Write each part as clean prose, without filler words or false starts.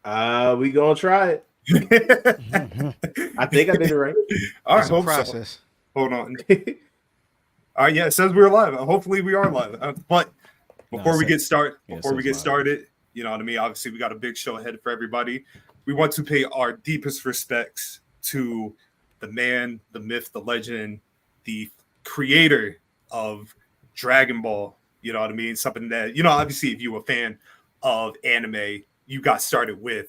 We gonna try it. I think I did it right. All right, hope so. Hold on. All right, yeah, it says we're live. Hopefully, we are live. But before we get started, you know what I mean. Obviously, we got a big show ahead for everybody. We want to pay our deepest respects to the man, the myth, the legend, the creator of Dragon Ball. You know what I mean? Something that, you know, obviously, if you're a fan of anime, you got started with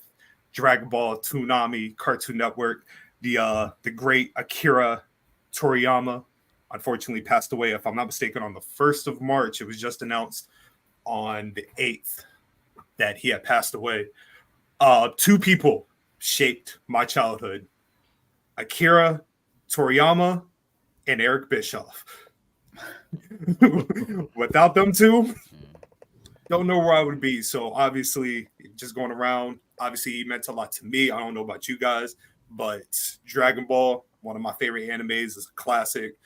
Dragon Ball, Toonami, Cartoon Network. The great Akira Toriyama unfortunately passed away, if I'm not mistaken, on the 1st of March. It was just announced on the 8th that he had passed away. Two people shaped my childhood: Akira Toriyama and Eric Bischoff. Without them two, don't know where I would be. So obviously, just going around, obviously he meant a lot to me. I don't know about you guys, but Dragon Ball, one of my favorite animes, is a classic.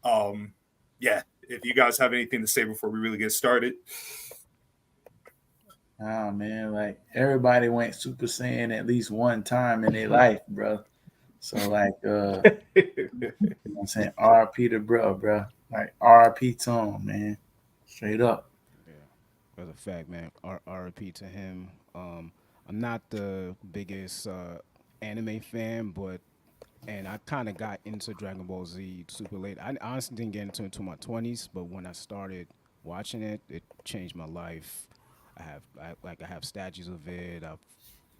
Yeah, if you guys have anything to say before we really get started. Oh man, like everybody went Super Saiyan at least one time in their life, bro. So like you know what I'm saying, RP to bro. Like RP to him, man. Straight up. That's a fact, man. RP to him. I'm not the biggest anime fan, and I kind of got into Dragon Ball Z super late. I honestly didn't get into my 20s, but when I started watching it, it changed my life. I have statues of it. I've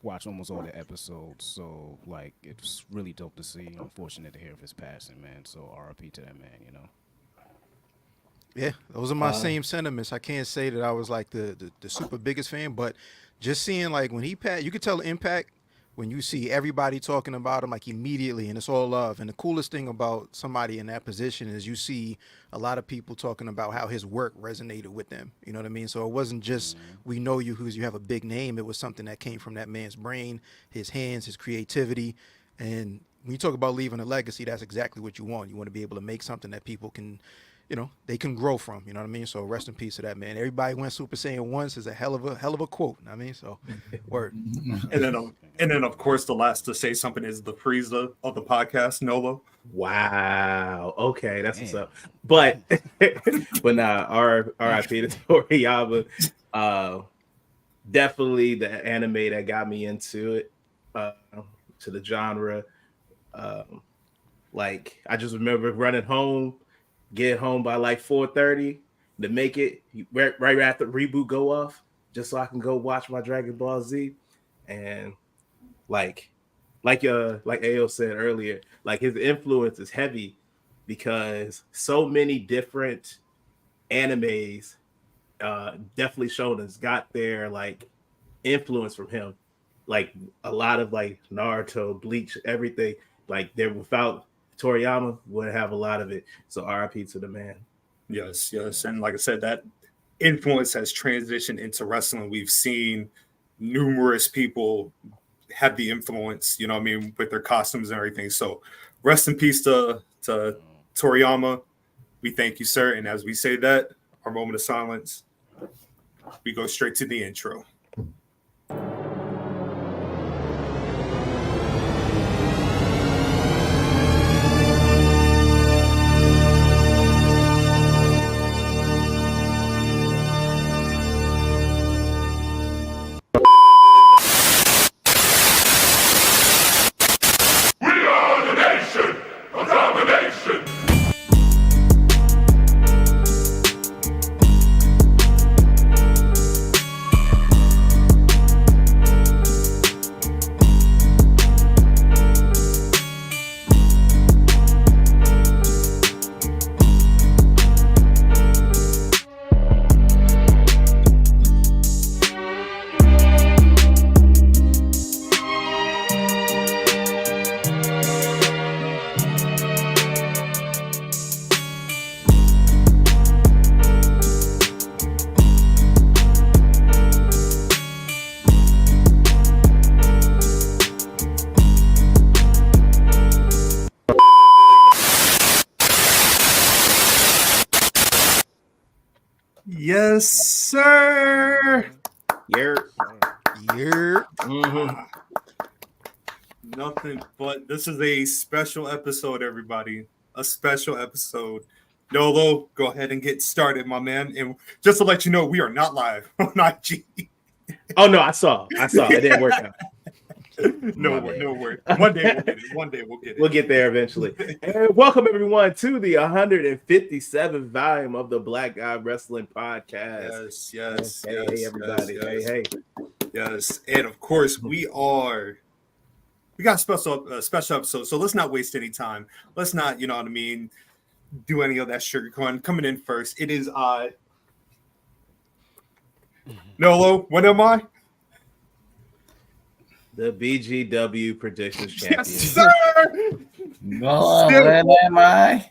watched almost all the episodes, so like it's really dope to see. Unfortunate to hear of his passing, man. So RP to that man, you know. Yeah, those are my same sentiments. I can't say that I was like the super biggest fan, but just seeing like when he passed, you could tell the impact when you see everybody talking about him like immediately, and it's all love. And the coolest thing about somebody in that position is you see a lot of people talking about how his work resonated with them. You know what I mean? So it wasn't just we know you because you have a big name. It was something that came from that man's brain, his hands, his creativity. And when you talk about leaving a legacy, that's exactly what you want. You want to be able to make something that people can, you know, they can grow from. You know what I mean? So rest in peace to that man. Everybody went Super Saiyan once is a hell of a quote. You know what I mean? So word. And then of course the last to say something is the Frieza of the podcast, Nolo. Wow. Okay, that's what's up. But nah, R.I.P. to Toriyama. Definitely the anime that got me into it, to the genre. Like I just remember running home. Get home by like 4:30 to make it right after reboot go off, just so I can go watch my Dragon Ball Z. And like Ayo said earlier, like his influence is heavy because so many different animes definitely shonen got their like influence from him. Like a lot of like Naruto, Bleach, everything. Like they're without Toriyama would have a lot of it. So RIP to the man. Yes. And like I said, that influence has transitioned into wrestling. We've seen numerous people have the influence, you know what I mean, with their costumes and everything. So rest in peace to Toriyama. We thank you, sir. And as we say that, our moment of silence, we go straight to the intro. Yes, sir. Yeah. Nothing but this is a special episode, everybody. A special episode. Nolo, go ahead and get started, my man. And just to let you know, we are not live on IG. Oh no, I saw. It didn't work out. No word. One day we'll get it. We'll get there eventually. And welcome everyone to the 157th volume of the Black Guy Wrestling Podcast. Yes. Hey, everybody. Yes. Hey. Yes, and of course we got a special episode. So let's not waste any time. Let's not, you know what I mean, do any of that sugarcoating. Coming in first, it is I. Nolo, what am I? The BGW Predictions Champion. Yes, sir. No, where am I?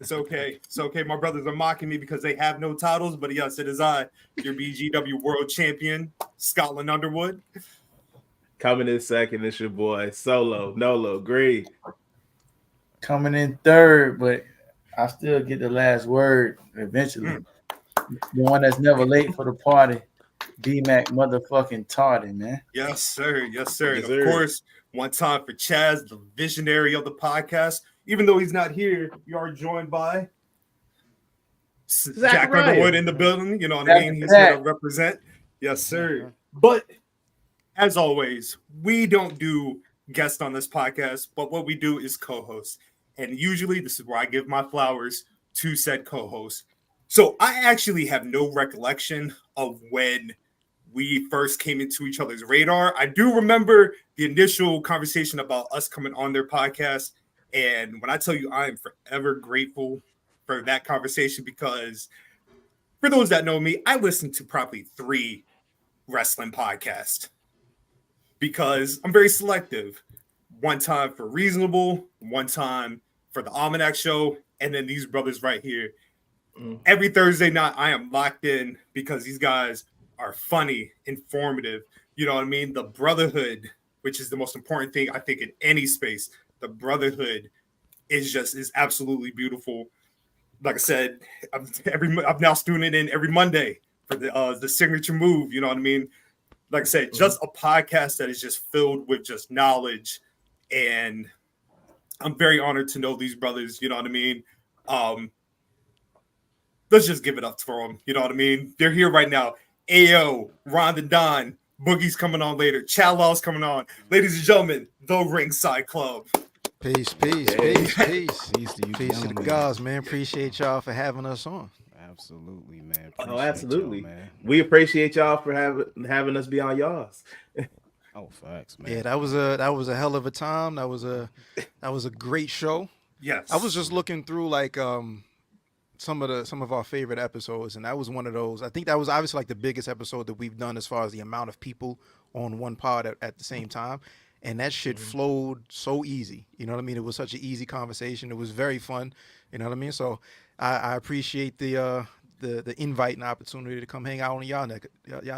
It's okay. My brothers are mocking me because they have no titles, but yes, it is I, your BGW World Champion, Scotland Underwood. Coming in second, it's your boy Solo Nolo Green. Coming in third, but I still get the last word eventually. The one that's never late for the party, DMac motherfucking Tardy, man. Yes, sir. And of course, one time for Chaz, the visionary of the podcast. Even though he's not here, you are joined by Jack Underwood in the building. You know what I mean? He's going to represent. Yes, sir. But as always, we don't do guests on this podcast, but what we do is co-host. And usually this is where I give my flowers to said co-host. So I actually have no recollection of when we first came into each other's radar. I do remember the initial conversation about us coming on their podcast. And when I tell you I am forever grateful for that conversation, because for those that know me, I listen to probably 3 wrestling podcasts because I'm very selective. One time for Reasonable, one time for the Almanac Show, and then these brothers right here. Every Thursday night, I am locked in because these guys are funny, informative. You know what I mean? The brotherhood, which is the most important thing, I think, in any space. The brotherhood is absolutely beautiful. Like I said, I'm now tuning in every Monday for the signature move. You know what I mean? Like I said, just a podcast that is just filled with just knowledge, and I'm very honored to know these brothers. You know what I mean? Let's just give it up for them. You know what I mean? They're here right now. Ayo, Ron the Don, Boogie's coming on later. Chalaw's coming on. Ladies and gentlemen, the Ringside Club. Peace. Peace to you, Peace to the gods, man. Appreciate y'all for having us on. Absolutely, man. Absolutely, man. We appreciate y'all for having us be on y'all's. Oh, facts, man. Yeah, that was a hell of a time. That was a great show. Yes, I was just looking through like some of our favorite episodes, and that was one of those. I think that was obviously like the biggest episode that we've done as far as the amount of people on one pod at the same time. And that shit flowed so easy. You know what I mean? It was such an easy conversation. It was very fun. You know what I mean? So I appreciate the invite and opportunity to come hang out on y'all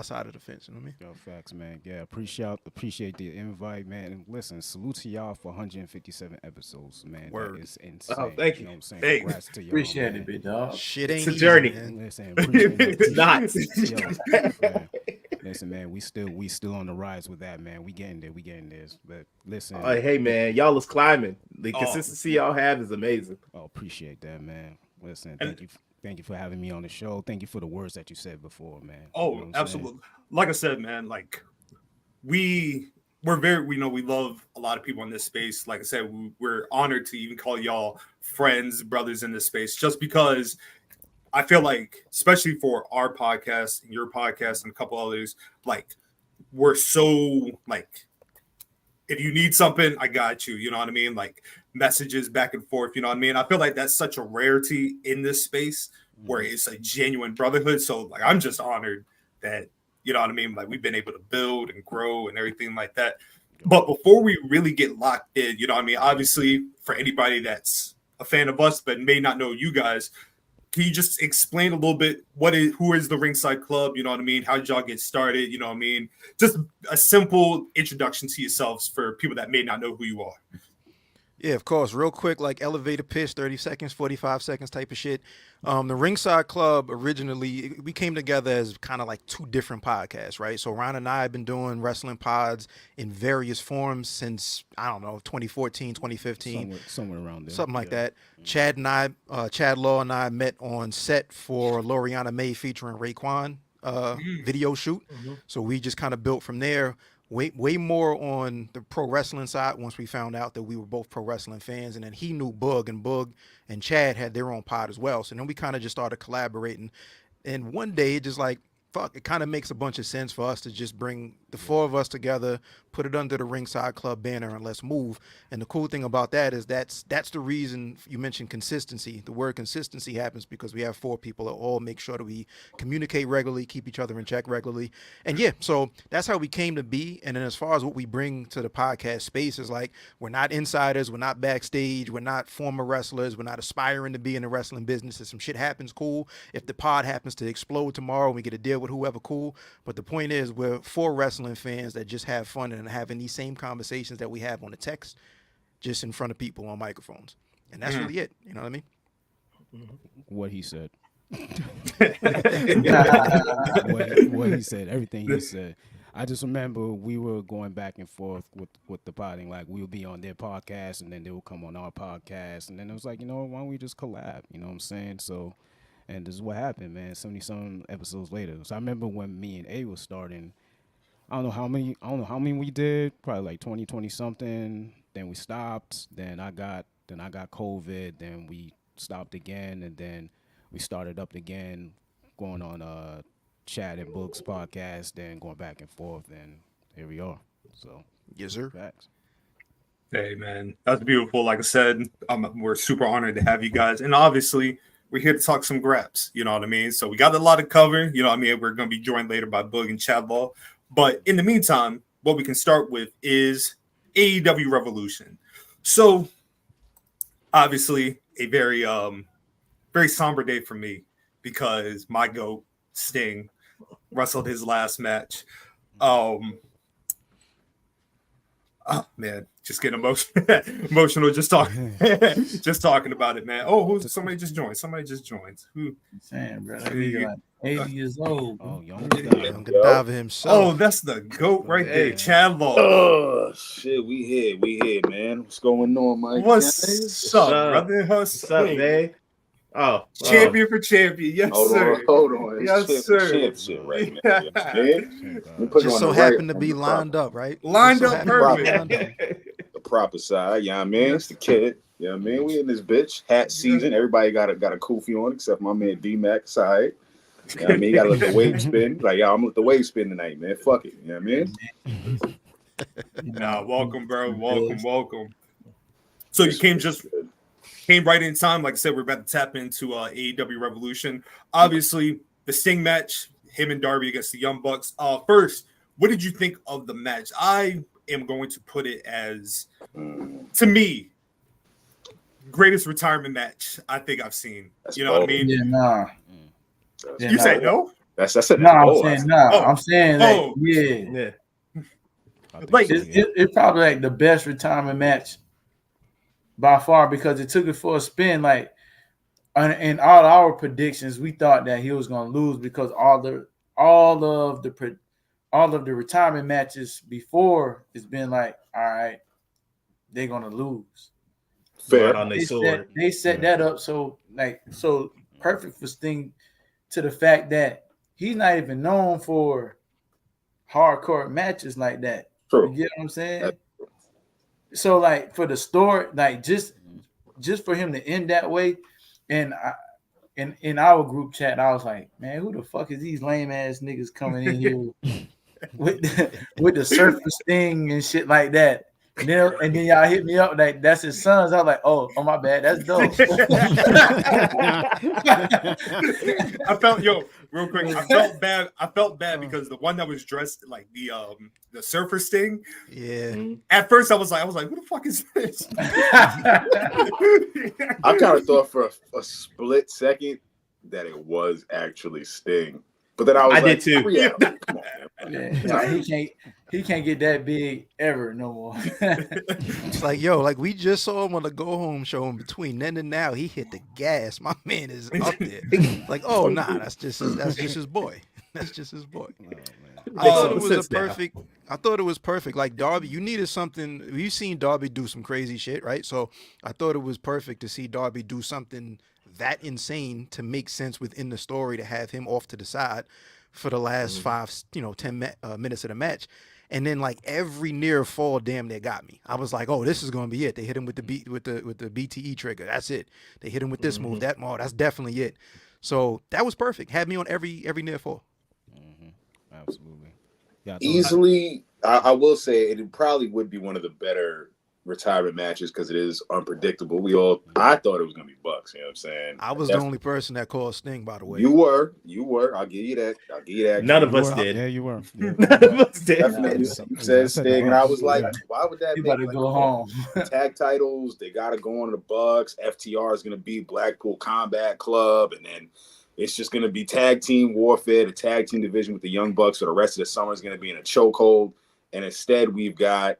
side of the fence. You know what I mean? Yo, facts, man. Yeah, appreciate the invite, man. And listen, salute to y'all for 157 episodes, man. Word. That is insane. Oh, thank you. Know what I'm saying? Hey. Congrats to y'all. Appreciate man. it, big dog. Shit ain't It's a easy, journey. man. Listen, It's not. Listen, man, we still on the rise with that, man. We getting there. But listen. Hey, man, y'all is climbing. The consistency y'all have is amazing. Oh, appreciate that, man. Listen, And- thank you for having me on the show. Thank you for the words that you said before, man. Oh, You know what I'm absolutely. Like I said, man, like we love a lot of people in this space. Like I said, we're honored to even call y'all friends, brothers in this space, just because I feel like, especially for our podcast and your podcast and a couple others, like we're so like, if you need something, I got you. You know what I mean? Like messages back and forth. You know what I mean? I feel like that's such a rarity in this space where it's a genuine brotherhood. So like, I'm just honored that, you know what I mean? Like we've been able to build and grow and everything like that. But before we really get locked in, you know what I mean? Obviously, for anybody that's a fan of us but may not know you guys, can you just explain a little bit who is the Ringside Club? You know what I mean? How did y'all get started? You know what I mean? Just a simple introduction to yourselves for people that may not know who you are. Yeah, of course. Real quick, like elevator pitch, 30 seconds, 45 seconds type of shit. The Ringside Club originally, we came together as kind of like two different podcasts, right? So Ron and I have been doing wrestling pods in various forms since, I don't know, 2014, 2015. Somewhere around there. Something like that. Chad Law and I met on set for Loriana May featuring Raekwon video shoot. So we just kind of built from there. Way more on the pro wrestling side once we found out that we were both pro wrestling fans. And then he knew Bug and Chad had their own pod as well. So then we kind of just started collaborating. And one day it just like, fuck, it kind of makes a bunch of sense for us to just bring the four of us together, put it under the Ringside Club banner, and let's move. And the cool thing about that is that's the reason you mentioned consistency. The word consistency happens because we have four people that all make sure that we communicate regularly, keep each other in check regularly. And yeah, so that's how we came to be. And then as far as what we bring to the podcast space is like, we're not insiders, we're not backstage, we're not former wrestlers, we're not aspiring to be in the wrestling business. If some shit happens, cool. If the pod happens to explode tomorrow and we get a deal with whoever, cool. But the point is, we're four wrestling fans that just have fun and having these same conversations that we have on the text, just in front of people on microphones. And that's really it. You know what I mean? What he said. what he said, everything he said. I just remember we were going back and forth with the podding. Like, we'll be on their podcast, and then they will come on our podcast. And then it was like, why don't we just collab? You know what I'm saying? So, and this is what happened, man, 70-some episodes later. So I remember when me and A was starting, I don't know how many we did, probably like 20 something. Then we stopped. Then I got COVID. Then we stopped again, and then we started up again, going on Chad and Book's podcast, then going back and forth, and here we are. So yes, sir. Facts. Hey, man, that's beautiful. Like I said, we're super honored to have you guys, and obviously we're here to talk some graps. You know what I mean? So we got a lot to cover. You know what I mean? We're going to be joined later by Boog and Chad Law. But in the meantime, what we can start with is AEW Revolution. So obviously a very very somber day for me because my GOAT, Sting, wrestled his last match. Oh man, just getting emotional just talking about it, man. Oh, somebody just joined. Who? Saying, bro, he's like 80 years old. Oh, young Godiva himself. Oh, that's the GOAT right there, Chad Law. Oh shit, we here, man. What's going on, Mike? What's up, brother? What's up, man? Oh, champion for champion, yes, sir. Hold on. Yes, sir. Champ right now. Just so happened to be lined up, right? Lined up perfect. The proper side, yeah, man. It's the kid. Yeah, man. We in this bitch. Hat season. Everybody got a kufi on except my man DMac side. Yeah, I mean, you gotta let the wave spin. Like, I'm gonna let the wave spin tonight, man. Fuck it. You know what I mean? Nah, welcome, bro. Welcome. So you came right in time. Like I said, we're about to tap into AEW Revolution. Obviously, the Sting match, him and Darby against the Young Bucks. First, what did you think of the match? I am going to put it as, to me, greatest retirement match I think I've seen. You know what I mean? Yeah, nah. You say no? That's it. No, I'm saying no. I'm saying like, Yeah. Like it's probably like the best retirement match by far because it took it for a spin. Like in all our predictions, we thought that he was going to lose because all of the retirement matches before it's been like, all right, they're going to lose. Fair. They set that up so perfect for Sting to the fact that he's not even known for hardcore matches like that. True. You get what I'm saying? So like for the story, like just for him to end that way, and in our group chat, I was like, man, who the fuck is these lame ass niggas coming in here with the surface thing and shit like that? And then y'all hit me up like that's his sons. I was like, oh my bad, that's dope. I felt real quick. I felt bad because the one that was dressed like the surfer Sting. Yeah. At first, I was like, who the fuck is this? I kind of thought for a split second that it was actually Sting. But then I did too. Yeah, he He can't get that big ever no more. It's like, yo, like we just saw him on the Go Home show, and between then and now, he hit the gas. My man is up there. Like, oh nah, that's just his boy. That's just his boy. Oh, man. I thought it was perfect. I thought it was perfect. Like Darby, you needed something. You've seen Darby do some crazy shit, right? So I thought it was perfect to see Darby do something that insane to make sense within the story, to have him off to the side for the last 10 minutes of the match. And then like every near fall damn near got me. I was like, oh, this is gonna be it. They hit him with the BTE trigger. That's it. They hit him with this move, that move. That's definitely it. So that was perfect. Had me on every near fall. Absolutely. Yeah, Easily, I will say it probably would be one of the better retirement matches because it is unpredictable. I thought it was gonna be Bucks. You know what I'm saying? I was the only person that called Sting, by the way. You were. I'll give you that. None of us did. Yeah, you were. Yeah. None of us did. Definitely. You said Sting, and I was like, why would that? You make better go home. Tag titles, they gotta go on to the Bucks. FTR is gonna be Blackpool Combat Club, and then it's just gonna be tag team warfare, the tag team division with the Young Bucks. So the rest of the summer is gonna be in a chokehold, and instead we've got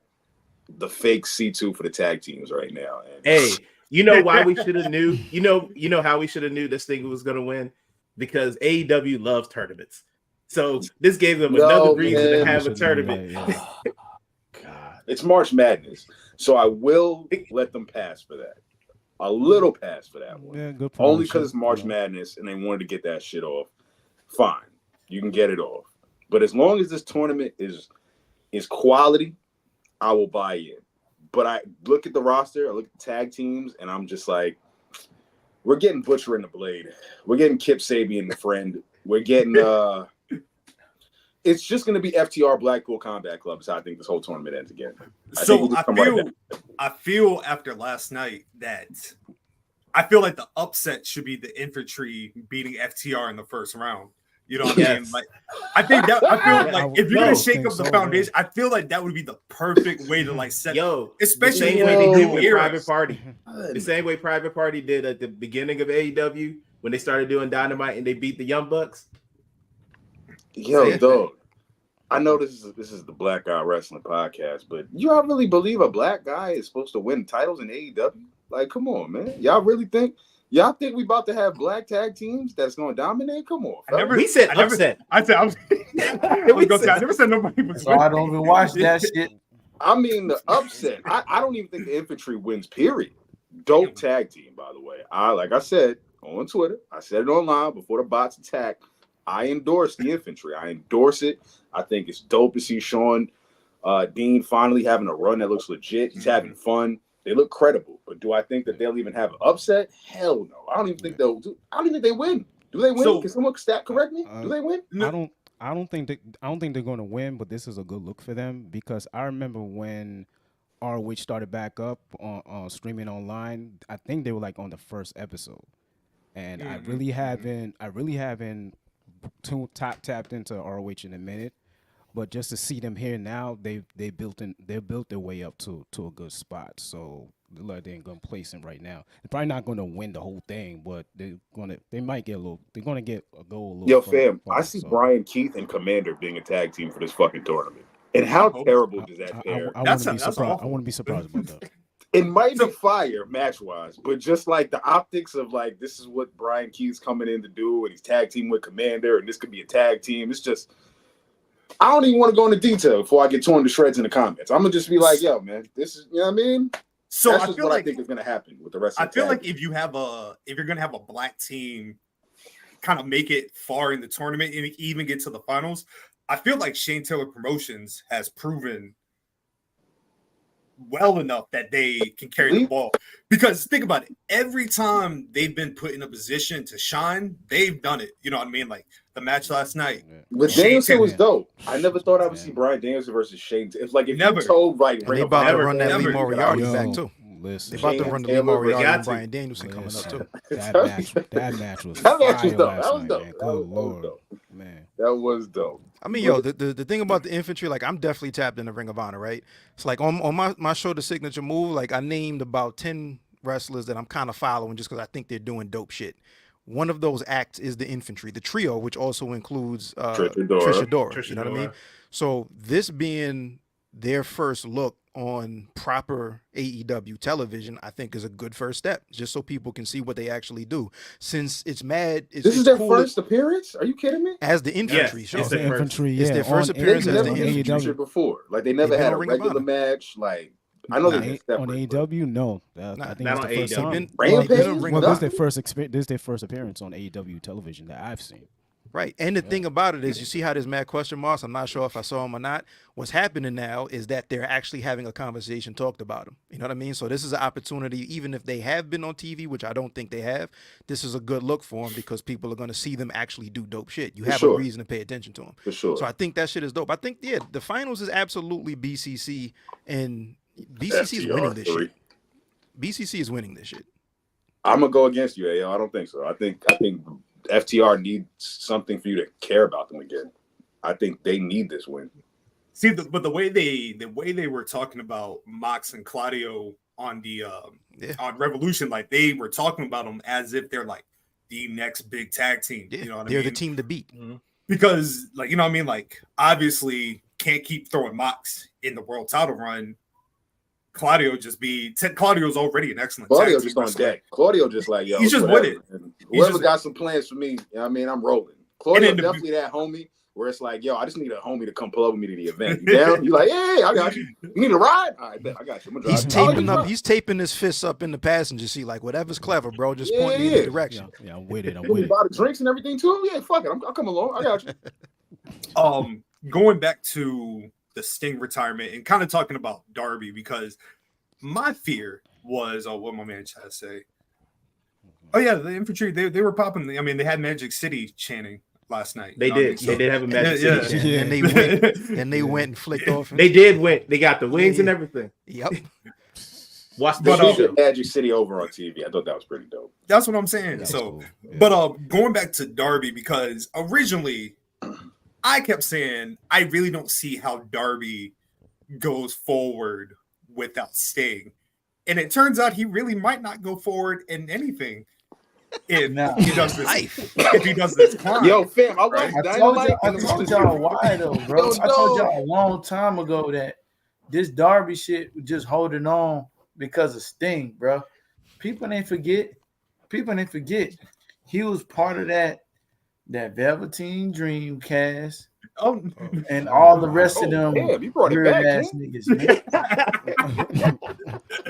the fake C2 for the tag teams right now. And hey, you know why we should have knew? You know how we should have knew this thing was going to win? Because AEW loves tournaments. So this gave them another reason to have a tournament. God, it's March Madness, so I will let them pass for that. A little pass for that one. Yeah, good point. Only because it's March Madness and they wanted to get that shit off. Fine, you can get it off. But as long as this tournament is quality, I will buy in. But I look at the roster, I look at the tag teams, and I'm just like, we're getting Butcher and the Blade. We're getting Kip Sabian, the Friend. We're getting it's just going to be FTR Blackpool Combat Club. So I think this whole tournament ends again. I feel after last night that I feel like the upset should be the Infantry beating FTR in the first round. You know what I mean? Like, I think that I feel like if you're gonna shake up the foundation, I feel like that would be the perfect way to like set. Especially the same way they did with Private Party. The same way Private Party did at the beginning of AEW when they started doing Dynamite and they beat the Young Bucks. Dog. I know this is the Black Guy Wrestling Podcast, but y'all really believe a black guy is supposed to win titles in AEW? Like, come on, man. Y'all really think? Y'all think we about to have black tag teams that's going to dominate? Come on. We said upset. I never said nobody was. So I don't even watch that shit. I mean, the upset. I don't even think the Infantry wins, period. Dope tag team, by the way. Like I said on Twitter, I said it online before the bots attacked. I endorse the Infantry. I endorse it. I think it's dope to see Sean Dean finally having a run that looks legit. He's having fun. They look credible, but do I think that they'll even have an upset? Hell no. I don't even think they'll do. I don't even think they win. Do they win? Can someone correct me? Do they win? I don't think they're going to win, but this is a good look for them because I remember when ROH started back up on streaming online. I think they were like on the first episode, and I really haven't tapped into ROH in a minute. But just to see them here now, they built their way up to a good spot. So they're in good place right now. They're probably not going to win the whole thing, but they're gonna get a little. They're gonna get a goal. Yo, fam, I see Brian Keith and Commander being a tag team for this fucking tournament. And how terrible does that pair? I wouldn't be surprised about that. It might be fire match wise, but just like the optics of like this is what Brian Keith's coming in to do, and he's tag team with Commander, and this could be a tag team. It's just. I don't even want to go into detail before I get torn to shreds in the comments. I'm gonna just be like, "Yo, man, this is," you know what I mean? So that's just what I think is gonna happen with the rest. I feel like if you're gonna have a black team, kind of make it far in the tournament and even get to the finals, I feel like Shane Taylor Promotions has proven well enough that they can carry the ball. Because think about it, every time they've been put in a position to shine, they've done it. You know what I mean? Like the match last night. With Danielson was dope. I never thought I would see Brian Danielson versus Shane. It's like if you told like they about to run that Lee Moriarty back too. Listen, they about to run the Lee Moriarty and Brian Danielson coming up too. That match was dope. That was dope. Good Lord, man. That was dope. I mean, yo, the thing about the Infantry, like I'm definitely tapped in the Ring of Honor, right? It's like on my show, The Signature Move, like I named about 10 wrestlers that I'm kind of following just because I think they're doing dope shit. one of those acts is the infantry, the trio, which also includes Trisha Dora. You know what I mean? So this being their first look on proper AEW television, I think is a good first step, just so people can see what they actually do. Since this is their first appearance? Are you kidding me? As the infantry, it's the infantry. It's their first appearance as the infantry before. Like they never had a regular match. Like I know they on AEW. No, I think it's the first time. Rampage. This is their first appearance on AEW television that I've seen. Right. And the thing about it is, you see how there's mad question marks. I'm not sure if I saw them or not. What's happening now is that they're actually having a conversation talked about them. You know what I mean? So this is an opportunity, even if they have been on TV, which I don't think they have, this is a good look for them because people are going to see them actually do dope shit. You have a reason to pay attention to them. For sure. So I think that shit is dope. I think, the finals is absolutely BCC, and BCC is winning this shit. BCC is winning this shit. I'm going to go against you, Ayo. I don't think so. I think FTR needs something for you to care about them again. I think they need this win. See, but the way they were talking about Mox and Claudio on the on Revolution, like they were talking about them as if they're like the next big tag team. Yeah, you know what I they're mean? the team to beat. Mm-hmm. Because, like, you know what I mean? Like, obviously can't keep throwing Mox in the world title run. Claudio's already an excellent Claudio just on deck. Claudio just like, yo, he's just with it. Whoever got some plans for me, you know what I mean, I'm rolling. Claudio definitely that homie where it's like, yo, I just need a homie to come pull up with me to the event. You down? You like, hey, I got you. You need a ride? All right, bet. I got you. I'm gonna drive. He's taping his fists up in the passenger seat, like whatever's clever, bro. Just point me in the direction. Yeah, I'm with it. You buy the drinks and everything too? Yeah, fuck it. I'll come along. I got you. Going back to the Sting retirement and kind of talking about Darby, because my fear was, what my man Chaz say. Oh yeah, the infantry, they were popping. I mean, they had Magic City chanting last night. They did. They did have a Magic City chant. Yeah. And they went and flicked off. They did win. They got the wings and everything. Yep. Watch the Magic City over on TV. I thought that was pretty dope. That's what I'm saying. That's cool. Yeah. But going back to Darby, because originally I kept saying I really don't see how Darby goes forward without Sting, and it turns out he really might not go forward in anything if he does this. If he does this climb. Yo, fam, I watched Dynamite. I told y'all why though, bro. I told y'all a long time ago that this Darby shit was just holding on because of Sting, bro. People ain't forget. He was part of that Velveteen Dream cast. And all the rest of them weird ass niggas, man.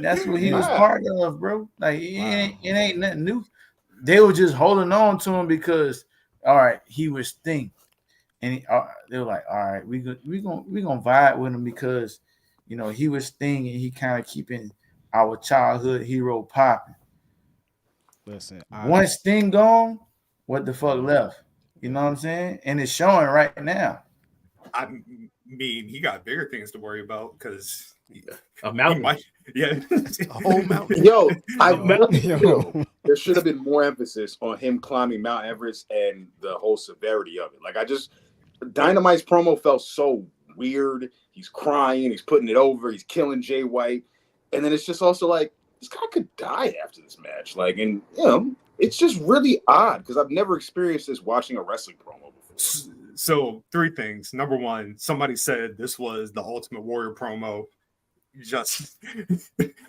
That's what he was part of, bro. Like it ain't nothing new. They were just holding on to him because, all right, he was Sting, and they were like, all right, we gonna vibe with him because, you know, he was Sting and he kind of keeping our childhood hero popping. Listen, once Sting gone, what the fuck left? You know what I'm saying? And it's showing right now. I mean, he got bigger things to worry about because a mountain. A whole mountain. Yo, there should have been more emphasis on him climbing Mount Everest and the whole severity of it. Like, Dynamite's promo felt so weird. He's crying, he's putting it over, he's killing Jay White. And then it's just also like, this guy could die after this match. Like, and, you know, it's just really odd because I've never experienced this watching a wrestling promo before. So 3 things. Number 1, somebody said this was the Ultimate Warrior promo.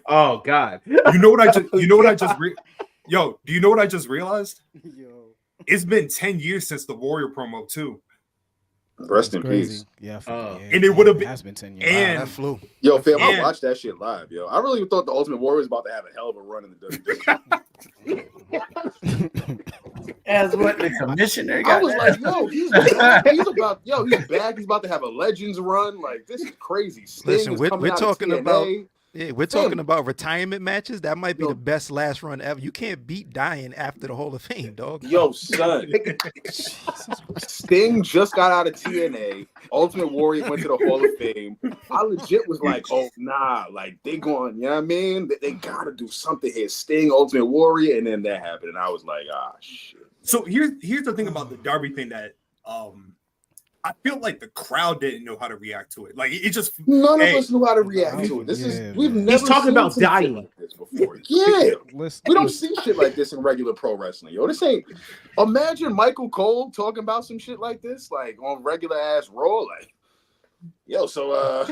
Oh God. Do you know what I just realized? Yo. It's been 10 years since the Warrior promo too. Rest in peace. Yeah, and it would have been. Has been 10 years. And that flew. Yo, fam, I watched that shit live. Yo, I really thought the Ultimate Warrior was about to have a hell of a run in the WWE. As what the commissioner got. I was like, yo, he's back. He's about to have a Legends run. Like, this is crazy. Listen, we're talking about. Yeah, we're talking about retirement matches. That might be the best last run ever. You can't beat dying after the Hall of Fame, dog. Yo, son. Sting just got out of TNA. Ultimate Warrior went to the Hall of Fame. I legit was like, oh, nah. Like, they going, you know what I mean? They got to do something here. Sting, Ultimate Warrior, and then that happened. And I was like, ah, shit. So here's the thing about the Darby thing that I feel like the crowd didn't know how to react to it. Like it just none of us knew how to react to it. We've never He's talking seen about some shit dying like this before. Yeah, we don't see shit like this in regular pro wrestling. Yo, this ain't. Imagine Michael Cole talking about some shit like this, like on regular ass Raw. Like, yo, so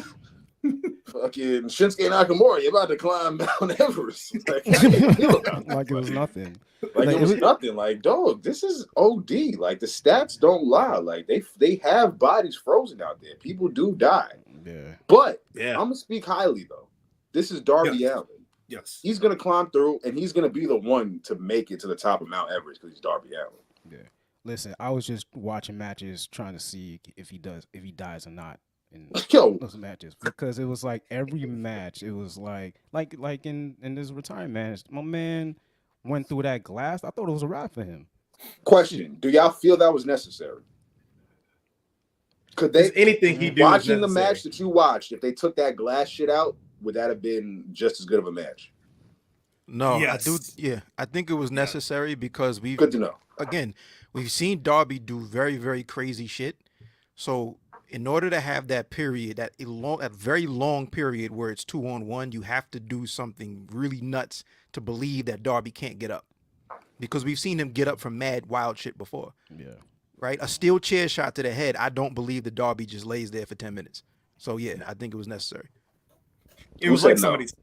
fucking Shinsuke Nakamura, you're about to climb Mount Everest. Like, how do you feel about that? Like it was nothing. Like it was nothing. Like, dog, this is OD. Like the stats don't lie. Like they have bodies frozen out there. People do die. Yeah. But I'm gonna speak highly though. This is Darby Allin. Yes. He's gonna climb through and he's gonna be the one to make it to the top of Mount Everest because he's Darby Allin. Yeah. Listen, I was just watching matches trying to see if he dies or not in those matches, because it was like every match it was like in this retirement match, my man went through that glass. I thought it was a wrap for him. Question: do y'all feel that was necessary? Could they anything he do watching the match that you watched? If they took that glass shit out, would that have been just as good of a match? No, yes. I do. Yeah, I think it was necessary because good to know. Again, we've seen Darby do very, very crazy shit. So in order to have that period, that very long period where it's 2-on-1, you have to do something really nuts to believe that Darby can't get up, because we've seen him get up from mad wild shit before. Yeah. Right? A steel chair shot to the head. I don't believe that Darby just lays there for 10 minutes. So yeah, I think it was necessary. It was like somebody's.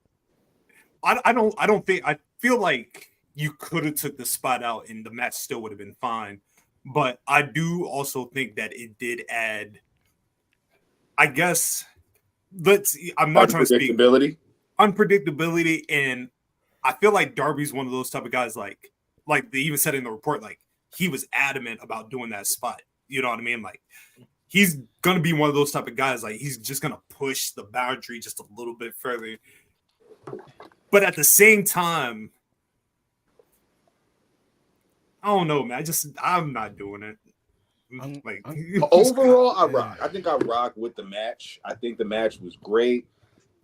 I don't think. I feel like you could have took the spot out and the match still would have been fine. But I do also think that it did add, I guess, I'm not trying to speak unpredictability, and I feel like Darby's one of those type of guys, like they even said in the report, like he was adamant about doing that spot. You know what I mean? Like he's gonna be one of those type of guys, like he's just gonna push the boundary just a little bit further. But at the same time, I don't know, man. I'm not doing it. Overall, I rock. I think I rock with the match. I think the match was great.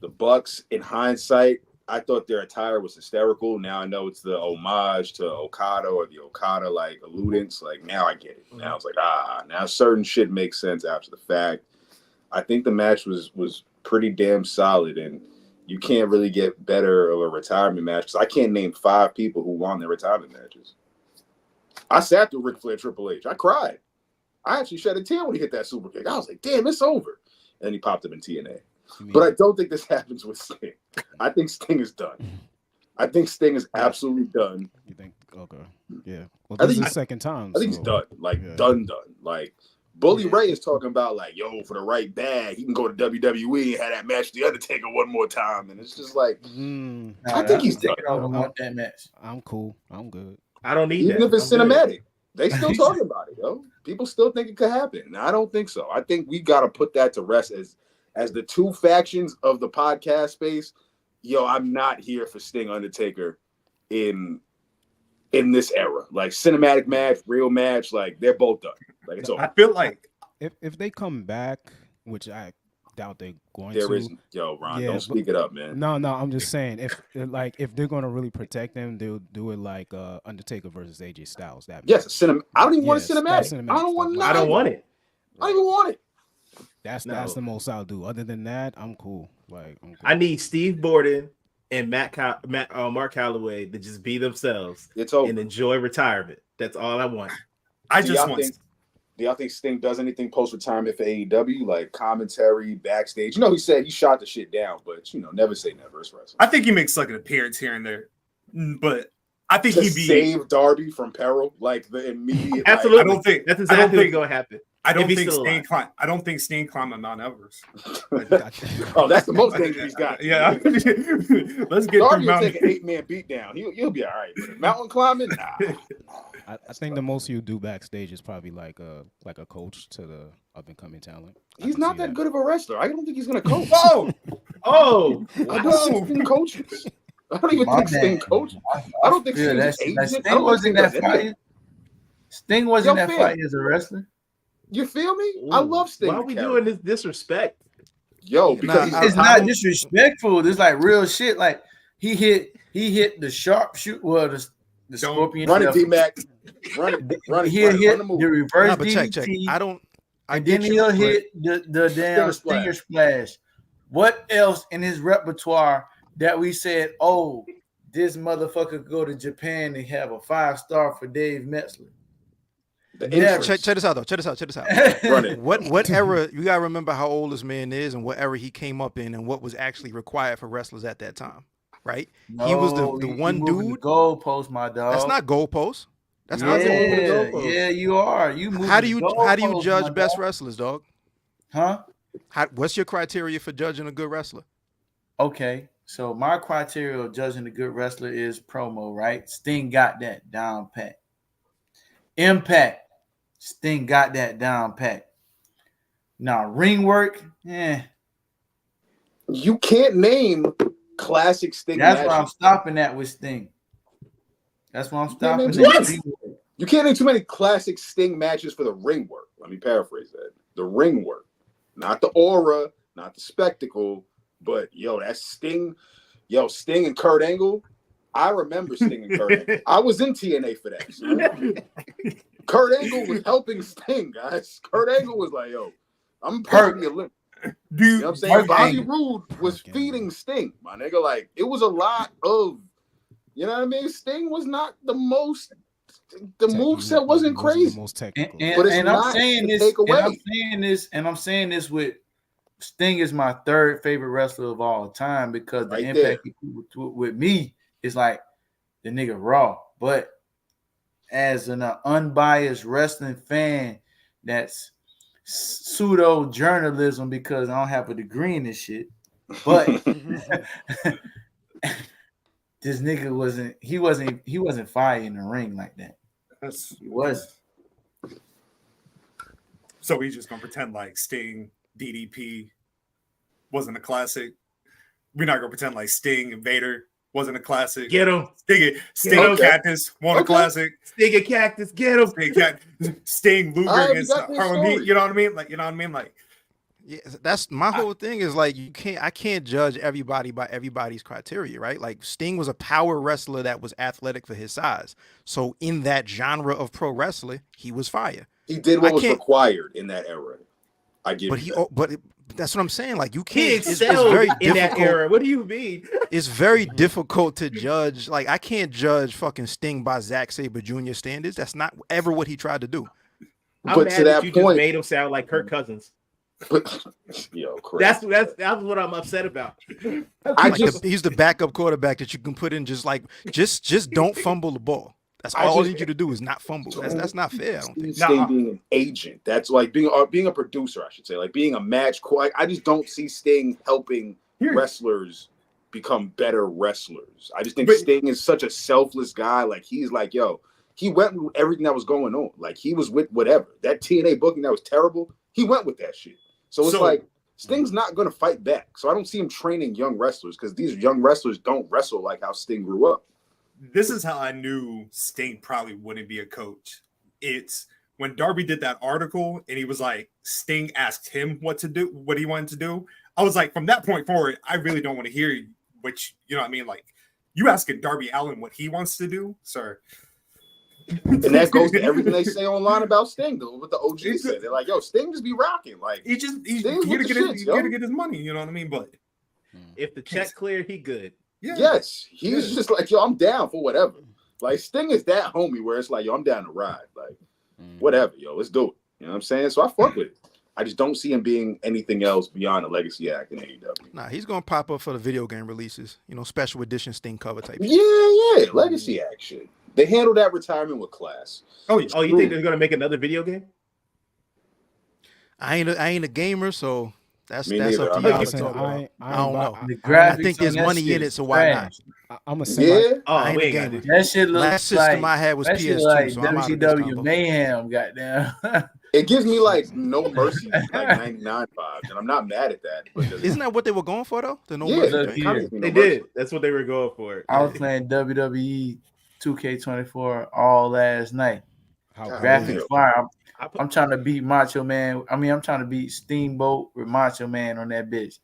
The Bucks, in hindsight, I thought their attire was hysterical. Now I know it's the homage to Okada or the Okada like alludence. Like now I get it. Now it's like now certain shit makes sense after the fact. I think the match was pretty damn solid, and you can't really get better of a retirement match because I can't name 5 people who won their retirement matches. I sat through Ric Flair Triple H. I cried. I actually shed a tear when he hit that super kick. I was like, damn, it's over. And then he popped up in TNA. But I don't think this happens with Sting. I think Sting is done. I think Sting is absolutely done. You think? Okay. Yeah. Well, this is the second time. I think he's done. Like, done. Like, Bully Ray is talking about, like, yo, for the right bag, he can go to WWE and have that match with The Undertaker one more time. And it's just like, I think he's done. That match. I'm cool. I'm good. I don't need even that. If it's cinematic. They still talking about it, yo. People still think it could happen. I don't think so. I think we got to put that to rest as the two factions of the podcast space. Yo, I'm not here for Sting Undertaker in this era. Like cinematic match, real match, like they're both done. Like it's over. I feel like if they come back, which I doubt they're going there to. Is Ron, don't speak it up, man. No, I'm just saying if they're gonna really protect them, they'll do it like Undertaker versus AJ Styles. That I don't even want a cinematic. I don't want it. I don't want it. I don't even want it. That's the most I'll do. Other than that, I'm cool. Like I'm cool. I need Steve Borden and Mark Calloway to just be themselves and enjoy retirement. That's all I want. Do y'all think Sting does anything post-retirement for AEW, like commentary, backstage? You know, he said he shot the shit down, but, never say never. It's wrestling. I think he makes like an appearance here and there, but I think he'd save Darby from peril, like the immediate. Absolutely, I don't think that's exactly what's going to happen. I don't think Sting climbed Mount Everest. That's the most dangerous guy. Yeah, let's get Darby will take an 8-man beat down. He'll be all right. But mountain climbing, nah. I think the most you do backstage is probably like a coach to the up and coming talent. He's not that good of a wrestler. I don't think he's gonna coach. Oh, I don't think coaches. I don't even think Sting coaches. I don't think Sting wasn't that fight. Sting wasn't that fight as a wrestler. You feel me? Ooh, I love Sting. Why are we doing this disrespect? Yo, because it's not disrespectful. It's like real shit. Like he hit the sharp shoot. Well, the scorpion. Run it, DMac. Run it. He hit the reverse DDT. Check. I don't And then he'll hit the damn Stinger Splash. What else in his repertoire that we said, oh, this motherfucker could go to Japan and have a 5-star for Dave Metzler? Check this out, though. Check this out. Run it. What era? You gotta remember how old this man is and what era he came up in and what was actually required for wrestlers at that time, right? No, he was the one dude. Goalpost, my dog. That's not goalpost. That's yeah, not goalpost. Yeah, you are. How do you judge best wrestlers, dog? Huh? What's your criteria for judging a good wrestler? Okay, so my criteria of judging a good wrestler is promo, right? Sting got that down pat. Impact. Sting got that down pat. Now, ring work, You can't name classic Sting. That's where I'm stopping at with Sting. That's why I'm stopping at. You can't name too many classic Sting matches for the ring work. Let me paraphrase that. The ring work. Not the aura, not the spectacle, but that's Sting. Sting and Kurt Angle. I remember Sting and Kurt Angle. I was in TNA for that. So. Kurt Angle was helping Sting, guys. Kurt Angle was like, I'm pushing the limit. Dude, you know what I'm saying? Bobby Roode was feeding Sting, my nigga. Like, it was a lot of, you know what I mean? Sting was not the most, the moveset wasn't crazy. The most technical. And I'm saying this with Sting is my third favorite wrestler of all time because the impact he put with me is like the nigga raw. But as an unbiased wrestling fan, that's pseudo journalism because I don't have a degree in this shit. But this nigga wasn't fire in the ring like that. He wasn't. So he's just gonna pretend like Sting, DDP wasn't a classic. We're not gonna pretend like Sting and Vader wasn't a classic. Get him. Sting Cactus won a classic. Sting and Cactus, get him. Sting Luger against Harlem Heat. You know what I mean? Like, yeah, that's my whole thing is like I can't judge everybody by everybody's criteria, right? Like Sting was a power wrestler that was athletic for his size. So in that genre of pro wrestling, he was fire. He did what was required in that era. I give but that's what I'm saying. Like you can't. He excelled very in that era. What do you mean? It's very difficult to judge. Like I can't judge fucking Sting by Zack Sabre Jr. standards. That's not ever what he tried to do. I'm mad that you just made him sound like Kirk Cousins. That's what I'm upset about. He's the backup quarterback that you can put in just don't fumble the ball. That's all I need you to do is not fumble. That's not fair. I don't think. Sting being an agent. That's like being a producer, I should say. Like being a match. I just don't see Sting helping wrestlers become better wrestlers. I just think Sting is such a selfless guy. Like he's like, he went with everything that was going on. Like he was with whatever. That TNA booking that was terrible, he went with that shit. So it's like Sting's not going to fight back. So I don't see him training young wrestlers because these young wrestlers don't wrestle like how Sting grew up. This is how I knew Sting probably wouldn't be a coach. It's when Darby did that article and he was like, Sting asked him what he wanted to do. I was like, from that point forward, I really don't want to hear you, which, you know what I mean? Like, you asking Darby Allin what he wants to do, sir. And that goes to everything they say online about Sting, though, what the OG said. They're like, Sting just be rocking. Like, he's here to get his money, you know what I mean? But if the check clear, he good. Yeah. Yes, he's just like, I'm down for whatever. Like, Sting is that homie where it's like, I'm down to ride. Like, whatever, let's do it. You know what I'm saying? So I fuck with it. I just don't see him being anything else beyond a legacy act in AEW. Nah, he's gonna pop up for the video game releases, special edition Sting cover type. Yeah, legacy action. They handle that retirement with class. Oh, you think they're gonna make another video game? I ain't a gamer, so that's up to y'all. I don't know. I think there's money in it, so why not? I'm gonna say, I ain't a gamer. That shit looks last system I had was PS2, like so WCW Mayhem. Goddamn. It gives me like No Mercy, like 99 vibes, and I'm not mad at that. But isn't that what they were going for though? The No Mercy. They did. That's what they were going for. I was playing WWE 2K24 all last night. Graphics fire. I'm trying to beat Macho Man. I mean, I'm trying to beat Steamboat with Macho Man on that bitch.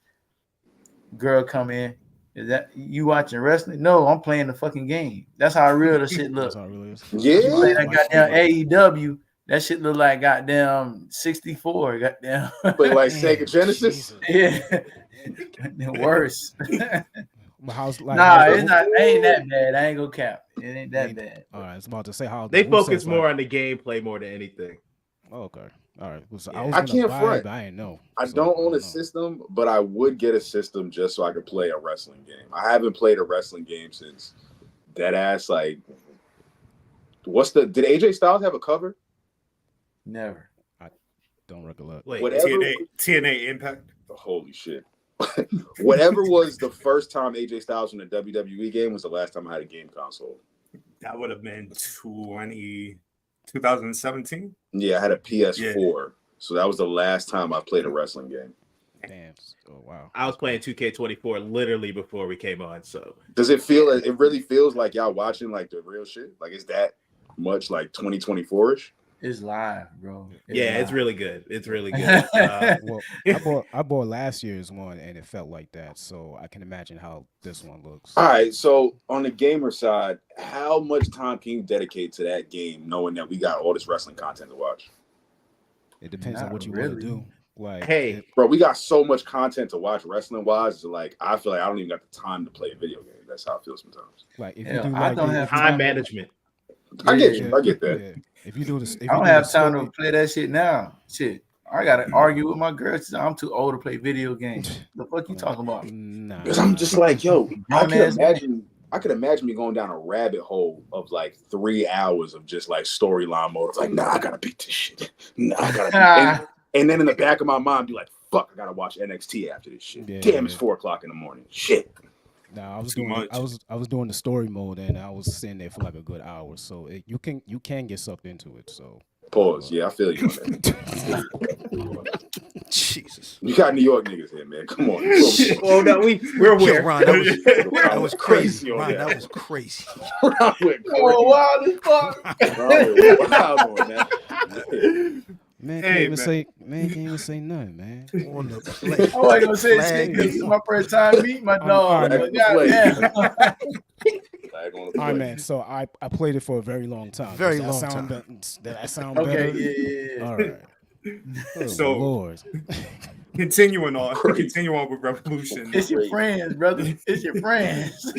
Girl come in. Is that you watching wrestling? No, I'm playing the fucking game. That's how real the shit looks. Yeah. I got down AEW. That shit look like goddamn 64. Goddamn. But like Sega Genesis. Yeah. Worse. How's like? Nah, how's it's not. Ain't that bad. I ain't gonna cap. It ain't that bad. All right, I was about to say how They who focus says, more like, on the gameplay more than anything. okay, all right. So Yeah. I was I gonna can't buy front. it, but I didn't know. I So, don't own know. a system, but I would get a system just so I could play a wrestling game. I haven't played a wrestling game since Deadass. Like, did AJ Styles have a cover? Never. I don't recollect. Wait, Whatever. TNA Impact. Holy shit. Whatever was the first time AJ Styles in a WWE game was the last time I had a game console. That would have been 2017. Yeah, I had a PS4. So that was the last time I played a wrestling game. Damn. Oh wow. I was playing 2K24 literally before we came on. So Does it feel? It really feels like y'all watching like the real shit. Like, is that much like 2024ish? It's live, bro. it's really good. It's really good. Well, I bought last year's one and it felt like that, so I can imagine how this one looks. All right. So on the gamer side, how much time can you dedicate to that game, knowing that we got all this wrestling content to watch? It depends on Not what you really. want to do. Like, Hey, Bro, we got so much content to watch wrestling wise. Like, I feel like I don't even got the time to play a video game. That's how I feel sometimes. like if Hell, you do I like don't the- have time management. I get you. I get that. Yeah. If you do this, if I you don't do have the time story- to play that shit now. Shit. I gotta argue with my girl. I'm too old to play video games. The fuck you talking about? Nah. Because I'm just like, yo, I Grown-ass could imagine me going down a rabbit hole of like 3 hours of just like storyline mode. It's like, nah, I gotta beat this shit. Nah, I gotta and then in the back of my mind be like, fuck, I gotta watch NXT after this shit. Yeah, Damn, yeah. it's 4:00 in the morning. Shit. Nah, I was Too doing much. I was doing the story mode and I was sitting there for like a good hour. So you can get sucked into it. So Pause. Yeah, I feel you on that. Jesus. You got New York niggas here, man. Come on. Well, no, we're Yo, aware. Ron, that was crazy. on Ron, that. that was crazy. Ron went Oh, crazy. wild as fuck. Ron went wild on that. man Hey, can't even man. say nothing, man. On the plate. I wasn't gonna say Flag. shit because it's my first time meeting my dog. Flag But on the plate. goddamn. Flag on the All right, plate. man. So I played it for a very long time. Very Does that long sound time. Did that sound Okay, better? yeah. All right. Oh, So- Lord. Continuing on Crazy. with Revolution. It's your friends, brother. It's your friends.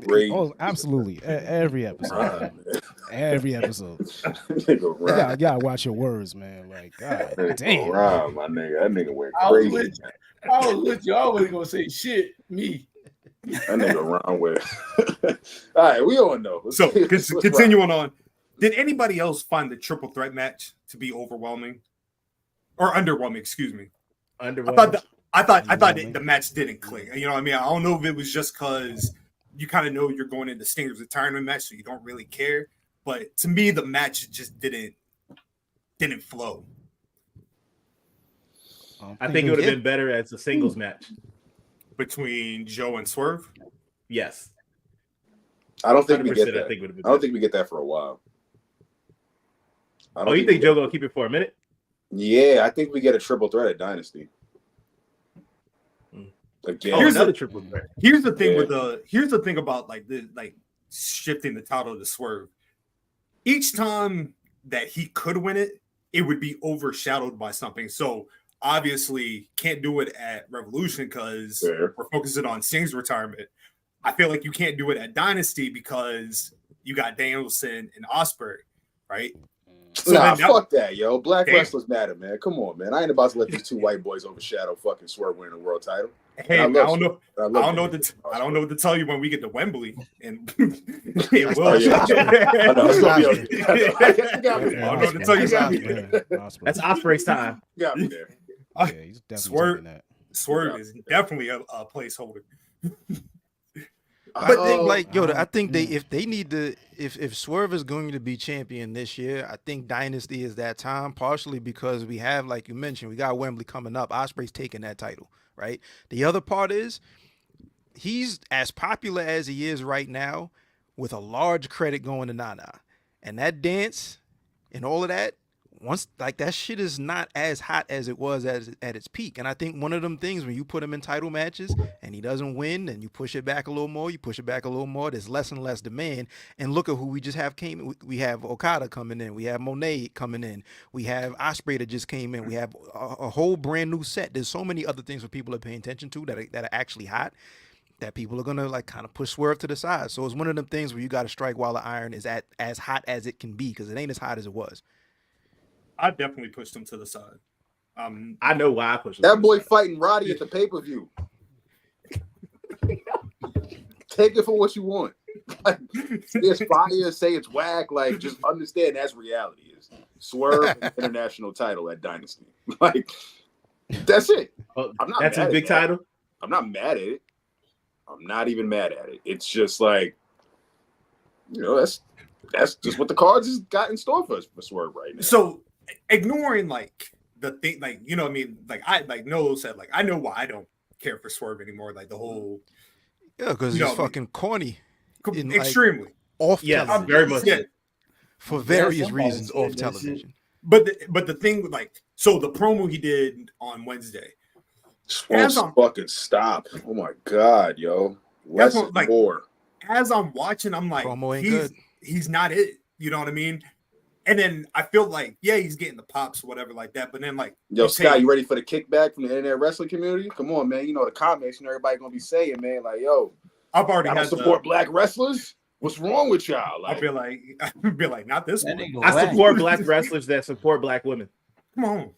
Great. Oh, absolutely. Every episode. Ron, man. man. Every episode. Nigga, You Ron. gotta watch your words, man. Like, God damn. Ron, my nigga. That nigga went I was crazy. with you. I was with you. I wasn't gonna say shit. Me. That nigga Ron went. All right, we all know. So Let's rock. continuing on. Did anybody else find the triple threat match to be overwhelming or underwhelming? Excuse me. Underwhelming. I thought Underwhelming. the match didn't click. You know what I mean? I don't know if it was just because you kind of know you're going into Stinger's retirement match, so you don't really care. But to me, the match just didn't flow. I think it would have been better as a singles match. Between Joe and Swerve. Yes. I don't think we 100% get I that. think it would have been I don't better. think we get that for a while. I don't Oh, you we think get- Joe gonna keep it for a minute? Yeah, I think we get a triple threat at Dynasty. Mm. Again, Oh, Here's another the- triple threat. Here's the thing Yeah. here's the thing about like shifting the title to Swerve. Each time that he could win it, it would be overshadowed by something. So obviously can't do it at Revolution because Fair. we're focusing on Sting's retirement. I feel like you can't do it at Dynasty because you got Danielson and Ospreay, right? So nah, then that- fuck that, yo. Black Damn. wrestlers matter, man. Come on, man. I ain't about to let these two white boys overshadow fucking Swerve winning the world title. Hey, I I love don't know. I I love don't know that. what to. I don't know what to tell you when we get to Wembley, and it will. Oh, yeah. I know, it's gonna be okay. I know. You got me I there. don't know what to tell you. You got me Ospreay. there. That's Osprey's time. You got me there. Yeah, he's definitely Swerve- taking that. Swerve is definitely a placeholder. I think Oh, like yo, I think if they need to if Swerve is going to be champion this year, I think Dynasty is that time, partially because we have, like you mentioned, we got Wembley coming up. Ospreay's taking that title, right? The other part is he's as popular as he is right now, with a large credit going to Nana. And that dance and all of that, once like that shit is not as hot as it was at its peak. And I think one of them things when you put him in title matches and he doesn't win, and you push it back a little more, there's less and less demand. And look at who we just have came. We have Okada coming in, we have Monet coming in, we have Ospreay that just came in, we have a whole brand new set. There's so many other things that people are paying attention to that are actually hot, that people are gonna like kind of push Swerve to the side. So it's one of them things where you got to strike while the iron is at as hot as it can be, because it ain't as hot as it was. I definitely pushed him to the side. I know why I pushed him. That boy fighting Roddy at the pay-per-view. Take it for what you want. Like, say it's fire, say it's whack. Like, just understand that's reality. Is Swerve international title at Dynasty. Like, that's it. I'm not that's mad a big at that. title. I'm not mad at it. I'm not even mad at it. It's just like, that's just what the cards has got in store for us for Swerve right now. So ignoring like the thing, like, you know what I mean? Like Nolo said, like, I know why I don't care for Swerve anymore. Like the whole because he's fucking corny. Extremely. Like, off television. Very much. Yeah. For various reasons off television. But the thing with like, so the promo he did on Wednesday. Fucking stop. Oh my God, yo. Less is like, more. As I'm watching, I'm like, promo ain't good. He's not it. You know what I mean? And then I feel like, yeah, he's getting the pops or whatever like that. But then like, yo, Scott, you ready for the kickback from the internet wrestling community? Come on, man. You know the comments, everybody gonna be saying, man, like, yo, I've already had support black wrestlers. What's wrong with y'all? Like, I'll be like, not this one. I support black wrestlers that support black women. Come on.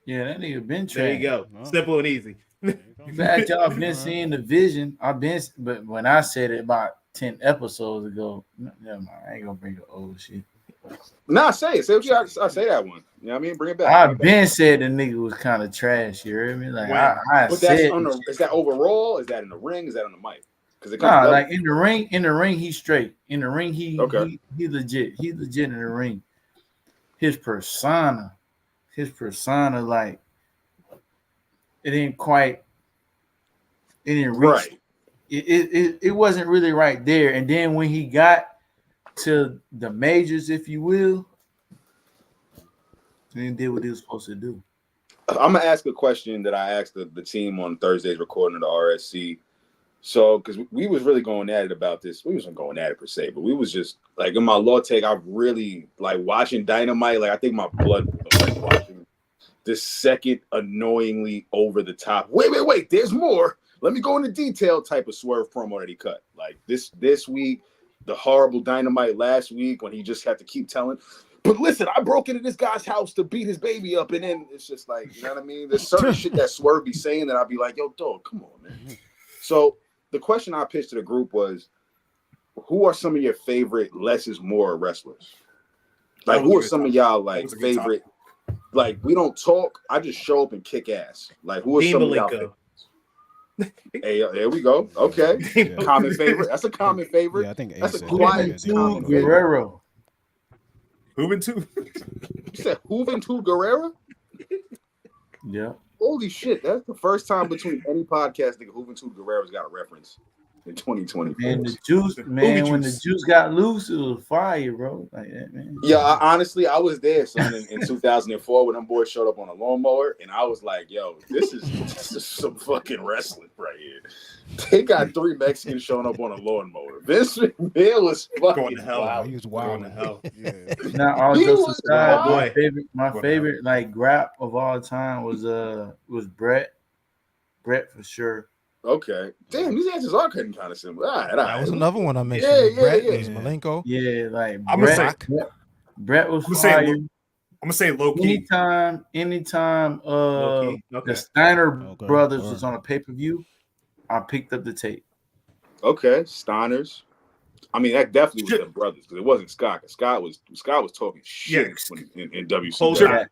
Yeah, that nigga been trained. There you go. Oh. Simple and easy. Glad y'all been seeing the vision. But when I said it about 10 episodes ago, never mind. I ain't gonna bring the old shit. Nah, say it. Say what I say that one. You know what I mean? Bring it back. I've been said the nigga was kind of trash. You heard me? Like but that's on the, is that overall? Is that in the ring? Is that on the mic? Because like in the ring, he's straight. In the ring, he legit. He's legit in the ring. His persona, like it didn't reach. Right. It wasn't really right there. And then when he got to the majors, if you will, he did what he was supposed to do. I'm gonna ask a question that I asked the team on Thursday's recording of the RSC. So, because we was really going at it about this, we wasn't going at it per se, but we was just like in my law take. I really like watching Dynamite. Like I think my blood was like watching this second annoyingly over the top. Wait, there's more. Let me go into detail type of Swerve promo that he cut. Like this week, the horrible Dynamite last week when he just had to keep telling. But listen, I broke into this guy's house to beat his baby up, and then it's just like, you know what I mean? There's certain shit that Swerve be saying that I'd be like, yo, dog, come on, man. So the question I pitched to the group was, who are some of your favorite less is more wrestlers? Like, who are some of y'all like favorite? Like, we don't talk. I just show up and kick ass. Like, who are some of y'all favorites? Hey, there we go. Okay, yeah. Common favorite. That's a common favorite. Yeah, I think that's a quiet common Guerrero. Juventud. You said Juventud Guerrero? Yeah. Holy shit! That's the first time between any podcast that Juventud Guerrero's got a reference in 2020. Man, the juice, man, when the juice got loose, it was fire, bro. Like that, man. Yeah, honestly, I was there, son, in 2004 when them boys showed up on a lawnmower, and I was like, "Yo, this is some fucking wrestling right here." They got 3 Mexicans showing up on a lawnmower. Vince McMahon was fucking going to hell. Wild. He was wild. Going to hell. Yeah. Now, all jokes aside, my favorite like grap of all time was Brett for sure. Okay. Damn, these answers are getting kind of similar. All right. That was another one I mentioned. Yeah. Brett, Malenko. Yeah, like Brett was fire. I'm gonna say low key. Anytime the Steiner brothers was on a pay-per-view, I picked up the tape. Okay, Steiners. I mean, that definitely was the brothers because it wasn't Scott. Scott was talking shit in WCW.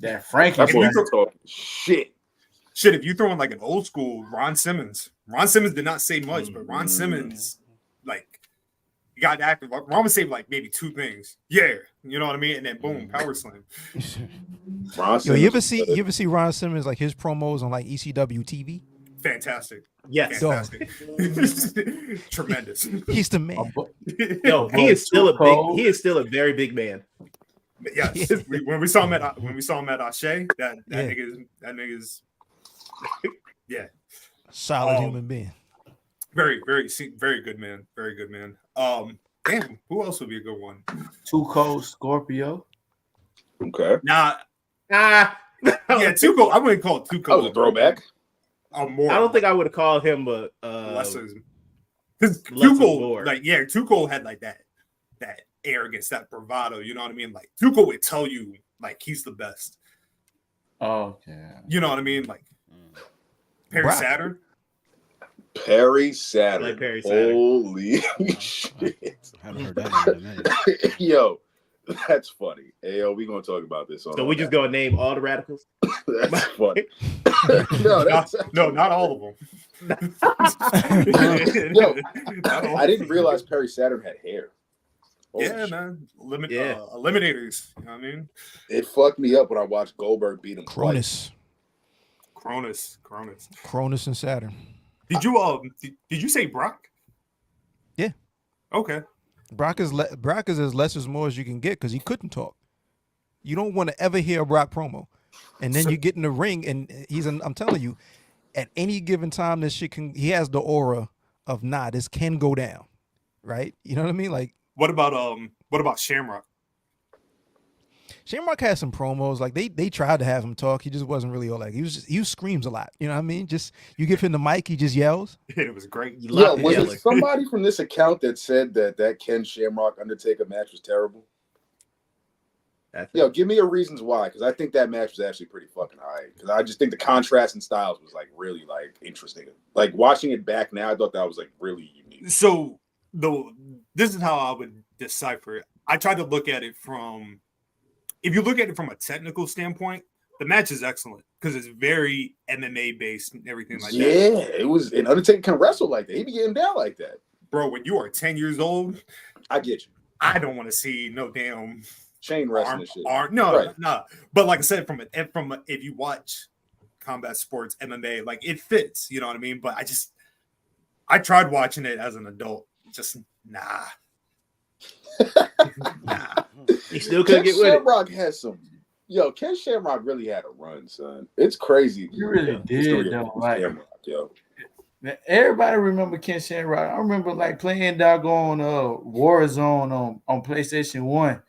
That Frankie was talking shit. Shit, if you throw in like an old school Ron Simmons did not say much, but Ron Simmons, like, you got active. Ron would say like maybe 2 things. Yeah, you know what I mean? And then boom, power slam. Yo, you ever see Ron Simmons like his promos on like ECW TV? Fantastic. Yes. Fantastic. Tremendous. He's the man. Yo, he is still a very big man. Yes, when we saw him at Ashe, that nigga's yeah, solid human being. Very, very good man. Very good man. Damn, who else would be a good one? Too Cold Scorpio. Okay. Yeah, Too Cold. I wouldn't call it Too Cold. That was a throwback. More. I don't think I would have called him, but lesser. Because Too Cold, Too Cold had like that arrogance, that bravado. You know what I mean? Like Too Cold would tell you like he's the best. Oh, yeah. You know what I mean? Like Perry Saturn. Perry Saturn. Like Perry Saturn. Holy shit. I haven't heard that in a minute. Yo, that's funny. Hey, yo, we gonna talk about this. So we just gonna name all the radicals? That's funny. No, not all of them. Yo, I didn't realize Perry Saturn had hair. Holy shit. Man. Eliminators. You know what I mean? It fucked me up when I watched Goldberg beat him Cronus and Saturn. Did you say Brock? Yeah. Okay. Brock is as less is more as you can get because he couldn't talk. You don't want to ever hear a Brock promo, and then you get in the ring and I'm telling you, at any given time, this shit he has the aura of this can go down, right? You know what I mean? Like, what about Shamrock? Shamrock had some promos. Like they tried to have him talk. He just wasn't really all like he screams a lot. You know what I mean? Just you give him the mic, he just yells. It was great. Yeah, was it somebody from this account that said that Ken Shamrock Undertaker match was terrible? Yo, give me a reasons why, because I think that match was actually pretty fucking high. Because I just think the contrast in styles was like really like interesting. Like watching it back now, I thought that was like really unique. So this is how I would decipher it. I tried to look at it from. If you look at it from a technical standpoint, the match is excellent because it's very MMA based and everything like that. Yeah, it was. And Undertaker can wrestle like that. He be getting down like that. Bro, when you are 10 years old, I get you. I don't want to see no damn chain wrestling shit. No. But like I said, if you watch combat sports, MMA, like it fits. You know what I mean? But I tried watching it as an adult. Just nah. He still couldn't get with it. Shamrock has some. Yo, Ken Shamrock really had a run, son. It's crazy. He really did, though. Like, yo. Everybody remember Ken Shamrock. I remember like playing doggone Warzone on PlayStation 1.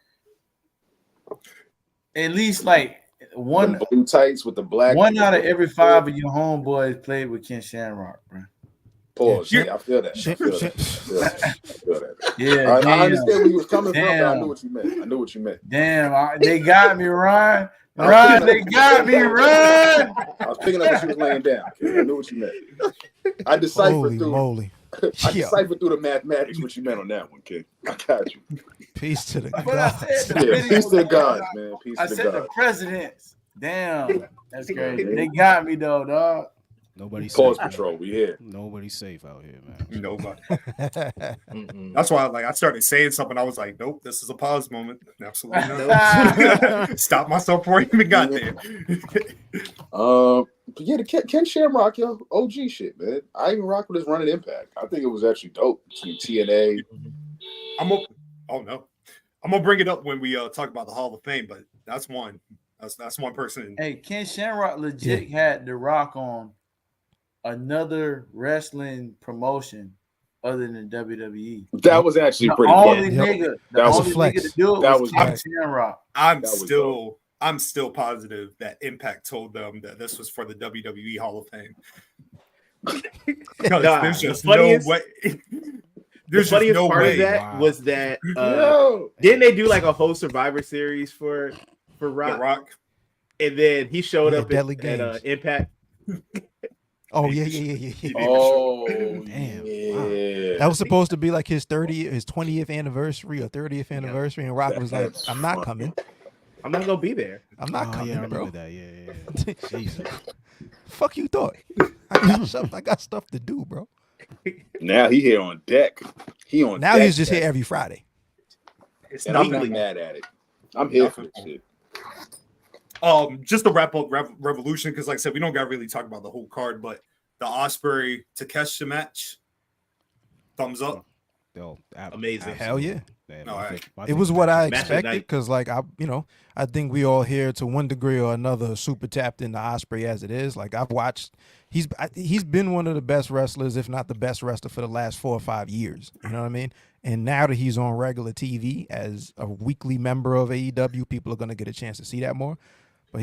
At least like one the blue tights with the black. One out of every 5 of your homeboys played with Ken Shamrock, bro. Pause. Yeah, I feel that. I feel that. Yeah, I understand where you was coming from, but I knew what you meant. Damn, they got me, Ron. They got me, Ron. I was picking up what you was laying down. Okay? I knew what you meant. I deciphered through the mathematics what you meant on that one, kid. I got you. Peace to the gods. Peace to the gods, man. Peace to the gods. I said the presidents. Damn, that's crazy. They got me though, dog. Nobody's Pause safe, patrol. We here. Nobody's safe out here, man. Nobody. That's why, I started saying something. I was like, "Nope, this is a pause moment. Absolutely not." Stop myself before I even got there. But yeah, the Ken Shamrock, yo, OG shit, man. I even rock with his run at Impact. I think it was actually dope between TNA. I'm gonna bring it up when we talk about the Hall of Fame, but that's one. That's one person. Hey, Ken Shamrock legit had The Rock on another wrestling promotion other than WWE. That was actually pretty good. That was a flex. That was Ken Shamrock. I'm still positive that Impact told them that this was for the WWE Hall of Fame. There's just no way. The funniest part of that was that didn't they do like a whole Survivor Series for Rock? The Rock, and then he showed up at Impact. Oh yeah. Oh damn! Yeah. Wow. That was supposed to be like his 20th anniversary or 30th anniversary, and Rock was like, "I'm not coming. I'm not gonna be there. I'm not coming, I bro." That. Yeah. Jesus. Fuck you thought? I got stuff to do, bro. Now he here on deck. Now he's just here every Friday. And I'm not mad at it. I'm here for this shit. Just to wrap up Revolution, because like I said, we don't got to really talk about the whole card, but the Ospreay Takeshita match, thumbs up. Amazing. Hell yeah. It was what I Match of the expected night. because, like, I think we all here to one degree or another super tapped into Ospreay as it is. Like, I've watched, he's been one of the best wrestlers, if not the best wrestler, for the last 4 or 5 years. You know what I mean? And now that he's on regular TV as a weekly member of AEW, people are gonna get a chance to see that more. But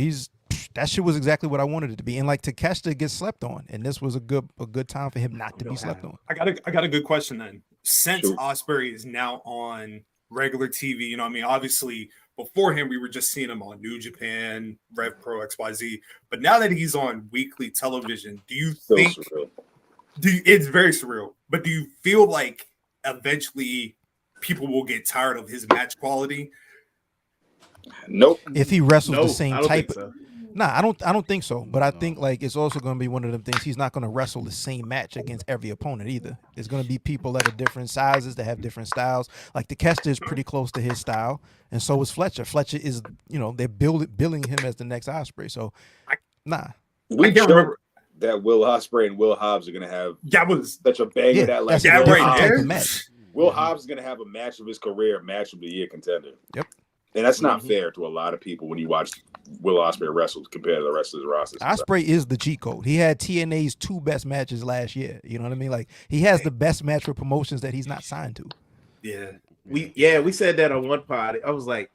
that shit was exactly what I wanted it to be. And like Takeshita gets slept on, and this was a good time for him not to be slept on. I got a good question then. Since Sure. Ospreay is now on regular TV, you know what I mean? Obviously, before him, we were just seeing him on New Japan, Rev Pro, XYZ. But now that he's on weekly television, do you So think surreal. it's very surreal, but do you feel like eventually people will get tired of his match quality? Nope. If he wrestles No, the same I don't type think so. Nah, I don't think so. But I think like it's also going to be one of them things. He's not going to wrestle the same match against every opponent either. There's going to be people that are different sizes that have different styles. Like Takeshita is pretty close to his style, and so is Fletcher. Fletcher is, they're billing him as the next Ospreay. So, nah. We can't can't remember that Will Ospreay and Will Hobbs are gonna have that was such a banger Yeah, that like that's a that different right type there. of match. Will Hobbs is gonna have a match of his career, match of the year contender. Yep. And that's not fair to a lot of people when you watch Will Ospreay wrestle compared to the rest of his roster. Ospreay is the cheat code. He had TNA's 2 best matches last year. You know what I mean? Like he has the best match for promotions that he's not signed to. Yeah. We said that on one pod. I was like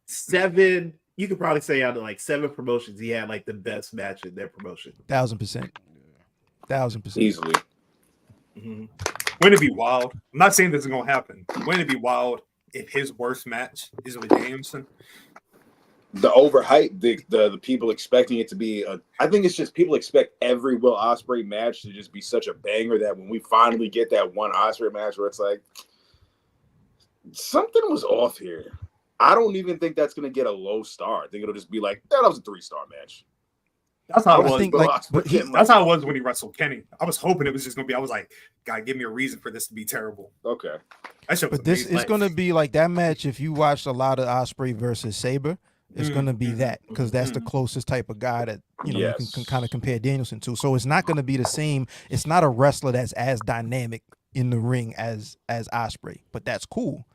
7. You could probably say out of like 7 promotions, he had like the best match in their promotion. 1000%. 1000%. Easily. Mm-hmm. Wouldn't it be wild? I'm not saying this is gonna happen. Wouldn't it be wild if his worst match is with Danielson? The overhype, the people expecting it to be I think it's just people expect every Will Ospreay match to just be such a banger that when we finally get that one Ospreay match where it's like something was off here. I don't even think that's gonna get a low star. I think it'll just be like that was a 3-star match. That's how it I was. think, like, but That's how it was when he wrestled Kenny. I was hoping it was just gonna be. I was like, God, give me a reason for this to be terrible. Okay. That shit was But this amazing. is going to be like that match. If you watched a lot of Ospreay versus Saber, it's going to be that because that's the closest type of guy that you can kind of compare Danielson to. So it's not going to be the same. It's not a wrestler that's as dynamic in the ring as Ospreay, but that's cool.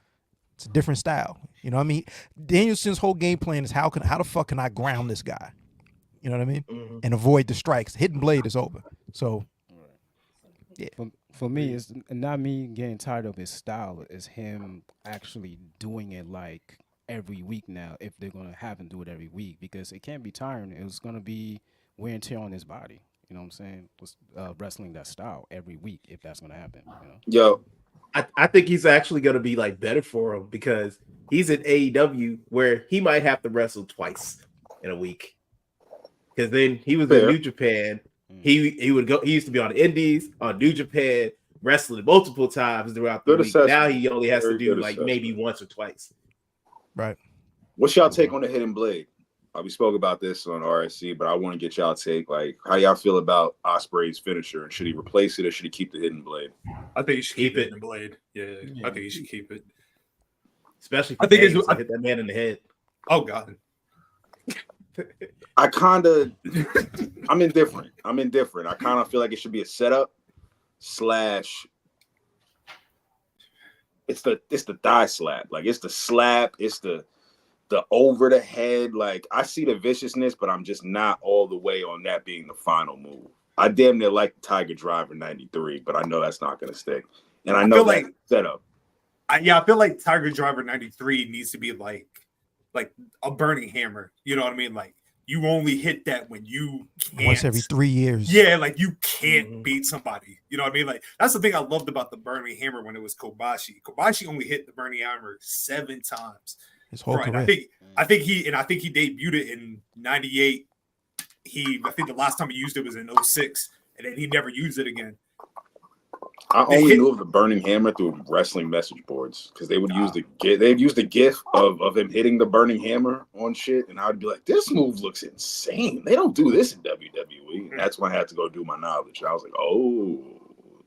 It's a different style. You know what I mean? Danielson's whole game plan is how the fuck can I ground this guy? You know what I mean? Mm-hmm. And avoid the strikes. Hidden blade is over. So yeah. For me, it's not me getting tired of his style. It's him actually doing it like every week now. If they're gonna have him do it every week, because it can't be tiring. It's gonna be wear and tear on his body. You know what I'm saying? Wrestling that style every week, if that's gonna happen. Yo, I think he's actually going to be like better for him because he's in AEW where he might have to wrestle twice in a week. Because then he was in New Japan. He would go. He used to be on the Indies, on New Japan, wrestling multiple times throughout the week. Now he only has to do like maybe once or twice. Right. What's y'all take on the Hidden Blade? We spoke about this on RSC, but I want to get y'all take. Like, how y'all feel about Ospreay's finisher? And should he replace it or should he keep the Hidden Blade? I think you should keep it. The blade. Yeah, I think you should keep it. Especially I think I hit that man in the head. Oh God. I'm indifferent. I kind of feel like it should be a setup / it's the thigh slap. Like it's the slap, it's the over the head. Like I see the viciousness, but I'm just not all the way on that being the final move. I damn near like Tiger Driver 93, but I know that's not gonna stick. And I know that setup. I feel like Tiger Driver 93 needs to be like a burning hammer. You know what I mean? Like you only hit that when you can't. Once every 3 years. Yeah, like you can't beat somebody. You know what I mean? Like that's the thing I loved about the burning hammer when it was Kobashi. Kobashi only hit the burning hammer 7 times. His whole career. I think he debuted it in 98. I think the last time he used it was in 06, and then he never used it again. I only knew of the burning hammer through wrestling message boards because they would use they'd use the gif of him hitting the burning hammer on shit, and I'd be like, this move looks insane. They don't do this in WWE. And that's when I had to go do my knowledge. And I was like, oh,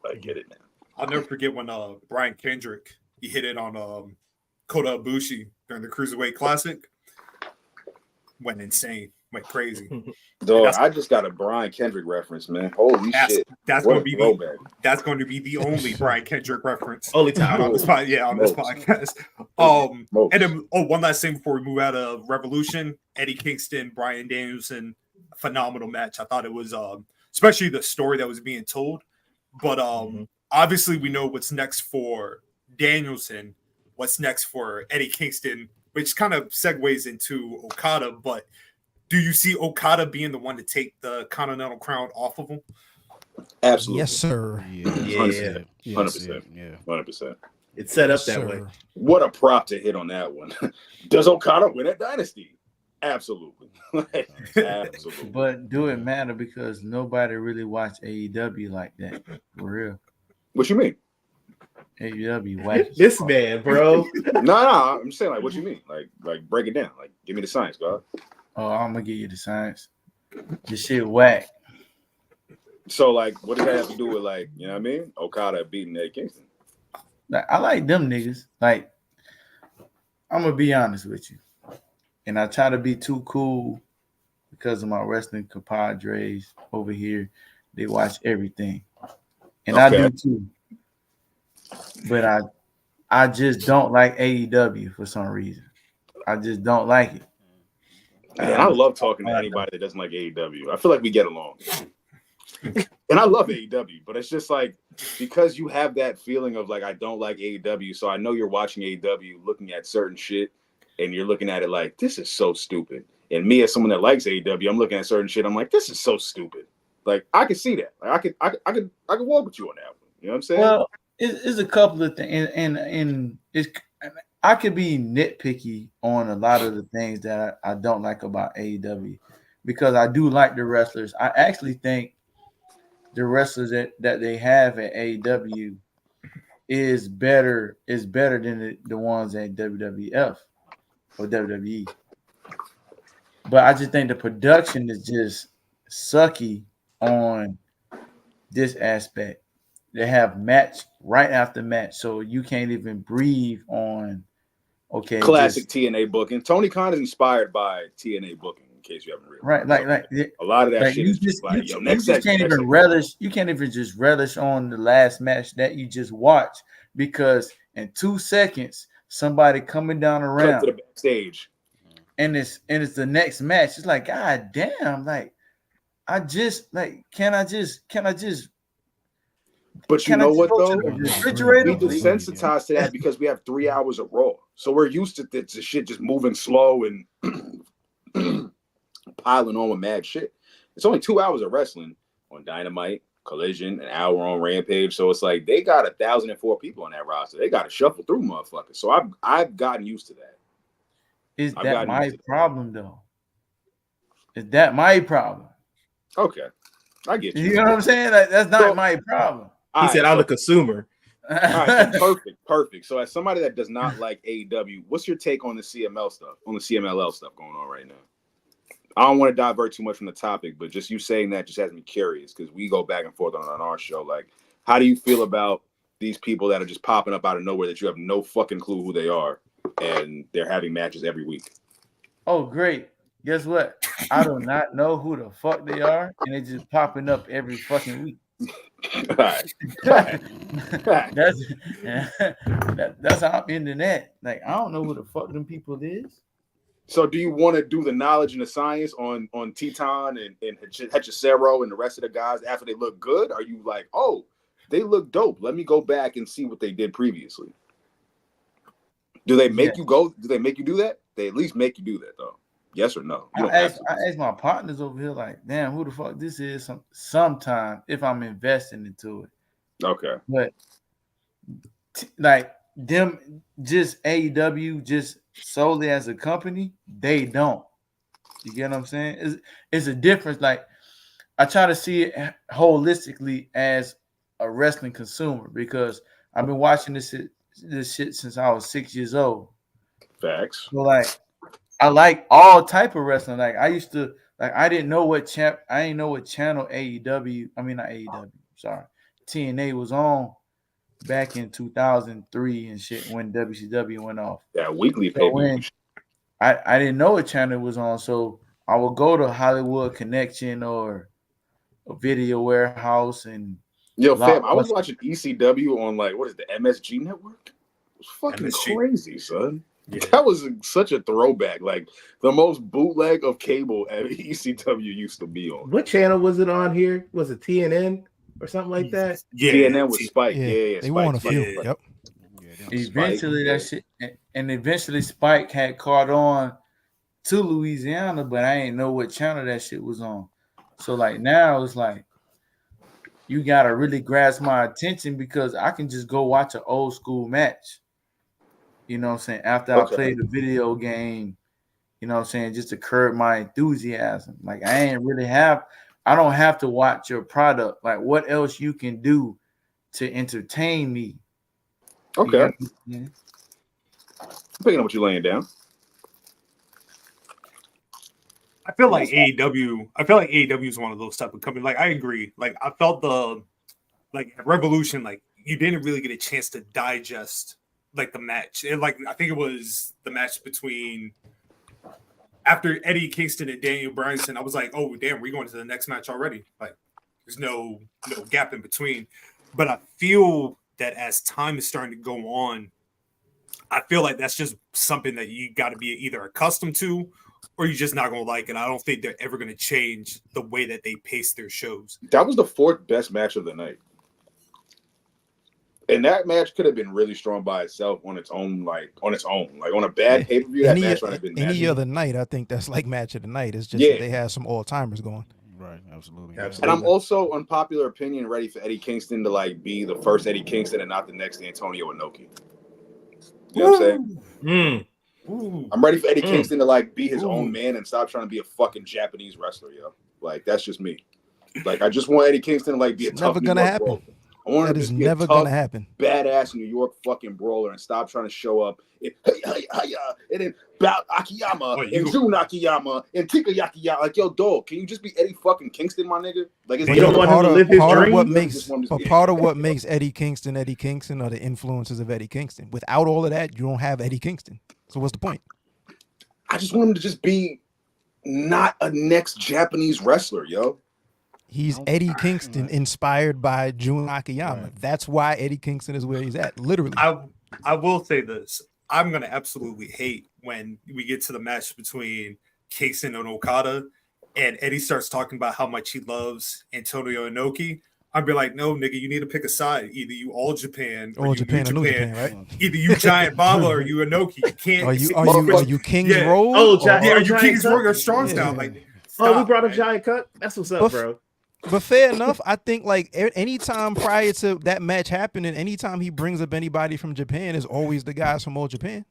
I get it now. I'll never forget when Brian Kendrick he hit it on Kota Ibushi during the Cruiserweight Classic. Went insane. went crazy. Dog, I just got a Brian Kendrick reference, man. Holy shit! That's what going to be that's going to be the only Brian Kendrick reference. Only time on this podcast. And then one last thing before we move out of Revolution: Eddie Kingston, Bryan Danielson, phenomenal match. I thought it was especially the story that was being told. But obviously we know what's next for Danielson, what's next for Eddie Kingston, which kind of segues into Okada. But do you see Okada being the one to take the Continental crown off of him? Absolutely. Yes, sir. Yeah. 100%. Yeah. 100%. It's set up that way. What a prop to hit on that one. Does Okada win at Dynasty? Absolutely. Absolutely. But do it matter because nobody really watch AEW like that. For real. What you mean? AEW watch this man, bro. No, I'm saying like what you mean? Like break it down. Like give me the science, God. Oh, I'm gonna give you the science. This shit whack. So like what does that have to do with like, you know what I mean? Okada beating Eddie Kingston. Like I like them niggas. Like I'm gonna be honest with you. And I try to be too cool because of my wrestling compadres over here. They watch everything. And I do too. But I just don't like AEW for some reason. I just don't like it. Man, I love talking to anybody that doesn't like AEW. I feel like we get along. And I love AEW, but it's just like because you have that feeling of like I don't like AEW, so I know you're watching AEW looking at certain shit and you're looking at it like this is so stupid. And me as someone that likes AEW, I'm looking at certain shit, I'm like, this is so stupid. Like I can see that. Like I could walk with you on that one. You know what I'm saying? Well, it's a couple of things, and it's I could be nitpicky on a lot of the things that I don't like about AEW because I do like the wrestlers. I actually think the wrestlers that they have at AEW is better than the ones at WWF or WWE. But I just think the production is just sucky on this aspect. They have match right after match, so you can't even breathe on. Okay, classic TNA booking. Tony Khan is inspired by TNA booking. In case you haven't realized, right? Like a lot of that shit is just like, yo, next segment. You can't even just relish on the last match that you just watched because in 2 seconds somebody coming down the ramp to the backstage, and it's the next match. It's like, God damn, like I just like can I just but you know what though? Refrigerator, we desensitized to that because we have 3 hours of Raw. So we're used to the shit just moving slow and piling on with mad shit. It's only 2 hours of wrestling on Dynamite, Collision, an hour on Rampage. So it's like they got 1,004 people on that roster. They got to shuffle through motherfuckers. So I've gotten used to that. Is that my problem though? Is that my problem? Okay. I get you. You know what I'm saying? Like, that's not my problem. He said, I'm the consumer. All right, so perfect. So as somebody that does not like AEW, what's your take on the CMLL stuff going on right now? I don't want to divert too much from the topic, but just you saying that just has me curious because we go back and forth on our show. Like, how do you feel about these people that are just popping up out of nowhere that you have no fucking clue who they are and they're having matches every week? Oh, great. Guess what? I do not know who the fuck they are, and they're just popping up every fucking week. Right. That's how I'm in the net. Like, I don't know who the fuck them people is. So do you want to do the knowledge and the science on Teton and Hechicero and the rest of the guys after they look good? Are you like, oh, they look dope. Let me go back and see what they did previously. Do they make you go? Do they make you do that? They at least make you do that though. Yes or no? I ask my partners over here, like, damn, who the fuck this is? Sometime if I'm investing into it. Okay. But like them, just AEW, just solely as a company, they don't. You get what I'm saying? It's a difference. Like I try to see it holistically as a wrestling consumer because I've been watching this shit since I was 6 years old. Facts. So like I like all type of wrestling. Like I used to I didn't know what channel AEW, I mean not AEW, sorry, TNA was on back in 2003 and shit when WCW went off. Yeah, weekly pay. I didn't know what channel it was on, so I would go to Hollywood Connection or a Video Warehouse and Yo, fam, I was watching ECW on like what is the MSG network? It was fucking MSG. crazy, son. Yeah. That was such a throwback. Like the most bootleg of cable ECW used to be on. What channel was it on here? Was it TNN or something like that? Yeah, TNN was Spike. Yeah, Yeah, they Spike, won a Spike, few. Spike. Yep. eventually Spike, that shit, and eventually Spike had caught on to Louisiana, but I ain't know what channel that shit was on. So like now it's like you gotta really grasp my attention because I can just go watch an old school match. You know what I'm saying? After I play the video game, you know what I'm saying, just to curb my enthusiasm. Like I don't have to watch your product. Like what else you can do to entertain me? Okay. I'm picking up what you're laying down. I feel like AEW is one of those type of companies. Like I agree. Like I felt at Revolution, like you didn't really get a chance to digest like the match. And like I think it was the match between after Eddie Kingston and Daniel Bryanson. I was like, oh damn, we're going to the next match already. Like there's no gap in between. But I feel that as time is starting to go on, I feel like that's just something that you got to be either accustomed to or you're just not going to like it. I don't think they're ever going to change the way that they pace their shows. That was the fourth best match of the night. And that match could have been really strong by itself on its own. Like on a bad pay-per-view, that match might have been any other night. I think that's like match of the night. It's just that they have some all-timers going. Right, absolutely. And I'm also, unpopular opinion, ready for Eddie Kingston to like be the first Eddie Kingston and not the next Antonio Inoki. You know what I'm saying? I'm ready for Eddie Kingston to like be his own man and stop trying to be a fucking Japanese wrestler, yo. Like that's just me. Like I just want Eddie Kingston to like be a tough New York brawler. I want him to be a tough, badass New York fucking brawler and stop trying to show up and then bout Akiyama and Jun Akiyama and Tika Yakiyama. Like yo, dog, can you just be Eddie fucking Kingston, my nigga? Like you don't want him to live his dream. Part of what makes Eddie Kingston are the influences of Eddie Kingston. Without all of that, you don't have Eddie Kingston. So what's the point? I just want him to just be not a next Japanese wrestler, yo. He's Eddie Kingston inspired by Jun Akiyama. Right. That's why Eddie Kingston is where he's at, literally. I will say this. I'm going to absolutely hate when we get to the match between Kingston and Okada and Eddie starts talking about how much he loves Antonio Inoki. I'd be like, no, nigga, you need to pick a side. Either you All Japan or you Japan, right? Either you Giant Baba or you Inoki. You can't. Are you King's Road? Are you King's Road or Strong Style? Like, we brought up Giant Cut. That's what's up, bro. But fair enough, I think like anytime prior to that match happening, anytime he brings up anybody from Japan, is always the guys from All Japan.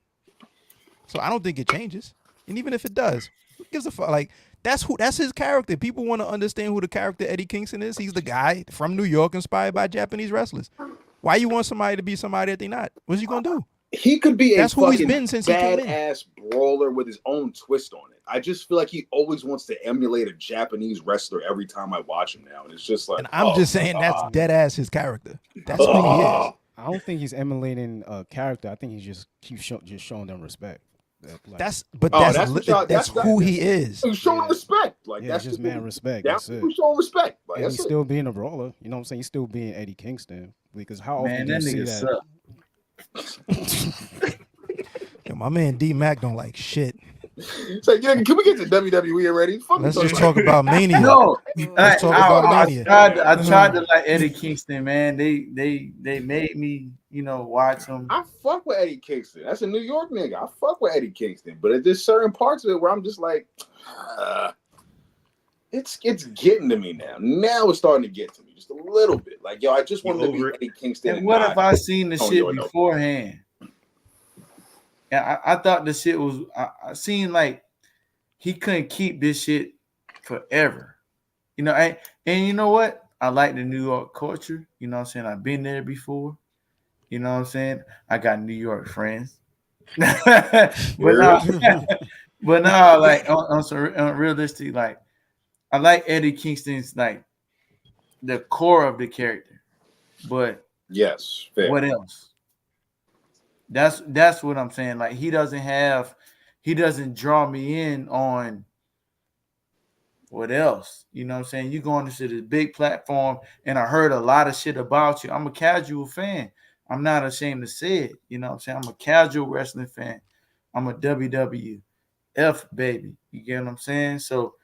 So I don't think it changes. And even if it does, who gives a fuck? Like that's his character. People want to understand who the character Eddie Kingston is. He's the guy from New York inspired by Japanese wrestlers. Why you want somebody to be somebody that they not? What's he gonna do? He could be that's a who fucking he's been since badass brawler with his own twist on it. I just feel like he always wants to emulate a Japanese wrestler every time I watch him now. And it's just like, and I'm just saying that's dead ass his character. That's who he is. I don't think he's emulating a character. I think he just keeps showing them respect. Like, that's who he is. He's showing respect. Like that's just man respect. That's it. He's showing respect. Like, and he's still being a brawler. You know what I'm saying? He's still being Eddie Kingston. Because how often do you see that? Yo, my man DMac don't like shit. So yeah, can we get to WWE already? Let's just talk about Mania. No, let's talk about Mania. I tried to like Eddie Kingston, man. They made me, watch him. I fuck with Eddie Kingston. That's a New York nigga. I fuck with Eddie Kingston, but there's certain parts of it where I'm just like, it's getting to me now. Now it's starting to get to me just a little bit. Like yo, I just wanted to be Eddie Kingston. And what if I seen the shit beforehand? I thought the shit was. I seen like he couldn't keep this shit forever, And you know what? I like the New York culture. You know what I'm saying? I've been there before. You know what I'm saying? I got New York friends. but now, like on realistic, like I like Eddie Kingston's like the core of the character, but yes, fair. What else? That's what I'm saying. Like he doesn't draw me in on what else? You know what I'm saying? You going into this big platform, and I heard a lot of shit about you. I'm a casual fan. I'm not ashamed to say it. You know what I'm saying? I'm a casual wrestling fan. I'm a WWF baby. You get what I'm saying? So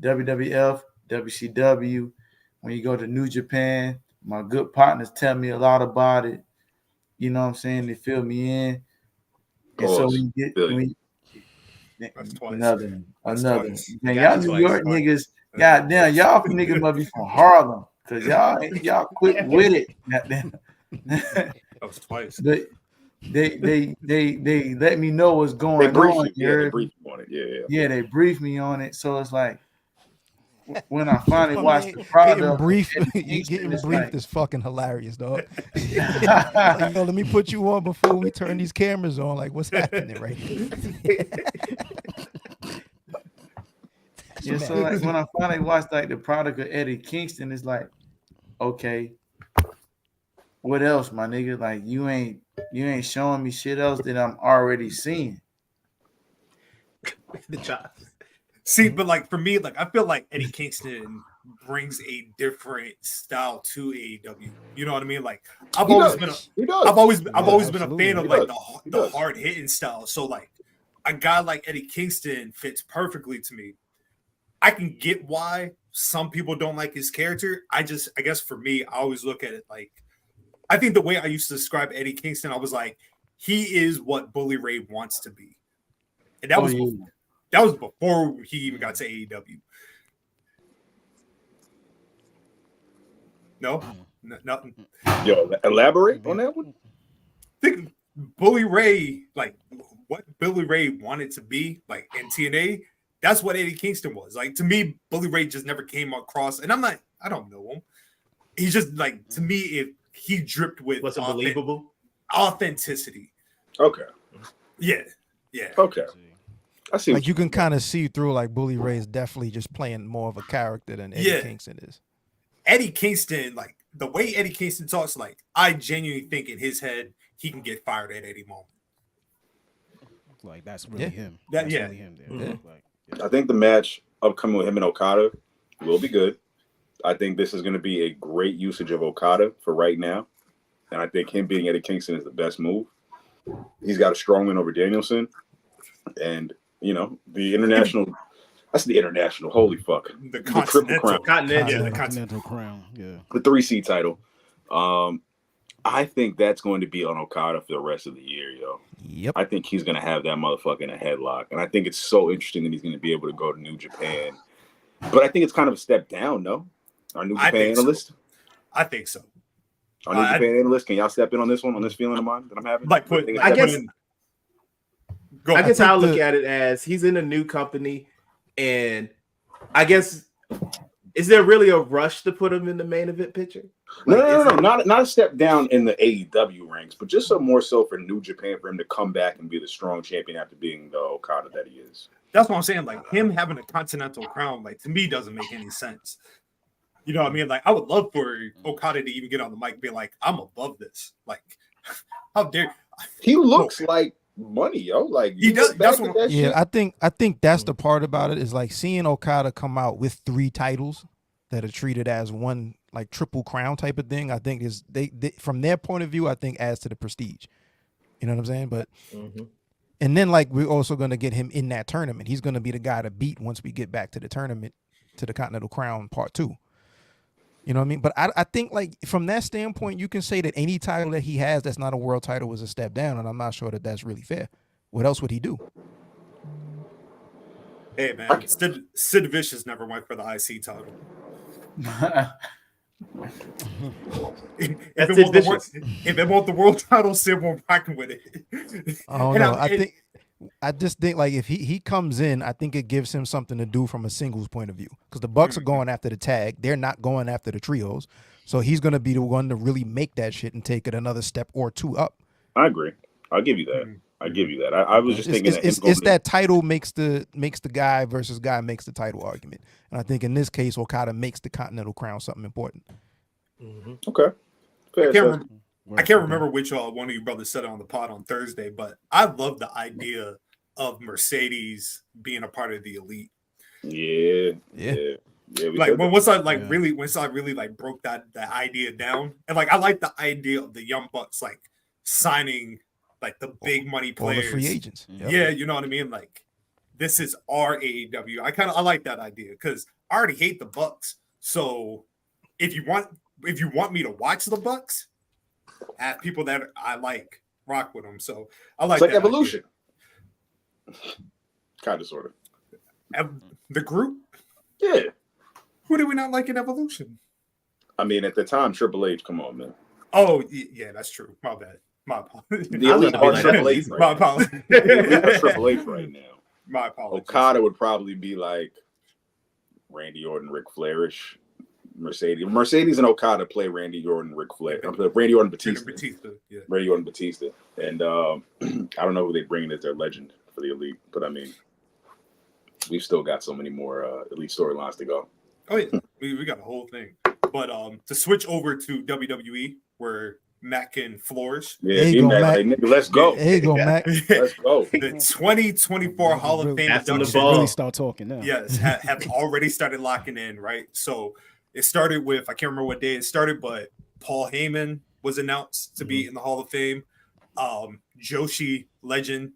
WWF, WCW, when you go to New Japan, my good partners tell me a lot about it. You know what I'm saying? They fill me in. And so we get another one. Man, y'all New York niggas, goddamn, y'all niggas must be from Harlem, because y'all quick with it. Goddamn. That was twice. They let me know what's going on. They briefed you on it. Yeah, they briefed me on it. So it's like when I finally watched the product, getting briefed is fucking hilarious, dog. Like, yo, let me put you on before we turn these cameras on. Like, what's happening right here? Yeah, so like when I finally watched like the product of Eddie Kingston, it's like, okay, what else, my nigga? Like you ain't showing me shit else that I'm already seeing. The Chaz. See, but like for me, like I feel like Eddie Kingston brings a different style to AEW. You know what I mean? Like I've always been a fan of like the hard hitting style. So like a guy like Eddie Kingston fits perfectly to me. I can get why some people don't like his character. I guess for me, I always look at it like, I think the way I used to describe Eddie Kingston, I was like, he is what Bully Ray wants to be. And that was before he even got to AEW. No, nothing. Yo, elaborate on that one. I think Bully Ray, like what Bully Ray wanted to be, like in TNA, that's what Eddie Kingston was. Like to me, Bully Ray just never came across, and I don't know him. He's just like, to me, he dripped with believable authenticity. Okay. Yeah. Okay. I see. Like you can kind of see through like Bully Ray is definitely just playing more of a character than Eddie Kingston is. Eddie Kingston, like the way Eddie Kingston talks, like I genuinely think in his head he can get fired at any moment. Like that's really him. Really him there. Mm-hmm. I think the match upcoming with him and Okada will be good. I think this is going to be a great usage of Okada for right now. And I think him beating Eddie Kingston is the best move. He's got a strong win over Danielson. And, you know, the international, that's the international, holy fuck. The triple crown. The Continental Crown, yeah. The 3C title. I think that's going to be on Okada for the rest of the year, yo. Yep. I think he's going to have that motherfucker in a headlock. And I think it's so interesting that he's going to be able to go to New Japan. But I think it's kind of a step down, no? Our New Japan analyst? So. I think so. Our New Japan analyst, can y'all step in on this one, on this feeling of mine that I'm having? Like, I guess I'll look at it as he's in a new company, and I guess, is there really a rush to put him in the main event picture? Like, no. Not a step down in the AEW ranks, but just more so for New Japan, for him to come back and be the strong champion after being the Okada that he is. That's what I'm saying. Like him having a Continental Crown, like to me, doesn't make any sense. You know what I mean? Like I would love for Okada to even get on the mic and be like, "I'm above this." Like, how dare he looks like money, yo. Like he does. That's what. Yeah, I think that's the part about it is like seeing Okada come out with 3 titles that are treated as one like triple crown type of thing. I think is they from their point of view, I think adds to the prestige. You know what I'm saying? But and then like we're also going to get him in that tournament. He's going to be the guy to beat once we get back to the tournament, to the Continental Crown Part 2. You know what I mean? But I think like from that standpoint, you can say that any title that he has that's not a world title was a step down, and I'm not sure that that's really fair. What else would he do? Hey man, Sid Vicious never went for the IC title. If it want the world title, Sid won't rock with it. Oh no, I just think like if he comes in, I think it gives him something to do from a singles point of view, because the Bucks are going after the tag, they're not going after the trios, so he's going to be the one to really make that shit and take it another step or 2 up. I agree. I'll give you that. I was just thinking it's that title makes the guy versus guy makes the title argument, and I think in this case Okada makes the Continental Crown something important. Okay. I can't remember which one of you brothers said it on the pod on Thursday, but I love the idea of Mercedes being a part of the elite. Yeah. Like once I really like broke that idea down, and like I like the idea of the Young Bucks like signing like the big money players, all the free agents. Yep. Yeah, you know what I mean. Like this is our AEW. I like that idea because I already hate the Bucks. So if you want me to watch the Bucks, have people that I like rock with them. So I like it's like that Evolution, kind of sort of the group. Yeah. Who did we not like in Evolution? I mean, at the time, Triple H. Come on, man. Oh yeah, that's true. My bad. My apologies. The Elite are Triple H. My apologies. The Elite are Triple H right now. My apologies. Okada would probably be like Randy Orton, Ric Flairish, Mercedes and Okada play Randy Orton, Ric Flair. Randy Orton, Batista. Yeah. Randy Orton, Batista. And I don't know who they bring in as their legend for the Elite, but I mean, we've still got so many more Elite storylines to go. Oh yeah, we got a whole thing. But to switch over to WWE, where Mac can flourish. Yeah, D-Mac, nigga, let's go. There you go, Mac. Let's go. The 2024 Hall of Fame induction. Really start talking now. Yes, have already started locking in, right? So it started with, I can't remember what day it started, but Paul Heyman was announced to be in the Hall of Fame. Joshi legend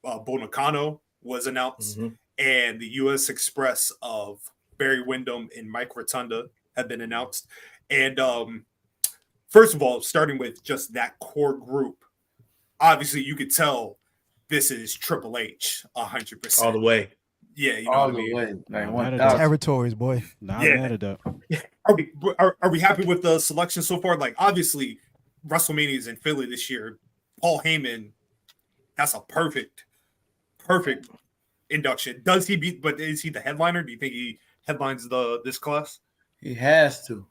Bull Nakano was announced, and the U.S. Express of Barry Windham and Mike Rotunda have been announced. And first of all, starting with just that core group, obviously you could tell this is Triple H 100%. All the way. Yeah, you know all what the I mean? way. Like territories, boy. Not mad at that. Are we happy with the selection so far? Like, obviously, WrestleMania is in Philly this year. Paul Heyman, that's a perfect induction. Does he be? But is he the headliner? Do you think he headlines this class? He has to.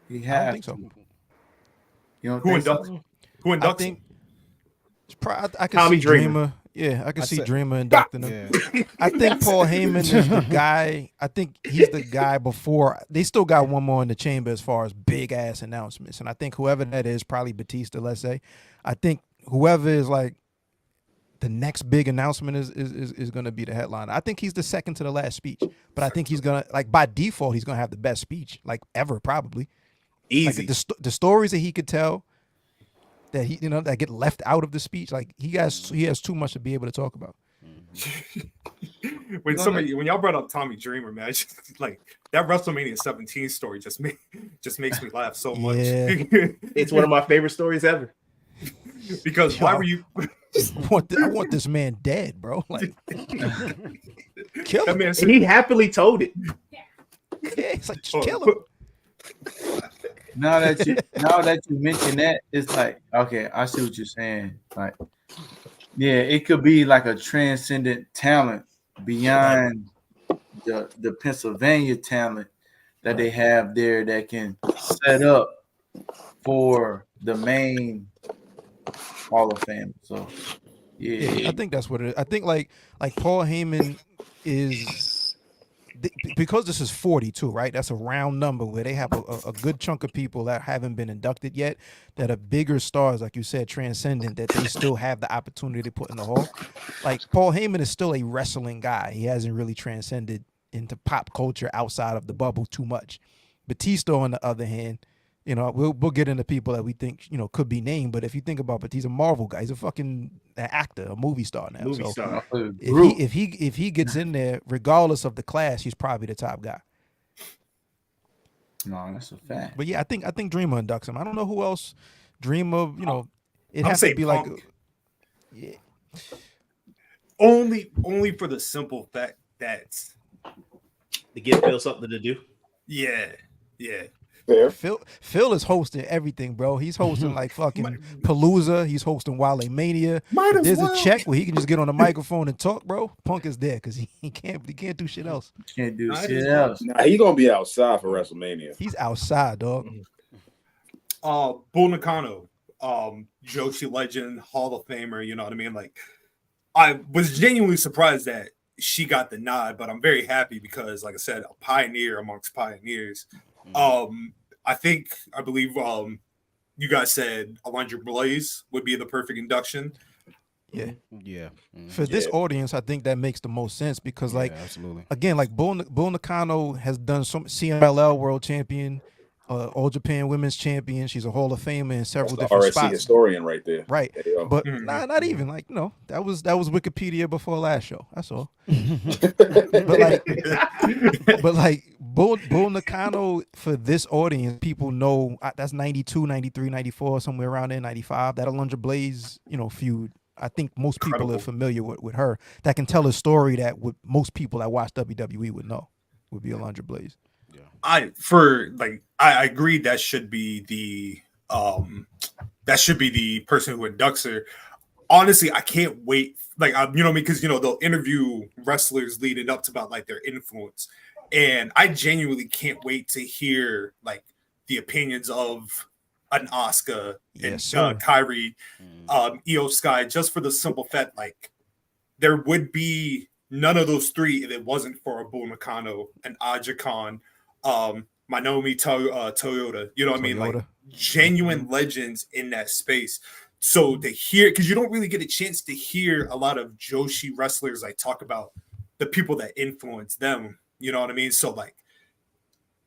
He has. I don't think so. You don't Who think inducts? so? Who inducts? I think I can Tommy see Dreamer. Yeah, I can see Dreamer inducting him. Yeah. I think Paul Heyman is the guy. I think he's the guy before. They still got one more in the chamber as far as big ass announcements. And I think whoever that is, probably Batista, let's say. I think whoever is like the next big announcement is going to be the headliner. I think he's the second to the last speech. But I think he's going to, like, by default, he's going to have the best speech, like, ever, probably. Easy. Like, the stories that he could tell that he, that get left out of the speech, like he has too much to be able to talk about. When y'all brought up Tommy Dreamer, man, like that WrestleMania 17 story just makes me laugh so much. Yeah. It's one of my favorite stories ever. Because why were you? I want this man dead, bro. Like, kill him. Man, he happily told it. Yeah, it's like just kill him. Now that you mention that, it's like, okay, I see what you're saying. Like, yeah, it could be like a transcendent talent beyond the Pennsylvania talent that they have there that can set up for the main Hall of Fame. So yeah, I think that's what it is. I think like Paul Heyman is, because this is 42, right? That's a round number where they have a good chunk of people that haven't been inducted yet, that are bigger stars, like you said, transcendent, that they still have the opportunity to put in the hall. Like, Paul Heyman is still a wrestling guy. He hasn't really transcended into pop culture outside of the bubble too much. Batista, on the other hand, we'll get into people that we think, could be named, but if you think about it, he's a Marvel guy. He's a fucking actor, a movie star now. Star. If he gets in there, regardless of the class, he's probably the top guy. No, that's a fact. But yeah, I think Dreamer inducts him. I don't know who else. Dreamer, it I'm has to be Punk. like, yeah. Only for the simple fact that To give Phil something to do. yeah. Fair. Phil is hosting everything, bro. He's hosting like fucking Palooza. He's hosting Wale Mania. There's a check where he can just get on the microphone and talk, bro. Punk is there because he can't do shit else. Can't do shit else. Nah, he gonna be outside for WrestleMania. He's outside, dog. Bull Nakano, Joshi legend, Hall of Famer, you know what I mean? Like, I was genuinely surprised that she got the nod, but I'm very happy because, like I said, a pioneer amongst pioneers. I believe you guys said Alundra Blaze would be the perfect induction. Yeah. Yeah. For this audience, I think that makes the most sense because, like, absolutely. again, like Bull Nakano has done some CMLL World Champion, All Japan Women's Champion. She's a Hall of Famer in several That's the different RSC spots. historian right there. Right. There you go. But not even like, that was Wikipedia before last show. That's all. but like Bull Nakano, for this audience, people know that's 92, 93, 94, somewhere around there, 95. That Alundra Blaze, feud. I think most people are familiar with her. That can tell a story that most people that watch WWE would know would be Alundra Blaze. Yeah. I agree that should be the person who inducts her. Honestly, I can't wait. Like, because they'll interview wrestlers leading up to about like their influence, and I genuinely can't wait to hear like the opinions of an Asuka and Kairi, Iyo Sky, just for the simple fact like there would be none of those three if it wasn't for a Bull Nakano, an Aja Khan, Minomi Toyota. You know what I mean? Like genuine legends in that space. So to hear, because you don't really get a chance to hear a lot of Joshi wrestlers like talk about the people that influence them. You know what I mean? So like,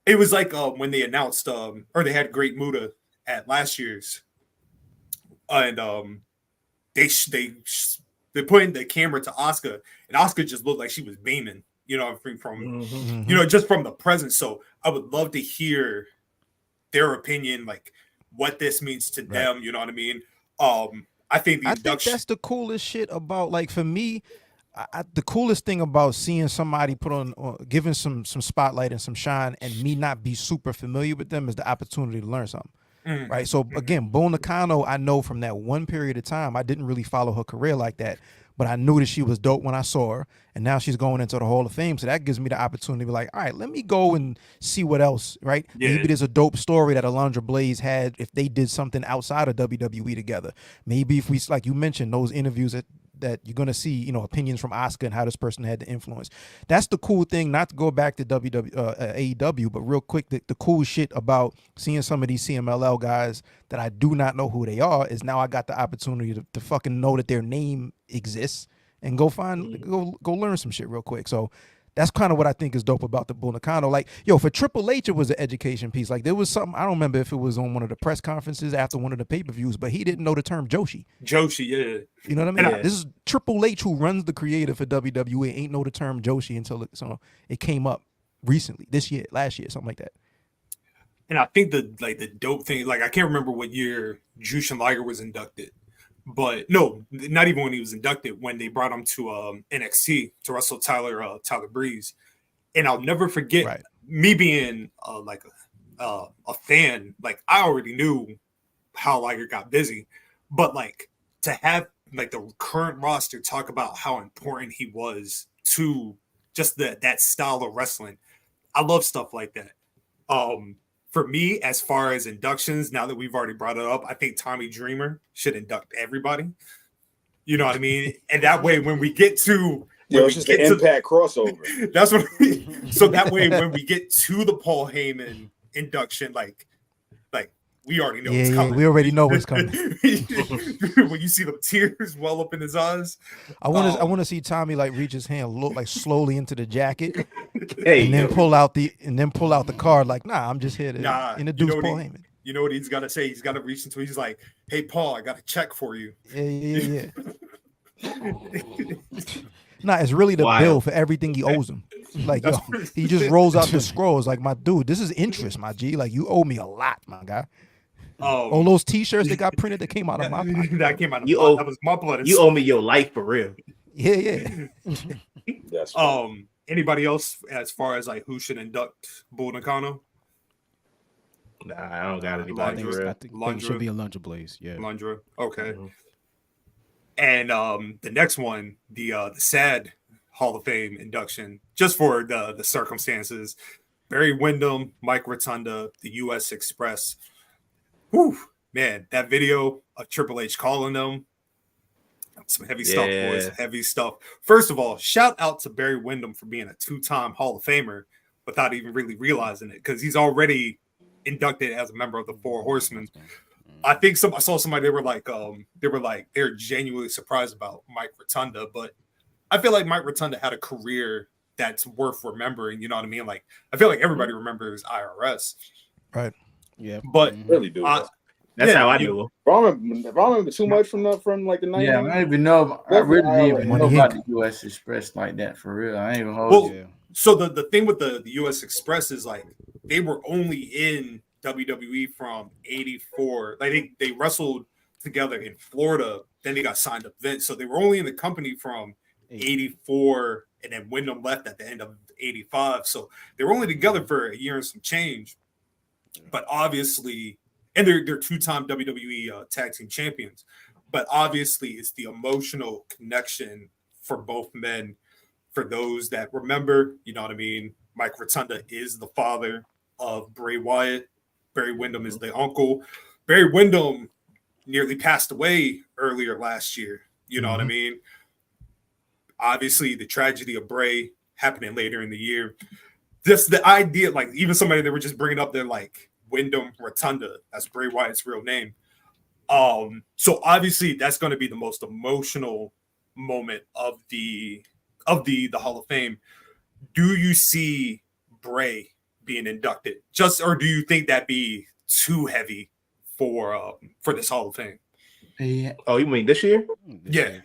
it was like when they announced or they had Great Muta at last year's, and they put in the camera to Asuka, and Asuka just looked like she was beaming. You know, from just from the presence. So I would love to hear their opinion, like what this means to them. You know what I mean? I think that's the coolest shit about, like, for me, the coolest thing about seeing somebody put on giving some spotlight and some shine and me not be super familiar with them is the opportunity to learn something. Right. So again, Bull Nakano, I know from that one period of time, I didn't really follow her career like that, but I knew that she was dope when I saw her, and now she's going into the Hall of Fame. So that gives me the opportunity to be like, all right, let me go and see what else, right? Yeah. Maybe there's a dope story that Alundra Blaze had if they did something outside of WWE together. Maybe if we, like you mentioned, those interviews that you're going to see, opinions from Asuka and how this person had the influence. That's the cool thing, not to go back to AEW, but real quick, the cool shit about seeing some of these CMLL guys that I do not know who they are is now I got the opportunity to fucking know that their name exists and go learn some shit real quick. So that's kind of what I think is dope about the Bull Nakano. Like, for Triple H, it was an education piece. Like, there was something, I don't remember if it was on one of the press conferences after one of the pay-per-views, but he didn't know the term Joshi. Joshi, yeah. You know what I mean? Yeah. This is Triple H, who runs the creative for WWE, ain't know the term Joshi until it came up recently, last year, something like that. And I think the dope thing, like, I can't remember what year Jushin Liger was inducted. But no, not even when he was inducted, when they brought him to NXT to wrestle Tyler Breeze. And I'll never forget me being a fan. Like, I already knew how Liger got busy, but like to have like the current roster talk about how important he was to just that style of wrestling. I love stuff like that. For me, as far as inductions, now that we've already brought it up, I think Tommy Dreamer should induct everybody. You know what I mean? And that way, when we get to... it's just the Impact crossover. That's what... So that way, when we get to the Paul Heyman induction, like we already know what's coming. We already know what's coming. When you see the tears well up in his eyes. I want to see Tommy like reach his hand, look like slowly into the jacket, and then pull out the card. Like, nah, I'm just here to introduce Paul Heyman. You know what he's got to say? He's got to reach into. He's like, "Hey, Paul, I got a check for you." Yeah. Nah, it's really the bill for everything he owes him. Like, he just rolls out the scrolls. Like, my dude, this is interest, my G. Like, you owe me a lot, my guy. All those T-shirts that got printed that came out of my pocket. That came out of that was my blood. You owe me your life for real. Yeah. That's anybody else as far as like who should induct Bull Nakano? Nah, I don't got anybody. I think it should be Alundra Blaze. Yeah, Alundra. Okay. Mm-hmm. And the next one, the sad Hall of Fame induction, just for the circumstances. Barry Windham, Mike Rotunda, the U.S. Express. Whew, man, that video of Triple H calling them, some heavy stuff, boys, heavy stuff. First of all, shout out to Barry Windham for being a 2-time Hall of Famer without even really realizing it, because he's already inducted as a member of the Four Horsemen. I think I saw somebody, they're genuinely surprised about Mike Rotunda, but I feel like Mike Rotunda had a career that's worth remembering. You know what I mean? Like, I feel like everybody remembers IRS. Right. Yeah. But really do. That's how I knew him. If I remember too much from like the 90s. Yeah, I don't even know. I really didn't even know about the U.S. Express like that for real. I ain't even hold you. So the thing with the U.S. Express is like they were only in WWE from '84. Like they wrestled together in Florida, then they got signed to Vince. So they were only in the company from '84, and then Wyndham left at the end of '85. So they were only together for a year and some change. But obviously, and they're two-time WWE tag team champions. But obviously, it's the emotional connection for both men. For those that remember, you know what I mean? Mike Rotunda is the father of Bray Wyatt. Barry Windham is the uncle. Barry Windham nearly passed away earlier last year. You know what I mean? Obviously, the tragedy of Bray happening later in the year. Just the idea, like even somebody that were just bringing up, they're like Wyndham Rotunda. That's Bray Wyatt's real name. So obviously, that's going to be the most emotional moment of the Hall of Fame. Do you see Bray being inducted? Or do you think that'd be too heavy for this Hall of Fame? Yeah. Oh, you mean this year? Yeah.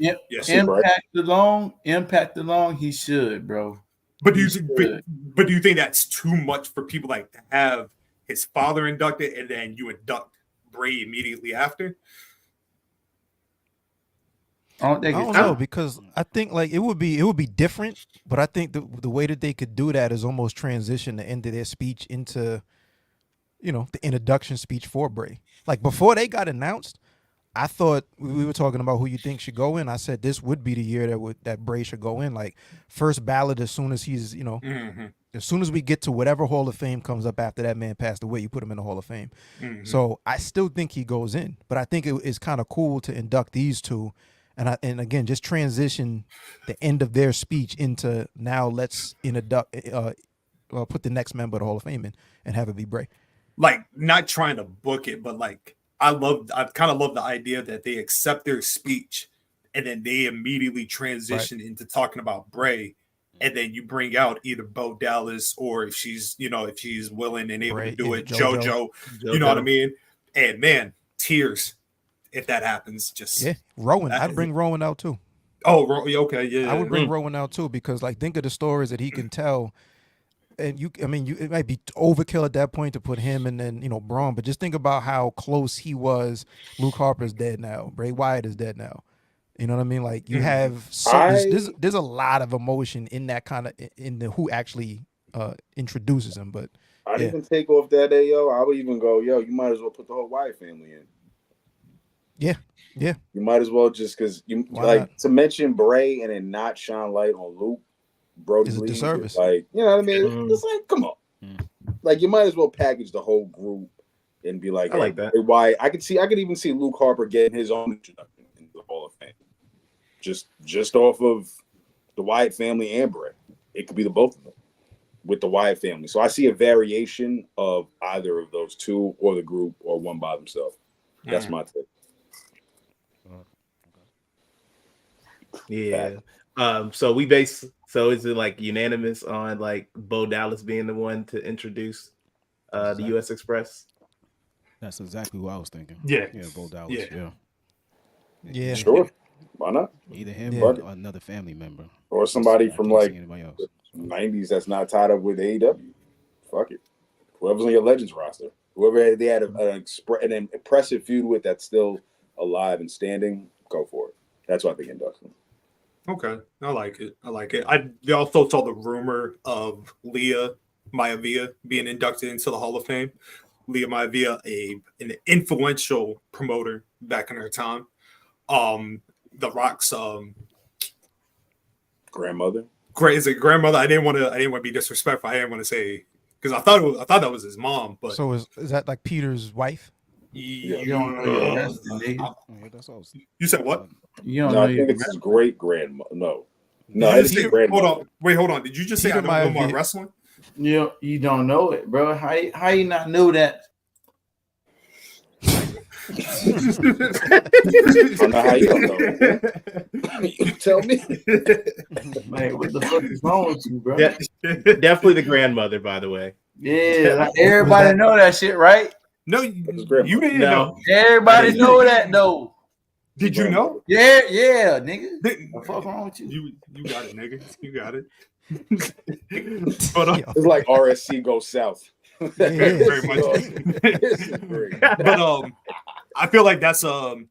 Impact alone, he should, bro. But do you think that's too much for people like to have his father inducted and then you induct Bray immediately after? I don't know, because I think like it would be different, but I think the way that they could do that is almost transition the end of their speech into, the introduction speech for Bray. Like before they got announced, I thought we were talking about who you think should go in. I said this would be the year that Bray should go in. Like first ballot as soon as he's, as soon as we get to whatever Hall of Fame comes up after that man passed away, you put him in the Hall of Fame. So I still think he goes in, but I think it's kind of cool to induct these two. And again, just transition the end of their speech into now let's put the next member of the Hall of Fame in and have it be Bray. Like not trying to book it, but like I kind of love the idea that they accept their speech and then they immediately transition into talking about Bray. And then you bring out either Bo Dallas or if she's willing and able to do it, JoJo. You know what I mean? And man, tears. If that happens, Rowan. I'd bring Rowan out too. Oh, okay, yeah. I would bring Rowan out too because, like, think of the stories that he can tell, and it might be overkill at that point to put him and then Braun, but just think about how close he was. Luke Harper's dead now. Bray Wyatt is dead now. You know what I mean? Like you have there's a lot of emotion in that kind of in the who actually introduces him. But I'd even take off that AO. I would even go, you might as well put the whole Wyatt family in. Yeah. You might as well just because to mention Bray and then not shine light on Luke Brody's league. Like, you know what I mean? It's like, come on. Like, you might as well package the whole group and be like, I like that. Why? I could even see Luke Harper getting his own introduction into the Hall of Fame, just off of the Wyatt family and Bray. It could be the both of them with the Wyatt family. So I see a variation of either of those two or the group or one by themselves. That's my take. Yeah. So is it like unanimous on like Bo Dallas being the one to introduce the U.S. Express? That's exactly what I was thinking. Yeah, Bo Dallas. Yeah. Sure. Why not? Either him or another family member, or somebody from like the 90s that's not tied up with AEW. Fuck it. Whoever's on your Legends roster, whoever they had an impressive feud with that's still alive and standing, go for it. That's what I think induction. Okay, I like it. They also saw the rumor of Leah Maivia being inducted into the Hall of Fame. Leah Maivia, an influential promoter back in her time. The Rock's grandmother. Is it grandmother? I didn't want to be disrespectful. I didn't want to say because I thought that was his mom. But so is that like Peter's wife? You said what? I think it's his great grandma. No, it's his grandma. Hold on. Did you just say I don't know my wrestling? You don't know it, bro. How you not know that? don't know how you don't know. You tell me. Man, what the fuck is wrong with you, bro? Yeah, definitely the grandmother, by the way. Yeah, like, everybody know that shit, right? No, you didn't know. Everybody know that though. Did you know? Yeah, nigga. What the fuck wrong with you? You got it, nigga. You got it. But it's like RSC goes south. Very much. But I feel like that's an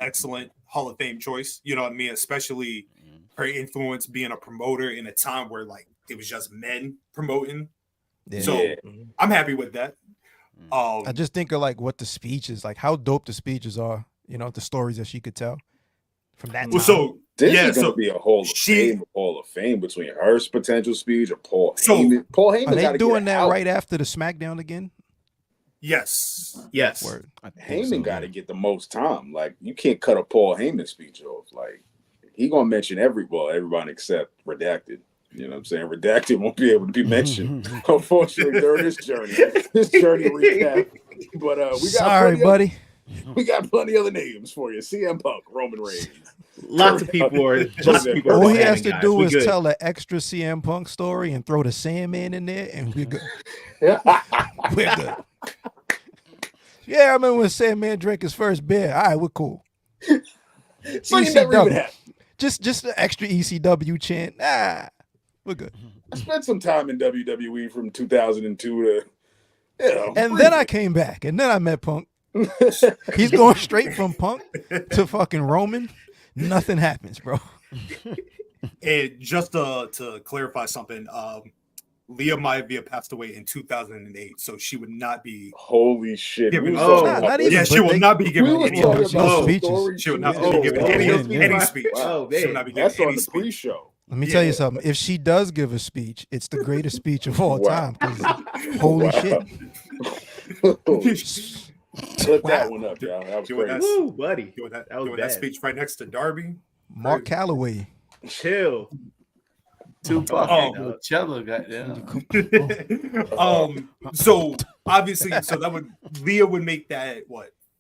excellent Hall of Fame choice. You know what I mean? Especially her influence being a promoter in a time where like it was just men promoting. Yeah. So I'm happy with that. I just think of like what the speeches, like how dope the speeches are. You know, the stories that she could tell from that time. So this is going to be a Hall of Fame between her potential speech and Paul Heyman. Paul Heyman, are they doing that right after the SmackDown again? Yes. Word. Heyman got to get the most time. Like you can't cut a Paul Heyman speech off. Like he gonna mention everybody except Redacted. You know what I'm saying? Redacted won't be able to be mentioned, unfortunately, during this journey recap. But we got buddy. We got plenty of other names for you. CM Punk, Roman Reigns. Lots of people are. All he has to do is tell an extra CM Punk story and throw the Sandman in there, and we're good. We're good. Yeah, I remember when Sandman drank his first beer. All right, we're cool. So you never even had. Just the extra ECW chant. We're good. I spent some time in WWE from 2002 to, and then I came back, and then I met Punk. He's going straight from Punk to fucking Roman. Nothing happens, bro. And just to clarify something, Leah Maivia passed away in 2008, so she would not be. Holy shit! She will not be given any speeches. She will not be given any speech. Wow, man. That's on the pre-show. Let me tell you something. If she does give a speech, it's the greatest speech of all time. Holy shit! Flip that one up, y'all. That was crazy. Woo, buddy. That was that speech right next to Darby. Mark Calloway. Chill. Tupac Coachella, goddamn. So obviously, Leah would make that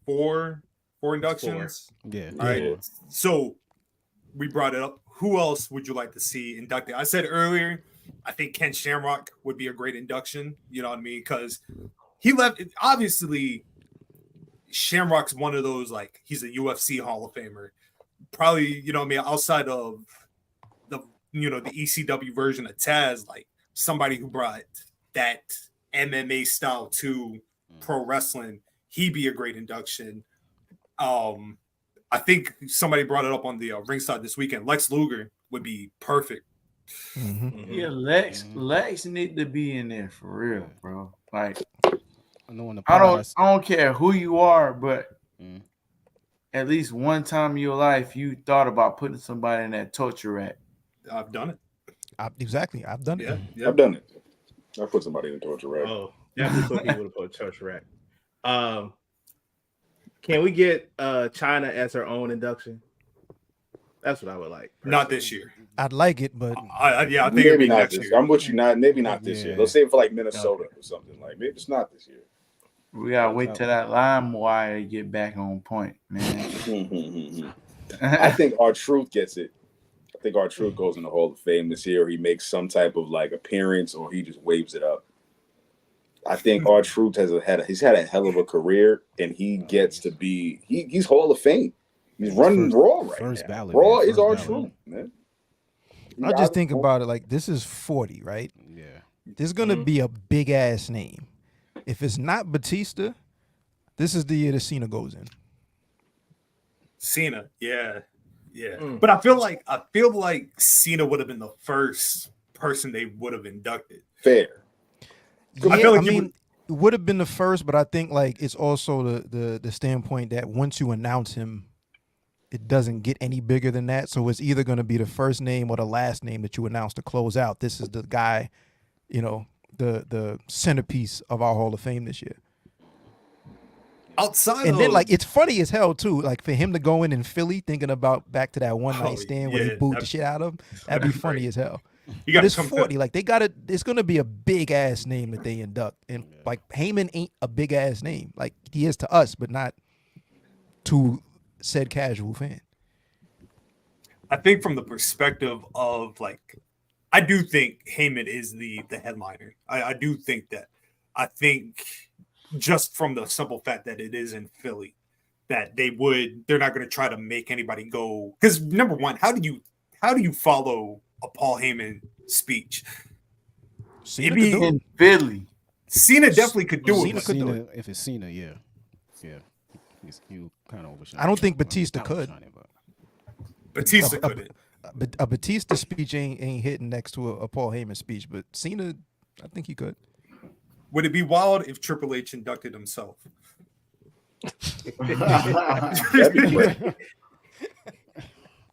four inductions? 4. Yeah. All right. So we brought it up. Who else would you like to see inducted? I said earlier, I think Ken Shamrock would be a great induction. You know what I mean? Because he left. Obviously, Shamrock's one of those, like, he's a UFC Hall of Famer. Probably, you know what I mean, outside of the ECW version of Chaz, like somebody who brought that MMA style to pro wrestling, he'd be a great induction. I think somebody brought it up on the ringside this weekend. Lex Luger would be perfect. Mm-hmm. Yeah, Lex need to be in there for real, bro. Like, I don't care who you are, but at least one time in your life you thought about putting somebody in that torture rack. I've done it. Exactly. I've done it. Yeah. I've done it. I put somebody in the torture rack. Oh, definitely put people in the torture rack. Can we get China as her own induction? That's what I would like. Personally. Not this year. I'd like it, but I think maybe not this year. I'm with you. Maybe not this year. Let's say it for like Minnesota or something. Like maybe it's not this year. We gotta wait till that lime wire get back on point, man. I think R-Truth gets it. I think R-Truth goes in the Hall of Fame this year. Or he makes some type of like appearance, or he just waves it up. I think R-Truth he's had a hell of a career, and he gets to be he's Hall of Fame. He's running Raw right now. Raw is R-Truth, man. I just think about it like this is 40, right? Yeah. There's gonna be a big ass name. If it's not Batista, this is the year that Cena goes in. Cena, yeah. But I feel like Cena would have been the first person they would have inducted. Fair. Yeah, I mean, it would have been the first, but I think like it's also the standpoint that once you announce him, it doesn't get any bigger than that. So it's either going to be the first name or the last name that you announce to close out. This is the guy, the centerpiece of our Hall of Fame this year. Then like it's funny as hell too. Like for him to go in Philly thinking about back to that one night stand where he booed the shit out of him, that'd be funny as hell. But it's 40. Like it's gonna be a big ass name that they induct, and like Heyman ain't a big ass name. Like he is to us, but not to said casual fan? I think from the perspective of like, I do think Heyman is the headliner. I do think that. I think just from the simple fact that it is in Philly, that they're not going to try to make anybody go. Because number one, how do you follow a Paul Heyman speech? Cena could do it. In Philly. Cena definitely could do Cena it. could do it. If it's Cena, yeah. You kind of overshine. I don't think Batista could. Batista couldn't. A Batista speech ain't hitting next to a Paul Heyman speech, but Cena, I think he could. Would it be wild if Triple H inducted himself? That'd be great.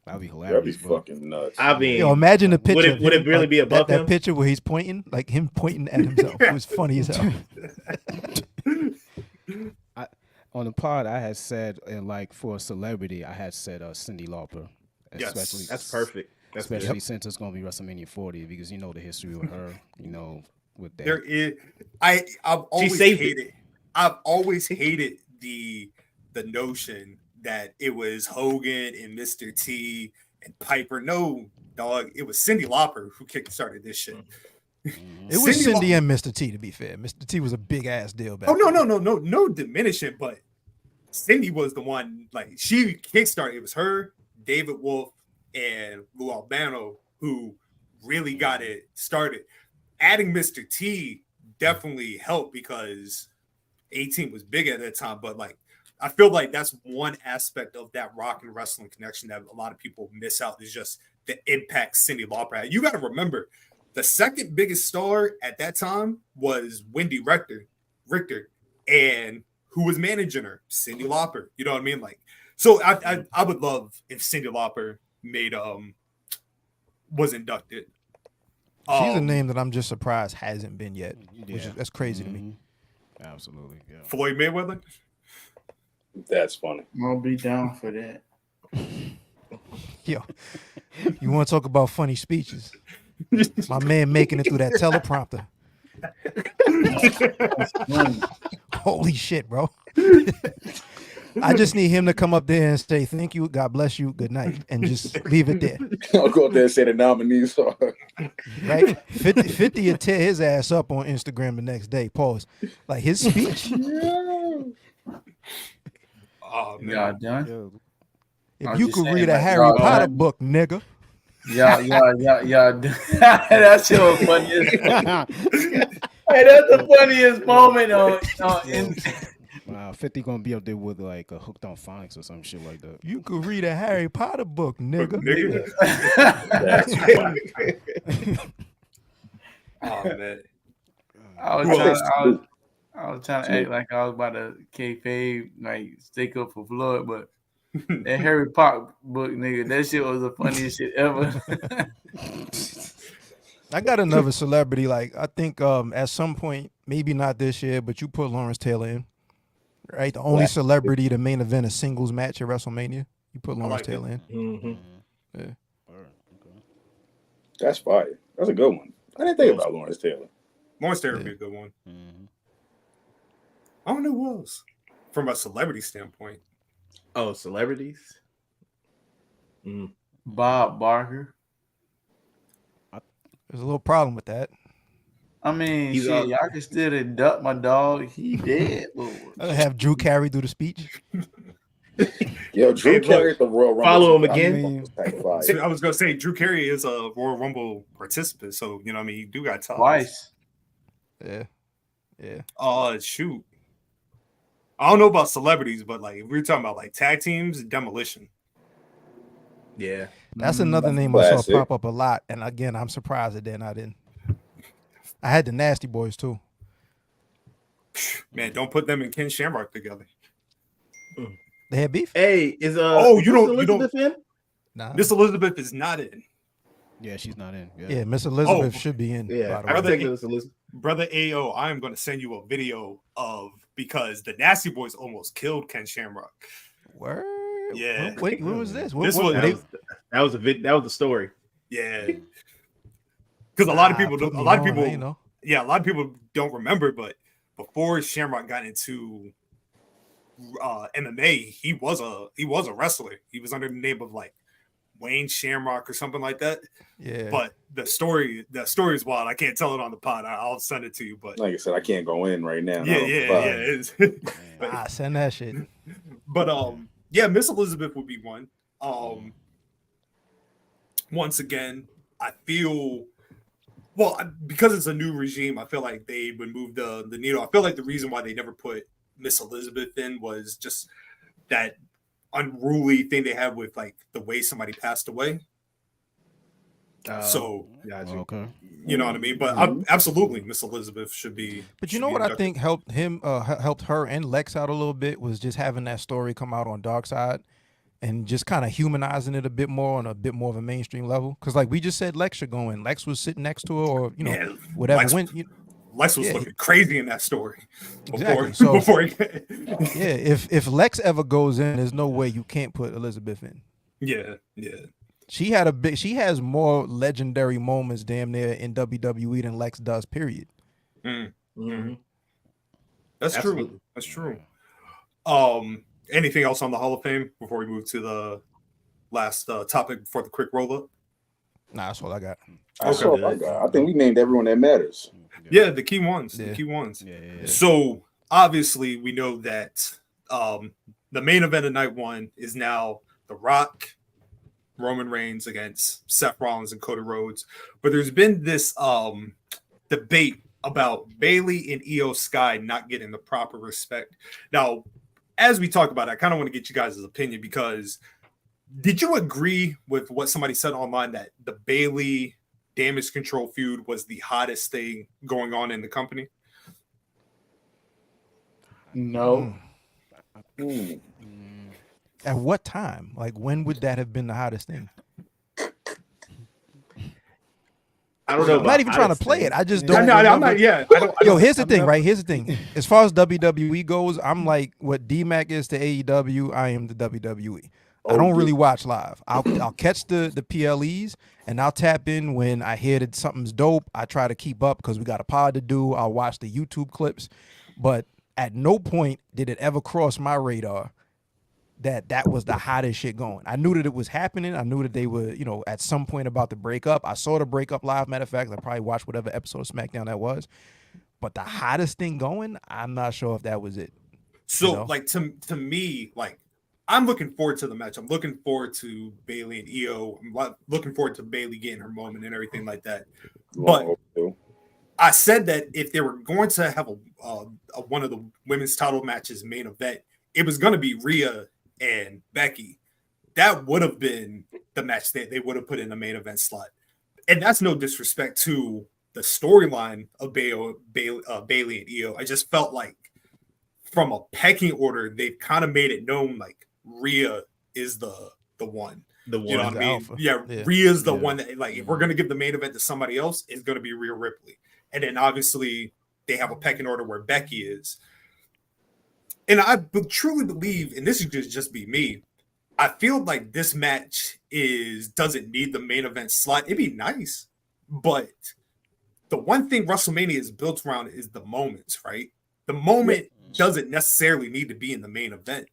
That'd be hilarious. That'd be fucking nuts. I mean, imagine the picture. Would it really be above that him? picture where he's pointing, like him pointing at himself? It was funny as hell. On the pod, I had said, and like for a celebrity, I had said Cyndi Lauper. Yes, that's perfect. That's especially since it's going to be WrestleMania 40, because you know the history with her. You know, with that. There is. I've always hated the notion that it was Hogan and Mr. T and Piper. No, dog, it was Cyndi Lauper who kickstarted this shit. It was Cindy and Mr. T, to be fair. Mr. T was a big ass deal back then. No diminishing, but Cindy was the one, like, she kickstarted. It was her, David Wolf, and Lou Albano who really got it started. Adding Mr. T definitely helped because 18 was big at that time, but like, I feel like that's one aspect of that rock and wrestling connection that a lot of people miss out, is just the impact Cyndi Lauper had. You got to remember, the second biggest star at that time was Wendy Richter, and who was managing her? Cyndi Lauper. You know what I mean? Like, so I would love if Cyndi Lauper was inducted. She's a name that I'm just surprised hasn't been yet. That's crazy to me. Absolutely. Yeah. Floyd Mayweather. That's funny. I'll be down for that. Yo, you want to talk about funny speeches? My man making it through that teleprompter. Holy shit, bro. I just need him to come up there and say, thank you, God bless you, good night, and just leave it there. I'll go up there and say the nominees are. Right? 50 will tear his ass up on Instagram the next day. Pause. Like his speech. Oh, man. Y'all done? If you could read a Harry Potter book, nigga. Y'all done. That's your funniest. Hey, that's the funniest moment on Wow, 50 gonna be up there with like a Hooked on Phonics or some shit like that. You could read a Harry Potter book, nigga. That's funny. Oh man. I was trying to act like I was about to kayfabe, like stick up for Floyd, but that Harry Potter book, nigga, that shit was the funniest shit ever. I got another celebrity. Like I think at some point, maybe not this year, but you put Lawrence Taylor in, right? The only celebrity to main event a singles match at WrestleMania. You put Lawrence Taylor in. Mm-hmm. Yeah. That's fire. That's a good one. I didn't think about Lawrence Taylor. Lawrence Taylor would be a good one. I don't know who else from a celebrity standpoint. Oh, celebrities? Bob Barker. There's a little problem with that. I mean, shit, y'all can still induct my dog. He dead. I'll have Drew Carey do the speech. Yo, Drew Carey at the Royal Rumble. Follow him again. I was gonna say Drew Carey is a Royal Rumble participant, so you know what I mean. You do got ties. Twice. Yeah. Shoot. I don't know about celebrities, but like if we're talking about like tag teams, Demolition. Yeah. That's another name I saw pop up a lot. And again, I'm surprised that they're not in. I had the Nasty Boys too. Man, don't put them and Ken Shamrock together. They had beef? Hey, is Elizabeth in? Nah. Miss Elizabeth is not in. Yeah, she's not in. Yeah, Miss Elizabeth should be in. Yeah, by the way. Brother AO, I am going to send you a video of, because the Nasty Boys almost killed Ken Shamrock. Word? Yeah. Wait, when was this? That was the story. Yeah. Because a lot of people don't remember, but before Shamrock got into MMA, he was a wrestler. He was under the name of like Wayne Shamrock or something like that. Yeah. But the story is wild. I can't tell it on the pod. I'll send it to you. But like I said, I can't go in right now. Yeah. Send that shit. But yeah, Miss Elizabeth would be one. Once again, I feel because it's a new regime, I feel like they would move the needle. I feel like the reason why they never put Miss Elizabeth in was just that unruly thing they had with like the way somebody passed away. So okay, you know what I mean. But absolutely, Miss Elizabeth should be. But you know what I think helped her and Lex out a little bit was just having that story come out on Dark Side and just kind of humanizing it a bit more on a bit more of a mainstream level. Because like we just said, Lex should go in. Lex was sitting next to her, or whatever. Lex was looking crazy in that story. Exactly. If Lex ever goes in, there's no way you can't put Elizabeth in. Yeah. She has more legendary moments damn near in WWE than Lex does, period. Mm-hmm. That's true. Anything else on the Hall of Fame before we move to the last topic before the quick roll-up? Nah, that's all I got. That's all I got. I think we named everyone that matters. Yeah, the key ones. Yeah. The key ones. Yeah. So obviously we know that the main event of night one is now The Rock, Roman Reigns against Seth Rollins and Cody Rhodes. But there's been this debate about Bayley and Iyo Sky not getting the proper respect. Now, as we talk about it, I kind of want to get you guys' opinion, because did you agree with what somebody said online that the Bayley Damage Control feud was the hottest thing going on in the company? No. At what time? Like, when would that have been the hottest thing? I don't know. I'm not even trying to play it. I just don't. I'm not. Yeah. Here's the thing, right? Here's the thing. As far as WWE goes, I'm like what DMac is to AEW. I am the WWE. I don't really watch live. I'll catch the PLEs and I'll tap in when I hear that something's dope. I try to keep up because we got a pod to do. I'll watch the YouTube clips, but at no point did it ever cross my radar that was the hottest shit going. I knew that it was happening. I knew that they were, at some point about to break up. I saw the breakup live. Matter of fact, I probably watched whatever episode of SmackDown that was. But the hottest thing going, I'm not sure if that was it. So, like, to me, like, I'm looking forward to the match. I'm looking forward to Bayley and Iyo. I'm looking forward to Bayley getting her moment and everything like that. But I said that if they were going to have a one of the women's title matches main event, it was going to be Rhea and Becky. That would have been the match that they would have put in the main event slot. And that's no disrespect to the storyline of Bayley and Iyo. I just felt like from a pecking order, they've kind of made it known like Rhea is the one. You know what I mean? Alpha. Yeah, Rhea's the one that, like, if we're going to give the main event to somebody else, it's going to be Rhea Ripley. And then obviously they have a pecking order where Becky is. And I truly believe, and this is just be me, I feel like this match doesn't need the main event slot. It'd be nice, but the one thing WrestleMania is built around is the moments, right? The moment doesn't necessarily need to be in the main event.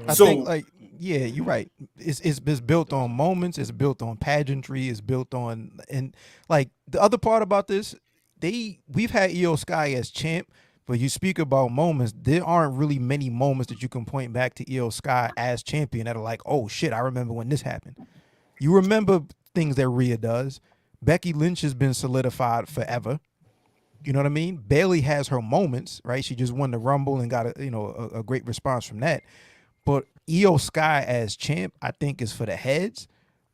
I think, like, yeah, you're right. It's built on moments. It's built on pageantry. It's built on, and like the other part about this, we've had Iyo Sky as champ. But you speak about moments, there aren't really many moments that you can point back to Iyo Sky as champion that are like, oh shit, I remember when this happened. You remember things that Rhea does. Becky Lynch has been solidified forever. You know what I mean? Bayley has her moments, right? She just won the Rumble and got a great response from that. But Iyo Sky as champ, I think, is for the heads,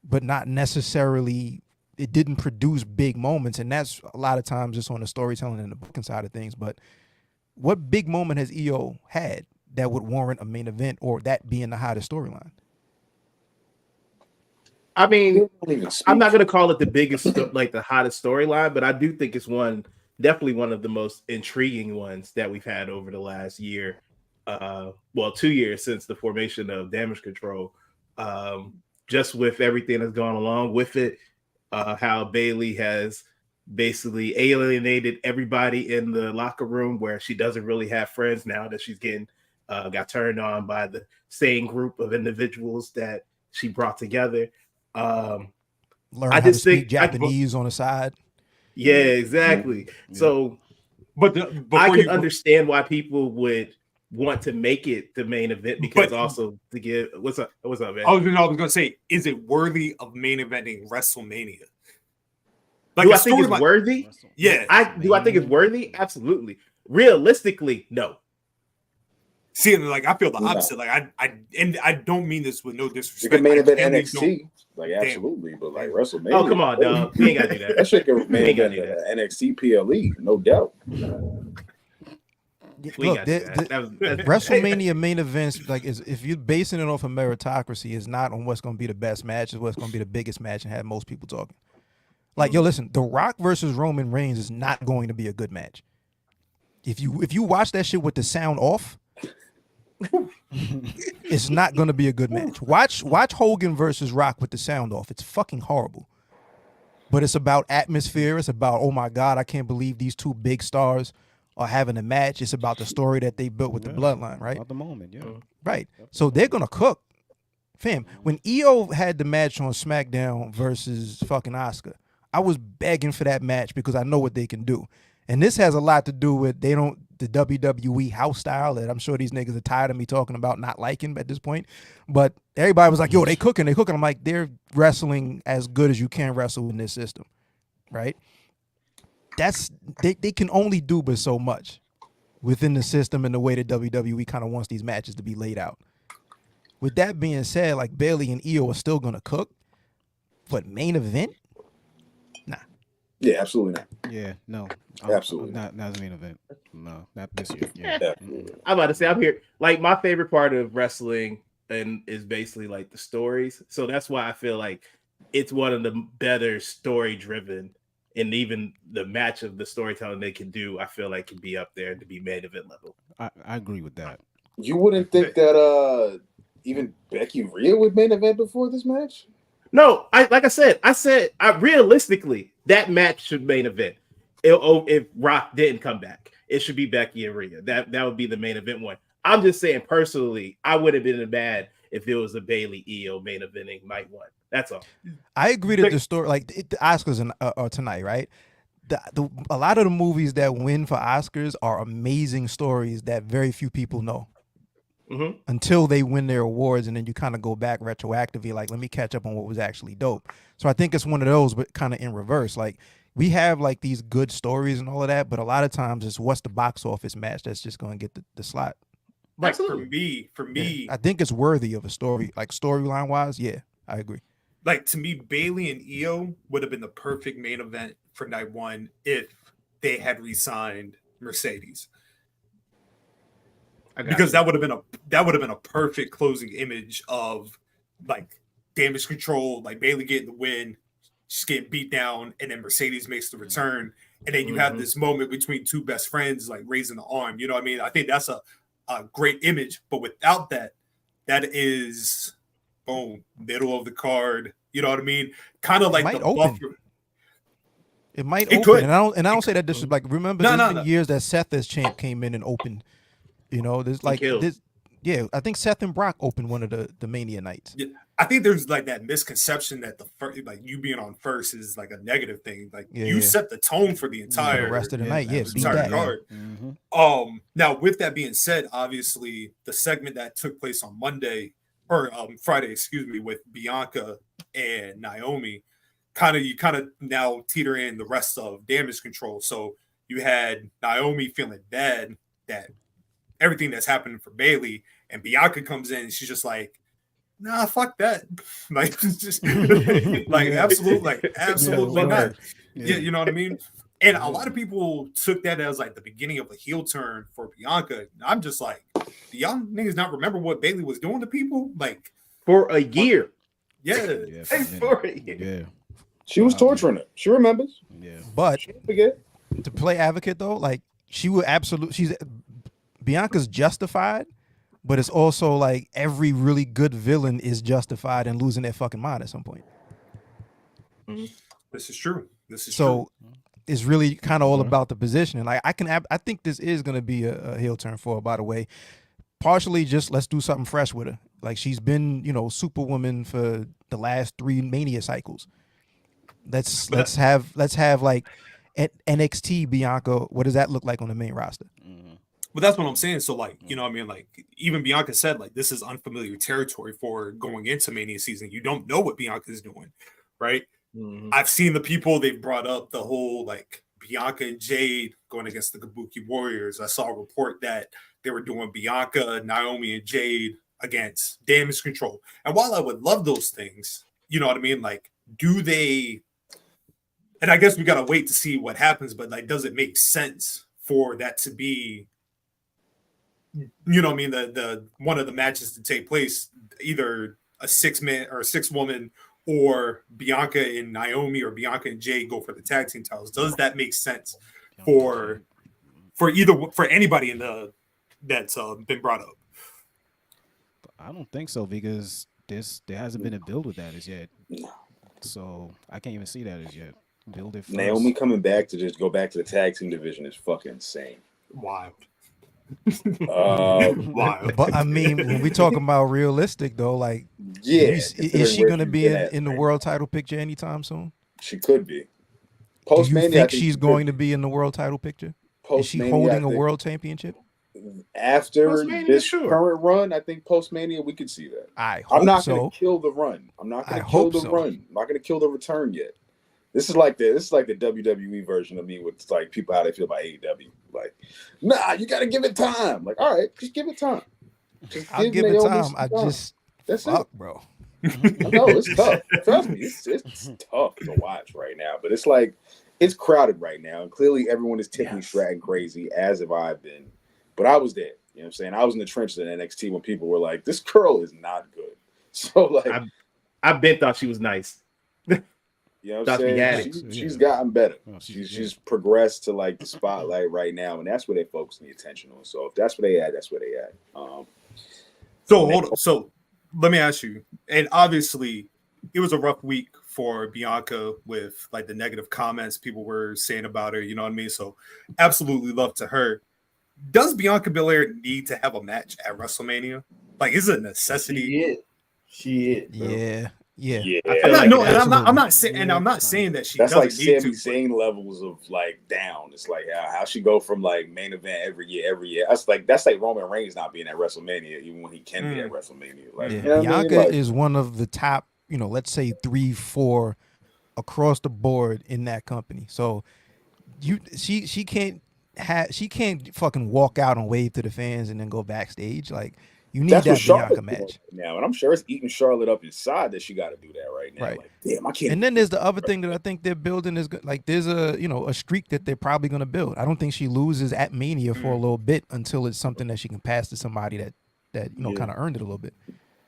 but not necessarily. It didn't produce big moments, and that's a lot of times just on the storytelling and the booking side of things. But what big moment has Iyo had that would warrant a main event or that being the hottest storyline? I mean, I'm not going to call it the biggest, like the hottest storyline, but I do think it's definitely one of the most intriguing ones that we've had over the last year. 2 years since the formation of Damage Control. Just with everything that's gone along with it, how Bayley has basically alienated everybody in the locker room where she doesn't really have friends now that she's getting got turned on by the same group of individuals that she brought together. Learn how to speak Japanese on the side. Yeah, exactly. Yeah. So, but I can understand why people would want to make it the main event because also to give what's up, man? I was gonna say, is it worthy of main eventing WrestleMania? Like, do I think it's worthy? Yeah. Do I think it's worthy? Absolutely. Realistically, no. See, like I feel the opposite. Like I don't mean this with no disrespect. You can main event NXT, like absolutely, but like WrestleMania. Oh, come on, dog. We ain't gotta do that. That shit can main event NXT PLE, no doubt. Look, WrestleMania main events, like, if you're basing it off of meritocracy, is not on what's going to be the best match, it's what's going to be the biggest match and have most people talking. Like, yo, listen, The Rock versus Roman Reigns is not going to be a good match. If you watch that shit with the sound off, it's not going to be a good match. Watch Hogan versus Rock with the sound off. It's fucking horrible. But it's about atmosphere. It's about, oh my God, I can't believe these two big stars are having a match. It's about the story that they built with the bloodline, right? At the moment, yeah. Right. So they're going to cook. Fam, when Iyo had the match on SmackDown versus fucking Asuka, I was begging for that match because I know what they can do. And this has a lot to do with the WWE house style that I'm sure these niggas are tired of me talking about not liking at this point. But everybody was like, yo, they cooking. I'm like, they're wrestling as good as you can wrestle in this system, right? They can only do but so much within the system and the way that WWE kind of wants these matches to be laid out. With that being said, like, Bayley and Iyo are still going to cook, but main event? Nah. Yeah, absolutely not. Yeah, no. Absolutely. Not as main event. No, not this year. Yeah. I'm about to say, I'm here. Like, my favorite part of wrestling is basically like the stories. So that's why I feel like it's one of the better story driven, and even the match of the storytelling they can do, I feel like can be up there to be main event level. I agree with that. You wouldn't think that even Becky Rhea would main event before this match? No, I said realistically, that match should main event. If Rock didn't come back, it should be Becky and Rhea. That would be the main event one. I'm just saying, personally, I would have been mad if it was a Bayley Iyo main eventing night one. That's all. I agree that the story, like the Oscars are tonight, right? A lot of the movies that win for Oscars are amazing stories that very few people know. Mm-hmm. Until they win their awards, and then you kind of go back retroactively, like, let me catch up on what was actually dope. So I think it's one of those, but kind of in reverse. Like, we have like these good stories and all of that, but a lot of times it's what's the box office match that's just going to get the slot. Like, for me, I think it's worthy of a story, like storyline wise. Yeah, I agree. Like, to me, Bayley and Iyo would have been the perfect main event for night one if they had re-signed Mercedes. Because that would have been a perfect closing image of, like, Damage Control, like Bayley getting the win, she's getting beat down, and then Mercedes makes the return, and then you have this moment between two best friends, like, raising the arm. You know what I mean? I think that's a great image, but without that is boom, middle of the card. You know what I mean? Kind of like the buffer. It might open, could. And I don't say that this is like, remember there's been years that Seth as champ came in and opened. You know, there's like this. Yeah, I think Seth and Brock opened one of the Mania nights. Yeah, I think there's like that misconception that the first, like, you being on first is like a negative thing. Like, you set the tone for the entire the rest of the night. Yeah, entire card. Yeah. Mm-hmm. Now with that being said, obviously the segment that took place on Monday or Friday, with Bianca and Naomi, you kind of now teeter in the rest of Damage Control. So you had Naomi feeling bad that everything that's happening for Bayley, and Bianca comes in and she's just like, nah, fuck that. Like, just like, absolutely not. Yeah, you know what I mean? And a lot of people took that as like the beginning of a heel turn for Bianca. I'm just like, do y'all niggas not remember what Bayley was doing to people? Like, for a year. Yeah. For a year. Yeah. She was torturing him. She remembers. Yeah. But she didn't forget. To play advocate though, like, Bianca's justified, but it's also like every really good villain is justified in losing their fucking mind at some point. This is true. So is really kind of all about the positioning. Like I think this is gonna be a heel turn for her, by the way. Partially just let's do something fresh with her. Like she's been, Superwoman for the last 3 Mania cycles. Let's have like at NXT Bianca. What does that look like on the main roster? But that's what I'm saying. So like, you know what I mean? Like even Bianca said, like, this is unfamiliar territory for going into Mania season. You don't know what Bianca's doing, right? Mm-hmm. I've seen the people they've brought up the whole like Bianca and Jade going against the Kabuki Warriors. I saw a report that they were doing Bianca, Naomi, and Jade against Damage Control. And while I would love those things, you know what I mean? Like, do they? And I guess we gotta wait to see what happens. But like, does it make sense for that to be? You know what I mean? The one of the matches to take place, either a 6-man or a 6-woman, or Bianca and Naomi or Bianca and Jade go for the tag team titles. Does that make sense for anybody in the that's been brought up? I don't think so, because there hasn't been a build with that as yet. So I can't even see that as yet. Build it first. Naomi coming back to just go back to the tag team division is fucking insane. Wild. Wild. But I mean, when we talking about realistic though, like, is she going to be in the world title picture anytime soon? She could be. Do you think she's going to be in the world title picture? Is she holding a world championship? After this current run, I think post-Mania we could see that. I'm not going to kill the run. I'm not going to kill the run. I'm not going to kill the return yet. This is like the WWE version of me with like people how they feel about AEW. Like, nah, you got to give it time. Like, all right, just give it time. I'll give it time. That's it, bro. No, it's tough. Trust me, it's tough to watch right now. But it's like it's crowded right now, and clearly everyone is Tiffany Stratton crazy, as have I been. But I was there. You know what I'm saying? I was in the trenches in NXT when people were like, "This girl is not good." So like, I bet thought she was nice. You know what I'm saying? She's gotten better. She's progressed to like the spotlight right now, and that's where they're focusing the attention on. So if that's where they at, that's where they at. So hold on. So let me ask you, and obviously it was a rough week for Bianca with like the negative comments people were saying about her, you know what I mean? So absolutely love to her. Does Bianca Belair need to have a match at WrestleMania? Like, is it a necessity? She is. Yeah. I'm not saying that she. That's like Sami Zayn levels of like down. It's like how she go from like main event every year. That's like Roman Reigns not being at WrestleMania, even when he can be at WrestleMania. Like, you know Bianca is one of the top, let's say 3-4 across the board in that company. So she can't fucking walk out and wave to the fans and then go backstage. Like, you need that Bianca match now, and I'm sure it's eating Charlotte up inside that she got to do that right now. Right. Like, damn, I can't. And then there's the other thing that I think they're building is like there's a streak that they're probably going to build. I don't think she loses at Mania for a little bit until it's something that she can pass to somebody that kind of earned it a little bit.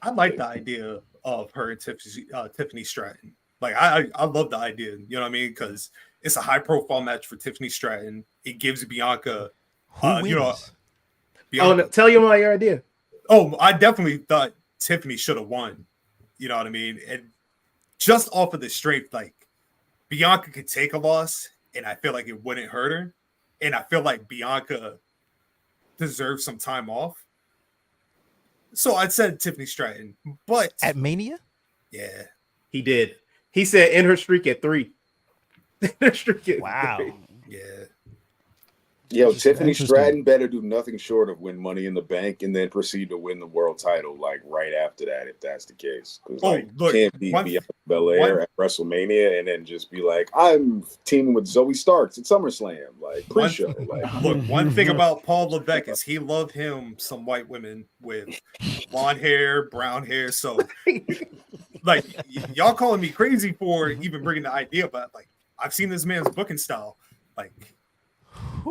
I like the idea of her and Tiffany Stratton. Like I love the idea. You know what I mean? Because it's a high profile match for Tiffany Stratton. It gives Bianca, Bianca. Tell you my idea. Oh, I definitely thought Tiffany should have won. You know what I mean? And just off of the strength, like Bianca could take a loss, and I feel like it wouldn't hurt her. And I feel like Bianca deserves some time off. So I said Tiffany Stratton, but at Mania, yeah, he did. He said in her streak at 3. Wow. 3. Yeah. Yo, Tiffany Stratton better do nothing short of win Money in the Bank and then proceed to win the world title like right after that, if that's the case. Because can't beat Bianca Belair at WrestleMania and then just be like, I'm teaming with Zoe Starks at SummerSlam, like pre-show. Look, one thing about Paul Levesque is he loved him some white women with blonde hair, brown hair. So, like, y'all calling me crazy for even bringing the idea, but like, I've seen this man's booking style, like.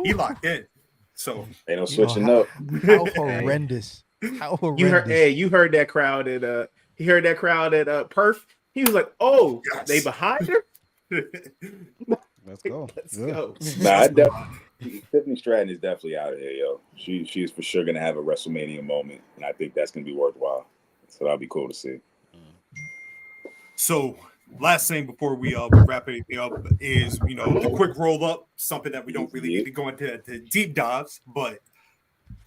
He locked in, so ain't no switching up. How horrendous! How horrendous! You heard that crowd at he heard that crowd at Perth. He was like, "Oh, yes. They behind her." Let's go. Nah, Tiffany Stratton is definitely out of here, yo. She's for sure gonna have a WrestleMania moment, and I think that's gonna be worthwhile. So that'll be cool to see. So last thing before we wrap anything up is, the quick roll up, something that we don't really need to go into deep dives, but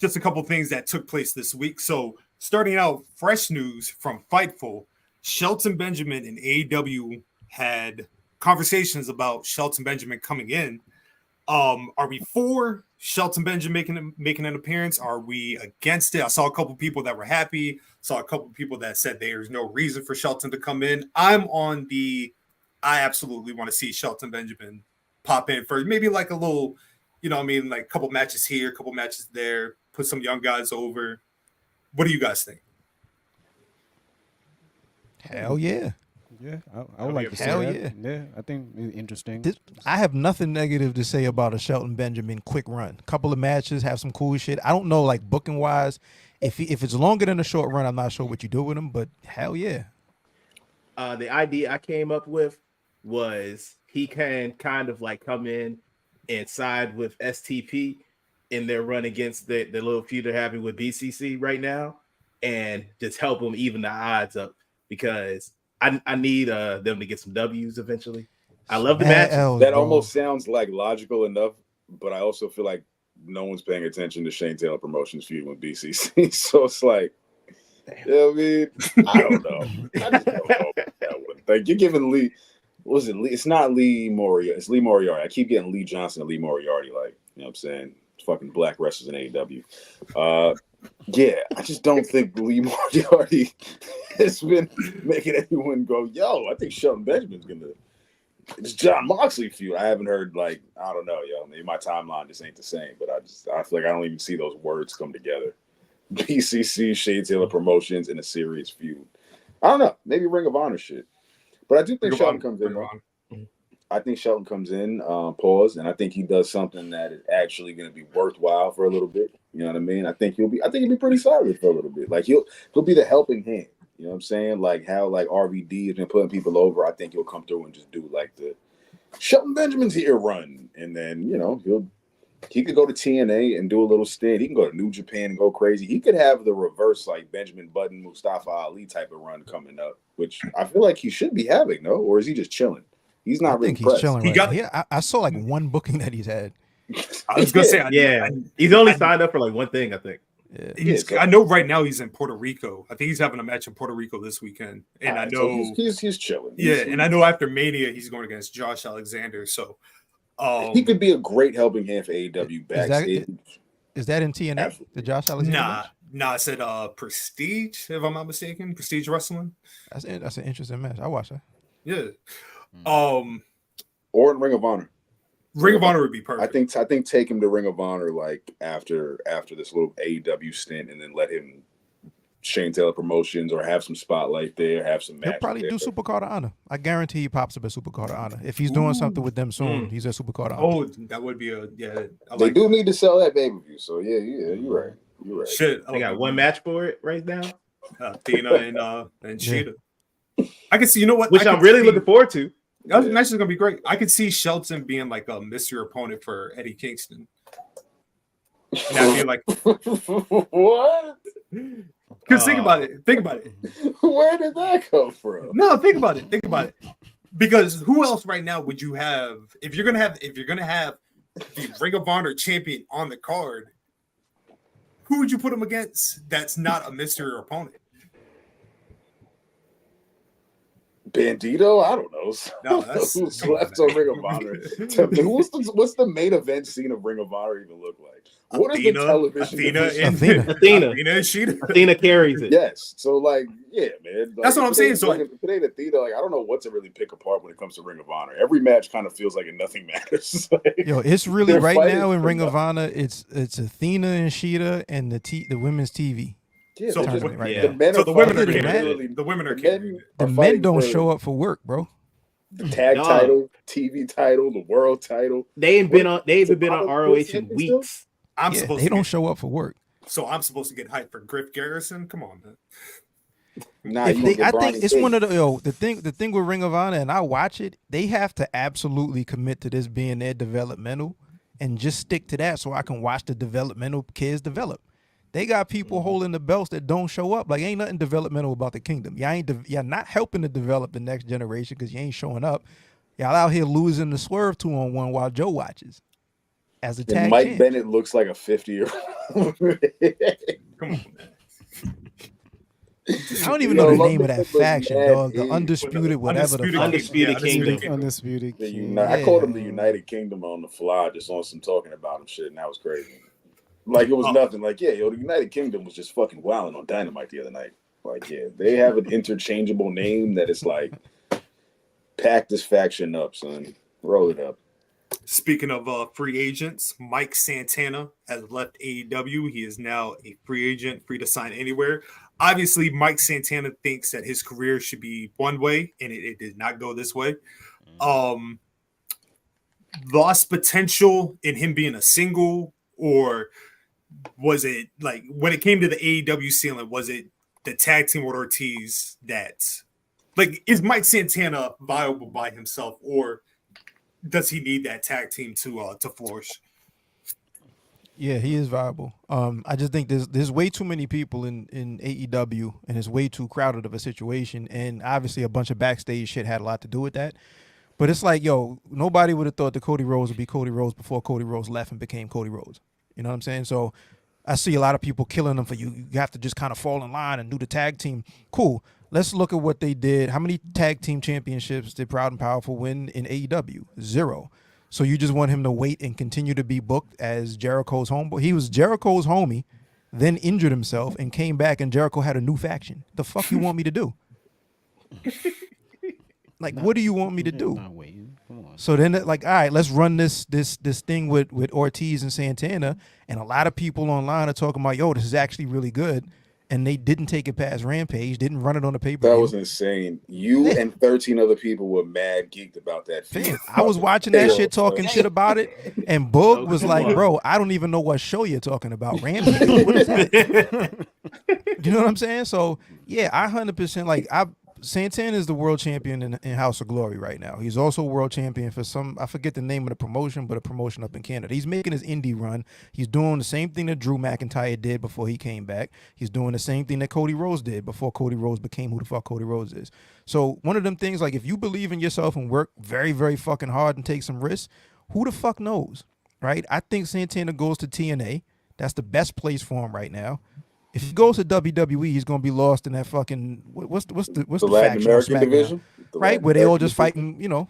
just a couple things that took place this week. So starting out, fresh news from Fightful, Shelton Benjamin and AEW had conversations about Shelton Benjamin coming in. Are we for Shelton Benjamin making an appearance? Are we against it? I saw a couple people that were happy. Saw a couple people that said there's no reason for Shelton to come in. I'm on I absolutely want to see Shelton Benjamin pop in for maybe like a little, like a couple matches here, a couple matches there, put some young guys over. What do you guys think? Hell yeah. Yeah, I would like to see hell that. Yeah. Yeah, I think it's interesting. I have nothing negative to say about a Shelton Benjamin quick run. Couple of matches, have some cool shit. I don't know, like booking wise, if it's longer than a short run, I'm not sure what you do with him, but hell yeah. The idea I came up with was he can kind of like come in and side with STP in their run against the little feud they're having with BCC right now, and just help them even the odds up, because I need them to get some W's eventually. I love the match. That almost sounds like logical enough, but I also feel like no one's paying attention to Shane Taylor Promotions feud with BCC. So it's like, I don't know. I just don't know that one. Like, you're giving Lee, was it Lee? It's not Lee Moriarty. It's Lee Moriarty. I keep getting Lee Johnson and Lee Moriarty. Like, you know what I'm saying? Fucking black wrestlers in AEW. Yeah, I just don't think Lee Moriarty has been making anyone go, yo, I think Shelton Benjamin's gonna. It's John Moxley feud. I haven't heard, like, I don't know, yo. Maybe my timeline just ain't the same, but I feel like I don't even see those words come together. BCC, Shane Taylor Promotions in a serious feud. I don't know. Maybe Ring of Honor shit. But I do think Shelton comes in. I think Shelton comes in, and I think he does something that is actually going to be worthwhile for a little bit. You know what I mean? I think he'll be pretty solid for a little bit. Like he'll be the helping hand. You know what I'm saying? Like how like RVD has been putting people over. I think he'll come through and just do like the Shelton Benjamin's here run, and then he could go to TNA and do a little stint. He can go to New Japan and go crazy. He could have the reverse like Benjamin Button, Mustafa Ali type of run coming up, which I feel like he should be having, no? Or is he just chilling? He's not. I think he's chilling. I saw like one booking that he's had. I was gonna say, he's only signed up for like one thing, I think. Yeah. I know right now he's in Puerto Rico. I think he's having a match in Puerto Rico this weekend, and I know he's chilling. And I know after Mania he's going against Josh Alexander. So he could be a great helping hand for AEW backstage. Is that in TNA? Absolutely. The Josh Alexander? Nah. I said Prestige, if I'm not mistaken. Prestige Wrestling. That's an interesting match. I watch that. Yeah. Or in Ring of Honor. Ring of Honor would be perfect. I think take him to Ring of Honor like after this little AEW stint, and then let him Shane Taylor Promotions or have some spotlight there, have some matches. He'll probably do Supercard of Honor. I guarantee he pops up at Supercard of Honor. If he's doing something with them soon, he's at Supercard of Honor. Oh, that would be they do need to sell that pay-per-view, so yeah, you're right. Shit, they got one match for it right now. Athena and Sheeta. I can see, you know what? Which I'm really looking forward to. That match is gonna be great. I could see Shelton being like a mystery opponent for Eddie Kingston. And I'd be like, what? Because think about it. Where did that come from? No, think about it. Because who else right now would you have if you're gonna have the Ring of Honor champion on the card? Who would you put him against? That's not a mystery opponent. Bandito? I don't know. No, that's who's left on Ring of Honor. What's the main event scene of Ring of Honor even look like? What is the television? Athena and Sheeta. Athena carries it. Yes. So like, yeah, man. Like, that's what I'm saying. So if it ain't Athena, like I don't know what to really pick apart when it comes to Ring of Honor. Every match kind of feels like nothing matters. Yo, it's really right now in Ring of Honor. It's Athena and Sheeta and the women's TV. Yeah, so the women are carrying it. The men don't show up for work, bro. The tag title, TV title, the world title. They ain't been on ROH in weeks. They don't show up for work. So I'm supposed to get hyped for Griff Garrison? Come on, man. I think it's one of the thing with Ring of Honor, and I watch it. They have to absolutely commit to this being their developmental, and just stick to that so I can watch the developmental kids develop. They got people holding the belts that don't show up. Like, ain't nothing developmental about the Kingdom. Y'all not helping to develop the next generation because you ain't showing up. Y'all out here losing the Swerve 2-on-1 while Joe watches as a tag and Mike champ. Bennett looks like a 50-year-old. Come on, man. I don't even know the name of that faction, dog. The Undisputed, whatever the fuck. Undisputed Kingdom. Undisputed I Kingdom. called him the United Kingdom on the fly, just on some talking about him shit, and that was crazy. Like, it was nothing. Like, yeah, the United Kingdom was just fucking wilding on Dynamite the other night. Like, yeah, they have an interchangeable name that is like, pack this faction up, son. Roll it up. Speaking of free agents, Mike Santana has left AEW. He is now a free agent, free to sign anywhere. Obviously, Mike Santana thinks that his career should be one way, and it did not go this way. Lost potential in him being a single, or was it like when it came to the AEW ceiling, was it the tag team with Ortiz that, like, is Mike Santana viable by himself, or does he need that tag team to flourish? Yeah, he is viable. I just think there's way too many people in AEW, and it's way too crowded of a situation. And obviously, a bunch of backstage shit had a lot to do with that. But it's like, yo, nobody would have thought that Cody Rhodes would be Cody Rhodes before Cody Rhodes left and became Cody Rhodes. You know what I'm saying? So I see a lot of people killing them for you. You have to just kind of fall in line and do the tag team. Cool. Let's look at what they did. How many tag team championships did Proud and Powerful win in AEW? 0. So you just want him to wait and continue to be booked as Jericho's homeboy? He was Jericho's homie, then injured himself and came back, and Jericho had a new faction. The fuck you want me to do? Like, what do you want me to do? Not waiting. Come on. So then, like, all right, let's run this thing with Ortiz and Santana, and a lot of people online are talking about, yo, this is actually really good, and they didn't take it past Rampage, didn't run it on the paper. That was insane. You and 13 other people were mad geeked about that. I was watching that shit, talking shit about it, and Boog was like, bro, I don't even know what show you're talking about. Rampage, what is that? You know what I'm saying? So, yeah, I 100%, like, Santana is the world champion in House of Glory right now. He's also world champion for I forget the name of the promotion, but a promotion up in Canada. He's making his indie run. He's doing the same thing that Drew McIntyre did before he came back. He's doing the same thing that Cody Rhodes did before Cody Rhodes became who the fuck Cody Rhodes is. So one of them things, like, if you believe in yourself and work very, very fucking hard and take some risks, who the fuck knows, right? I think Santana goes to TNA. That's the best place for him right now. If he goes to WWE, he's gonna be lost in that fucking what's the Latin American division, right? Where they all just fighting, you know.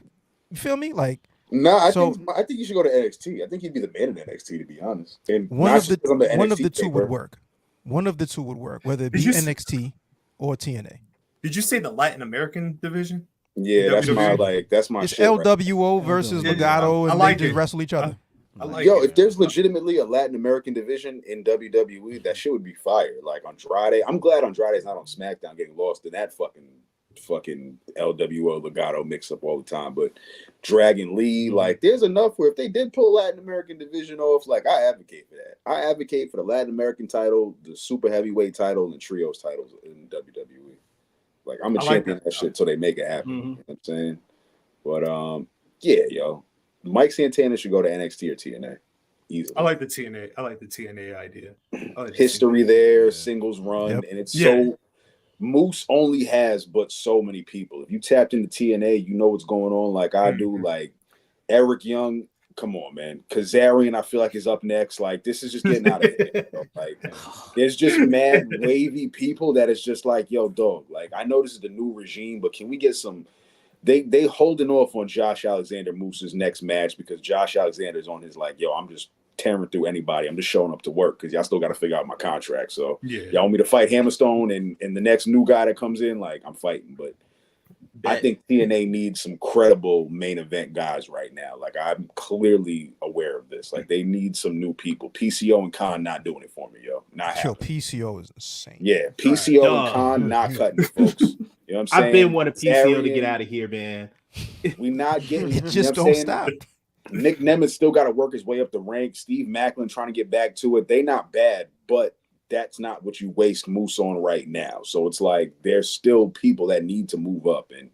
You feel me? Like, no, I think you should go to NXT. I think he'd be the man in NXT, to be honest. And one of the two would work. One of the two would work, whether it be NXT or TNA. Did you say the Latin American division? Yeah, that's my it's shit, LWO versus Legado, and they just wrestle each other. If there's legitimately a Latin American division in WWE, that shit would be fire. Like Andrade, I'm glad Andrade's not on SmackDown getting lost in that fucking LWO Legado mix up all the time. But Dragon Lee, like, there's enough where if they did pull Latin American division off, like, I advocate for that. I advocate for the Latin American title, the super heavyweight title, and trios titles in WWE. Like, I'm a champion of that shit until they make it happen. You know what I'm saying? But yeah, yo. Mike Santana should go to NXT or TNA. Easily. I like the TNA idea. History there, singles run, and it's so Moose only has but so many people. If you tapped into TNA, you know what's going on. Like I do. Like Eric Young, come on, man. Kazarian, I feel like is up next. Like this is just getting out of here. Like there's just mad wavy people that is just like, yo, dog. Like I know this is the new regime, but can we get some? They holding off on Josh Alexander Moose's next match because Josh Alexander's on his like, yo, I'm just tearing through anybody. I'm just showing up to work because y'all still got to figure out my contract. So y'all want me to fight Hammerstone and the next new guy that comes in, like I'm fighting. But I think TNA needs some credible main event guys right now. Like I'm clearly aware of this. Like they need some new people. PCO and Khan not doing it for me, yo. Not happening. PCO is insane. Yeah, PCO and Khan not cutting it, folks. You know what I'm saying? I've been wanting PCO to get out of here, man. We not getting it. Just don't stop. Nick Nemeth still got to work his way up the ranks. Steve Macklin trying to get back to it. They not bad, but that's not what you waste Moose on right now. So it's like there's still people that need to move up. And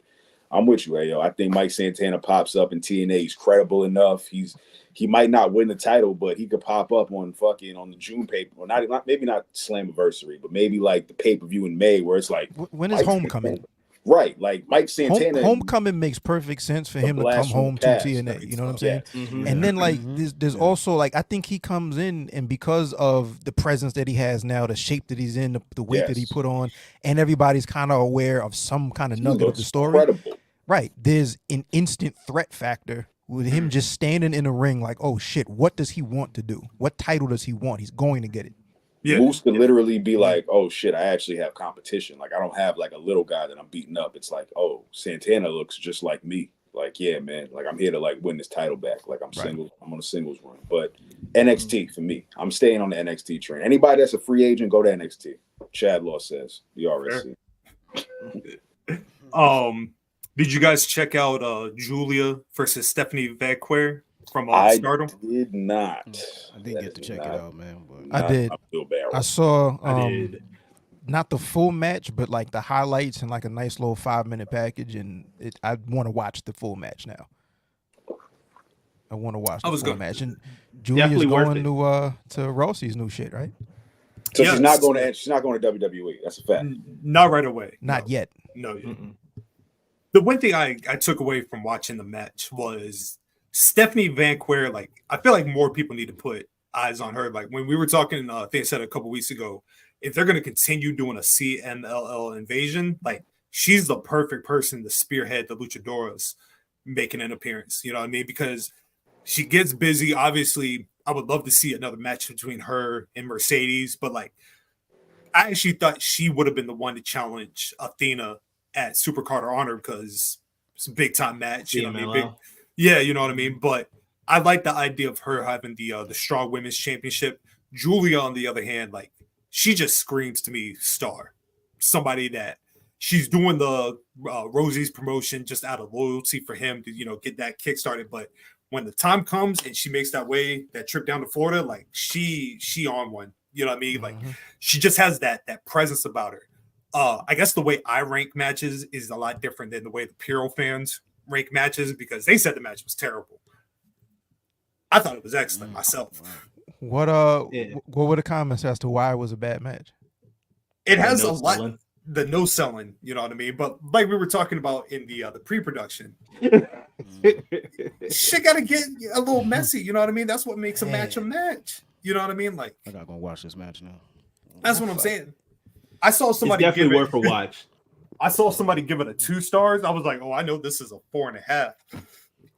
I'm with you, yo. I think Mike Santana pops up in TNA. He's credible enough. He might not win the title, but he could pop up on the June paper, or not maybe not Slammiversary, but maybe like the pay-per-view in May, where it's like, when is Homecoming? Right, like Mike Santana. Homecoming makes perfect sense for him to come home to TNA. You know what I'm saying? Yes. Mm-hmm. And then like there's also like, I think he comes in, and because of the presence that he has now, the shape that he's in, the weight that he put on, and everybody's kind of aware of some kind of nugget of the story. Incredible. Right. There's an instant threat factor with him just standing in the ring like, oh shit, what does he want to do? What title does he want? He's going to get it. Yeah. Moose could literally be like, oh shit, I actually have competition. Like, I don't have like a little guy that I'm beating up. It's like, oh, Santana looks just like me. Like, yeah, man, like I'm here to like win this title back. Like I'm single, I'm on a singles run. But NXT for me, I'm staying on the NXT train. Anybody that's a free agent, go to NXT. Chad Law says the RSC. Did you guys check out Julia versus Stephanie Vanquer from Stardom? I did not. I didn't get to check it out, man. But I did. I feel bad. I saw not the full match, but like the highlights and like a nice little 5-minute package, and I want to watch the full match now. I want to watch the full match, and Julia's going to Rossi's new shit, right? So she's not going to WWE. That's a fact. Not right away. Not yet. No. The one thing I took away from watching the match was Stephanie Vanquer. Like, I feel like more people need to put eyes on her. Like when we were talking, I think I said a couple weeks ago, if they're going to continue doing a CMLL invasion, like she's the perfect person to spearhead the Luchadoras making an appearance. You know what I mean? Because she gets busy. Obviously, I would love to see another match between her and Mercedes, but like, I actually thought she would have been the one to challenge Athena at Supercard of Honor because it's a big time match. You know what I mean? You know what I mean? But I like the idea of her having the Strong Women's Championship. Julia, on the other hand, like she just screams to me star. Somebody that she's doing the Rosie's promotion just out of loyalty for him to, get that kick started. But when the time comes and she makes that trip down to Florida, like she on one. You know what I mean? Like she just has that presence about her. I guess the way I rank matches is a lot different than the way the Puro fans rank matches because they said the match was terrible. I thought it was excellent myself. What were the comments as to why it was a bad match? It has a lot the no selling, you know what I mean? But like we were talking about in the pre-production, shit gotta get a little messy, you know what I mean? That's what makes a match a match. You know what I mean? Like I gotta go watch this match now. That's what I'm saying. I saw somebody it's definitely worth a watch. I saw somebody give it a 2 stars. I was like, oh, I know this is a 4.5.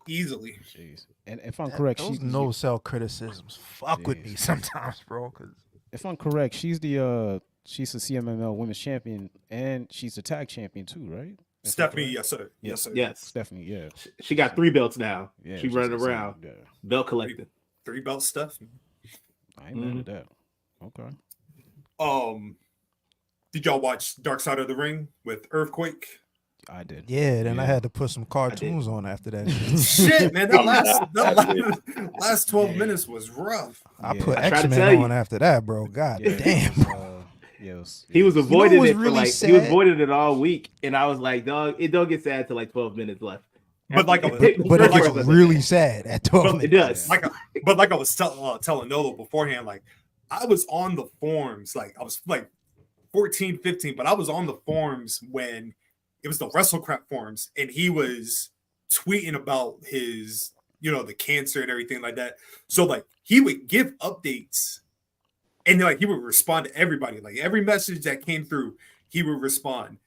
Easily. Jeez. And if I'm correct, those no-sell criticisms fuck with me sometimes, bro. Because if I'm correct, she's the CMML Women's Champion and she's the tag champion too, right? Stephanie, yes, sir. Yes, sir. Yes. Stephanie, yeah. She got 3 belts now. Yeah, she's running around. Yeah. Belt collecting. 3 belt stuff. I ain't mad at that. Okay. Did y'all watch Dark Side of the Ring with Earthquake? I did. Yeah, then I had to put some cartoons on after that. Shit, man, that last 12 minutes was rough. I put X-Men on after that, bro. God damn. Yes. He was avoiding it for like sad? He was avoiding it all week, and I was like, dog, it don't get sad till like 12 minutes left. But like, it gets really sad at 12 minutes. It does. Like I was telling Nolo beforehand, like I was on the forums, like I was like 14, 15, but I was on the forums when it was the WrestleCrap forums, and he was tweeting about his, the cancer and everything like that. So like he would give updates, and like he would respond to everybody. Like every message that came through, he would respond.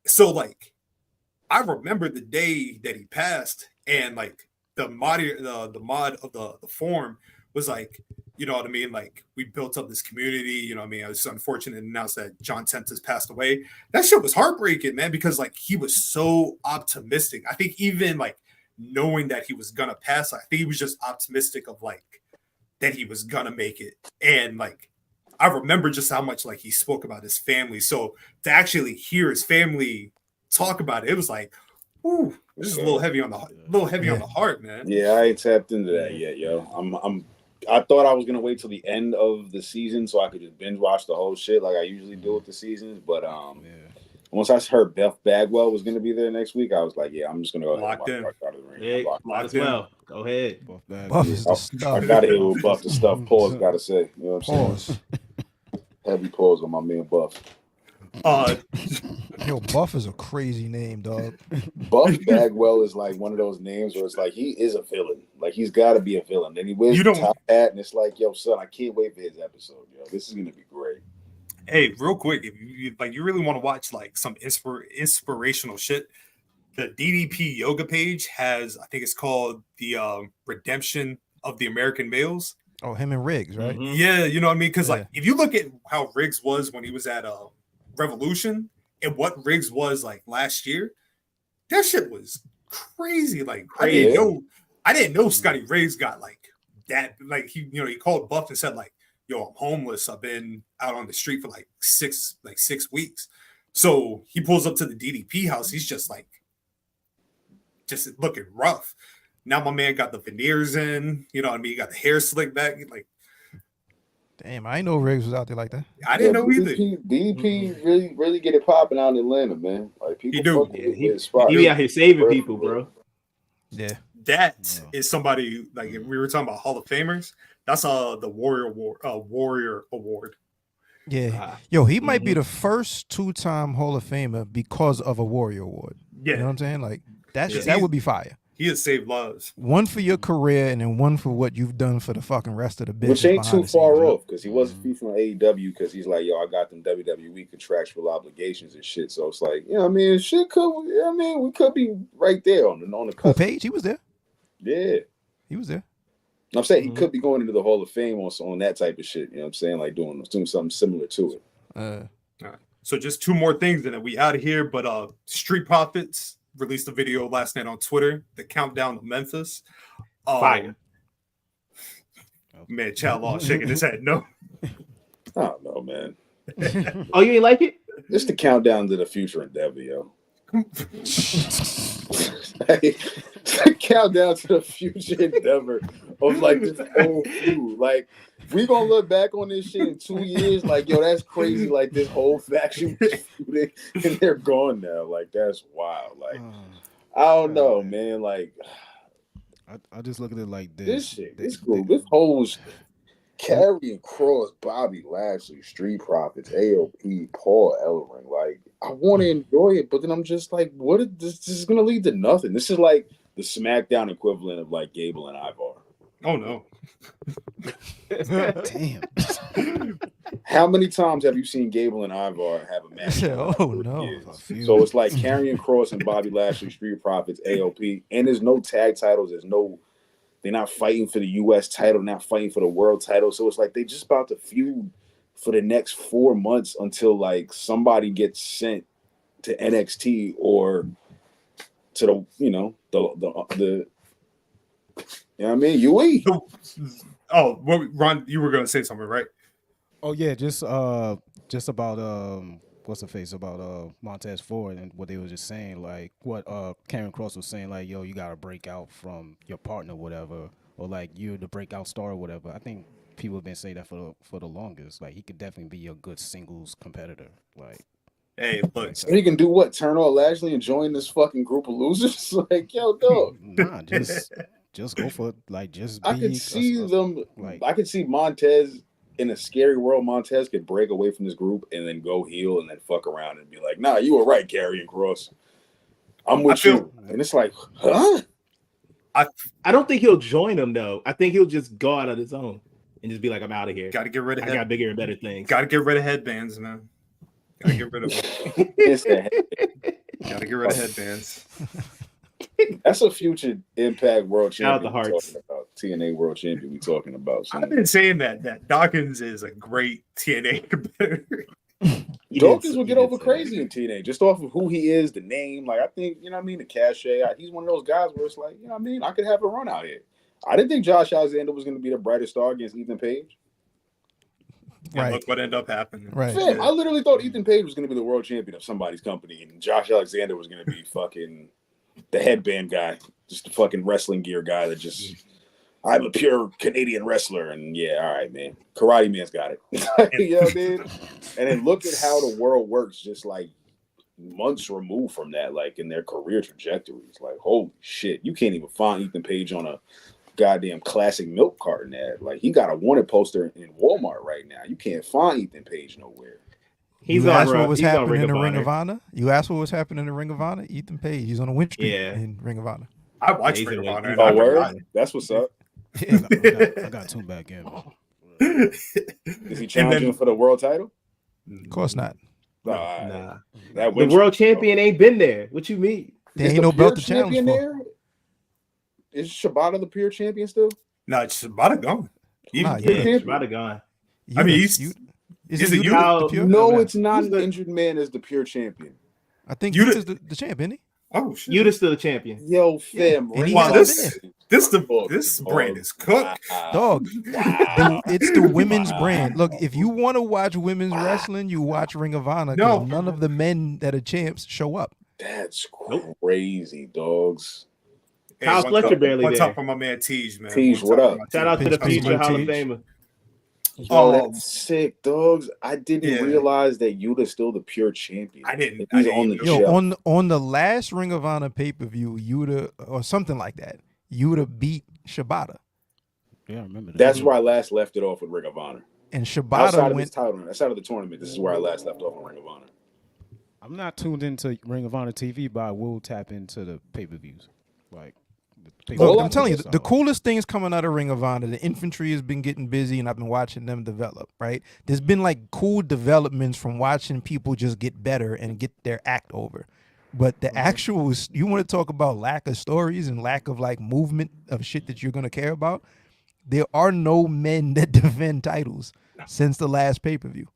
So like I remember the day that he passed, and like the mod of the forum was like, you know what I mean? Like we built up this community, you know what I mean? I was unfortunate to announce that John Tentis passed away. That shit was heartbreaking, man, because like he was so optimistic. I think even like knowing that he was gonna pass, I think he was just optimistic of like that he was gonna make it. And like I remember just how much like he spoke about his family. So to actually hear his family talk about it, it was like, ooh, this is a little heavy on the heart, man. Yeah, I ain't tapped into that yet, yo. I thought I was gonna wait till the end of the season so I could just binge watch the whole shit like I usually do with the seasons, but Once I heard Beth Bagwell was going to be there next week, I was like, yeah, I'm just going to go Locked in. out of the ring. Hey, might as well. Go ahead. Buff is the stuff. I got to hear what Buff the stuff Paul's got to say. You know what I'm saying? Heavy pause on my man Buff. Yo, Buff is a crazy name, dog. Buff Bagwell is like one of those names where it's like he is a villain. Like he's got to be a villain. And he wears the top hat, and it's like, yo, son, I can't wait for his episode. Yo, this is going to be great. Hey, real quick, if you really want to watch like some inspirational shit, the DDP yoga page has, I think it's called the Redemption of the American Males. Oh, him and Riggs, right? Mm-hmm. Yeah, you know what I mean? Because like if you look at how Riggs was when he was at Revolution and what Riggs was like last year, that shit was crazy. Like I didn't know Scotty Riggs got like that. Like he called Buff and said like, yo, I'm homeless. I've been out on the street for like six weeks. So he pulls up to the DDP house. He's just looking rough. Now my man got the veneers in. You know what I mean? He got the hair slicked back. Like, damn, I didn't know Riggs was out there like that. I didn't know either. DDP really get it popping out in Atlanta, man. Like people, he be out here saving people, bro. Yeah, that is somebody like if we were talking about Hall of Famers. That's the Warrior Award. Yeah. Yo, he might be the first 2-time Hall of Famer because of a Warrior Award. Yeah. You know what I'm saying? Like that would be fire. He has saved lives. One for your career and then one for what you've done for the fucking rest of the business. Which ain't too far off because he wasn't free from AEW because he's like, yo, I got them WWE contractual obligations and shit. So it's like, you know what I mean? We could be right there on the cusp. Page, he was there. Yeah. He was there. I'm saying he could be going into the Hall of Fame on that type of shit. You know what I'm saying? Like doing something similar to it. All right. So just two more things and then we out of here. But Street Profits released a video last night on Twitter, the countdown to Memphis. Fire. Man, Chad Law shaking his head. No. I don't know, man. Oh, you ain't like it? It's the countdown to the future endeavor, yo. Countdown to the future endeavor of like this whole feud. Like we gonna look back on this shit in 2 years. Like yo, that's crazy. Like this whole faction feuding, and they're gone now. Like that's wild. Like I don't know, man. Like I just look at it like this. This group, this whole Karrion Kross, Bobby Lashley, Street Profits, AOP, Paul Ellering. Like I want to enjoy it, but then I'm just like, what is this? This is gonna lead to nothing. This is like the SmackDown equivalent of like Gable and Ivar. Oh no! Damn. How many times have you seen Gable and Ivar have a match? Oh no! So it's like Karrion Kross and Bobby Lashley, Street Profits, AOP, and there's no tag titles. They're not fighting for the U.S. title, not fighting for the world title. So it's like they just about to feud for the next 4 months until like somebody gets sent to NXT or to the you know what I mean? UE. Oh, well, Ron, you were gonna say something, right? Oh yeah, just about what's the face about Montez Ford and what they were just saying, like what Karrion Kross was saying, like, yo, you gotta break out from your partner, whatever, or like you're the breakout star or whatever. I think people have been saying that for the longest. Like he could definitely be a good singles competitor. Like, hey, look, so he can do what? Turn on Lashley and join this fucking group of losers? Like, yo, dog. Nah, just go for like just. I could see them. Like, I could see Montez. In a scary world, Montez could break away from this group and then go heel and then fuck around and be like, nah, you were right, Karrion Kross. I'm with you. And it's like, huh? I don't think he'll join them, though. I think he'll just go out on his own and just be like, I'm out of here. Got to get rid of I got bigger and better things. Got to get rid of headbands, man. Got to get rid of them. Got to get rid of headbands. That's a future Impact World Champion. Out the hearts. TNA World Champion we talking about. I've been saying that Dawkins is a great TNA competitor. Dawkins will get over crazy in TNA just off of who he is, the name. Like I think, you know what I mean, the cachet. He's one of those guys where it's like, you know what I mean, I could have a run out here. I didn't think Josh Alexander was going to be the brightest star against Ethan Page. Right. Look what ended up happening. Right. Fam, I literally thought Ethan Page was going to be the world champion of somebody's company, and Josh Alexander was going to be fucking the headband guy, just the fucking wrestling gear guy that just. I'm a pure Canadian wrestler, and yeah, all right, man. Karate Man's got it. You know what I mean? And then look at how the world works, just like months removed from that, like in their career trajectories. Like, holy shit, you can't even find Ethan Page on a goddamn classic milk carton ad. Like, he got a wanted poster in Walmart right now. You can't find Ethan Page nowhere. You asked what was happening in the Ring of Honor? You asked what was happening in the Ring of Honor? Ethan Page, he's on a win streak in Ring of Honor. I watched Ring of Honor. Oh, word? That's what's up. I got tuned back in. Is he challenging for the world title? Of course not. Nah. That the world champion ain't been there. What you mean? There ain't no belt to challenge for. There? Is Shibata the pure champion still? No, Shibata gone. Shibata gone. I mean, no, it's not an injured man as the pure champion. I think Yuta's the champ, isn't he? Oh shit. Yuta's still the champion. Yo, fam. Wow, this brand is cooked. Dog. It's the women's brand. Look, if you want to watch women's wrestling, you watch Ring of Honor. No. None of the men that are champs show up. That's crazy, dogs. Hey, Kyle Fletcher barely there. What's up for my man Tej, man? Tej, what up? Shout out to the future Hall of Famer. Oh, that's sick, dogs. I didn't realize that Yuta's still the pure champion. I didn't. On the last Ring of Honor pay-per-view, Yuta or something like that, Yuta beat Shibata. Yeah, I remember that. That's where I last left it off with Ring of Honor. And Shibata outside of the tournament, this is where I last left off with Ring of Honor. I'm not tuned into Ring of Honor TV, but I will tap into the pay-per-views. Like, look, I'm telling you, the coolest things coming out of Ring of Honor, the infantry has been getting busy, and I've been watching them develop, right? There's been like cool developments from watching people just get better and get their act over. But the actual, you want to talk about lack of stories and lack of like movement of shit that you're going to care about? There are no men that defend titles since the last pay-per-view.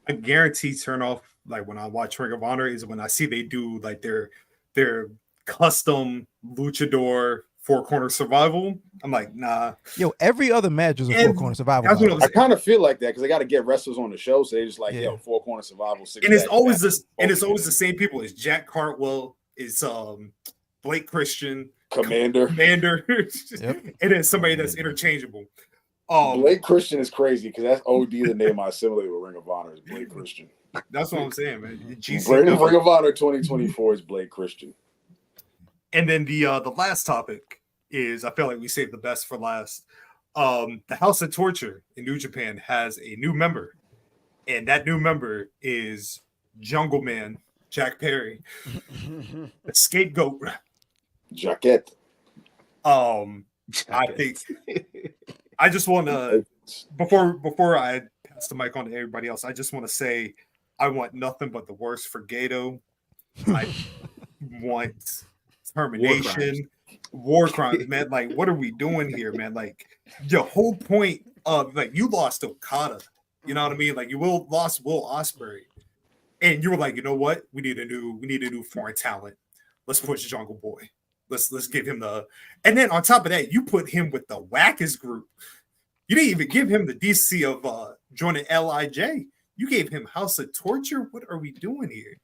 I guarantee turn off, like when I watch Ring of Honor, is when I see they do like their custom luchador four-corner survival. I'm like, nah. Yo, every other match is a four-corner survival. I kind of feel like that because they got to get wrestlers on the show, so they just like, four-corner survival. And it's always the same people. It's Jack Cartwell. It's Blake Christian, Commander, yep. And then somebody that's interchangeable. Blake Christian is crazy because that's OD the name I assimilate with Ring of Honor is Blake Christian. That's what I'm saying, man. Ring of Honor 2024 is Blake Christian. And then the last topic is, I feel like we saved the best for last. The House of Torture in New Japan has a new member, and that new member is Jungle Man Jack Perry, the scapegoat. Jacket. I think I just want to before I pass the mic on to everybody else, I just want to say I want nothing but the worst for Gato. I want termination, war crimes, man. Like, what are we doing here, man? Like, the whole point of like you lost Okada, you know what I mean? Like, you lost Will Ospreay, and you were like, you know what? We need a new foreign talent. Let's push Jungle Boy. Let's give him and then on top of that, you put him with the wackest group. You didn't even give him the DC of joining LIJ. You gave him House of Torture. What are we doing here?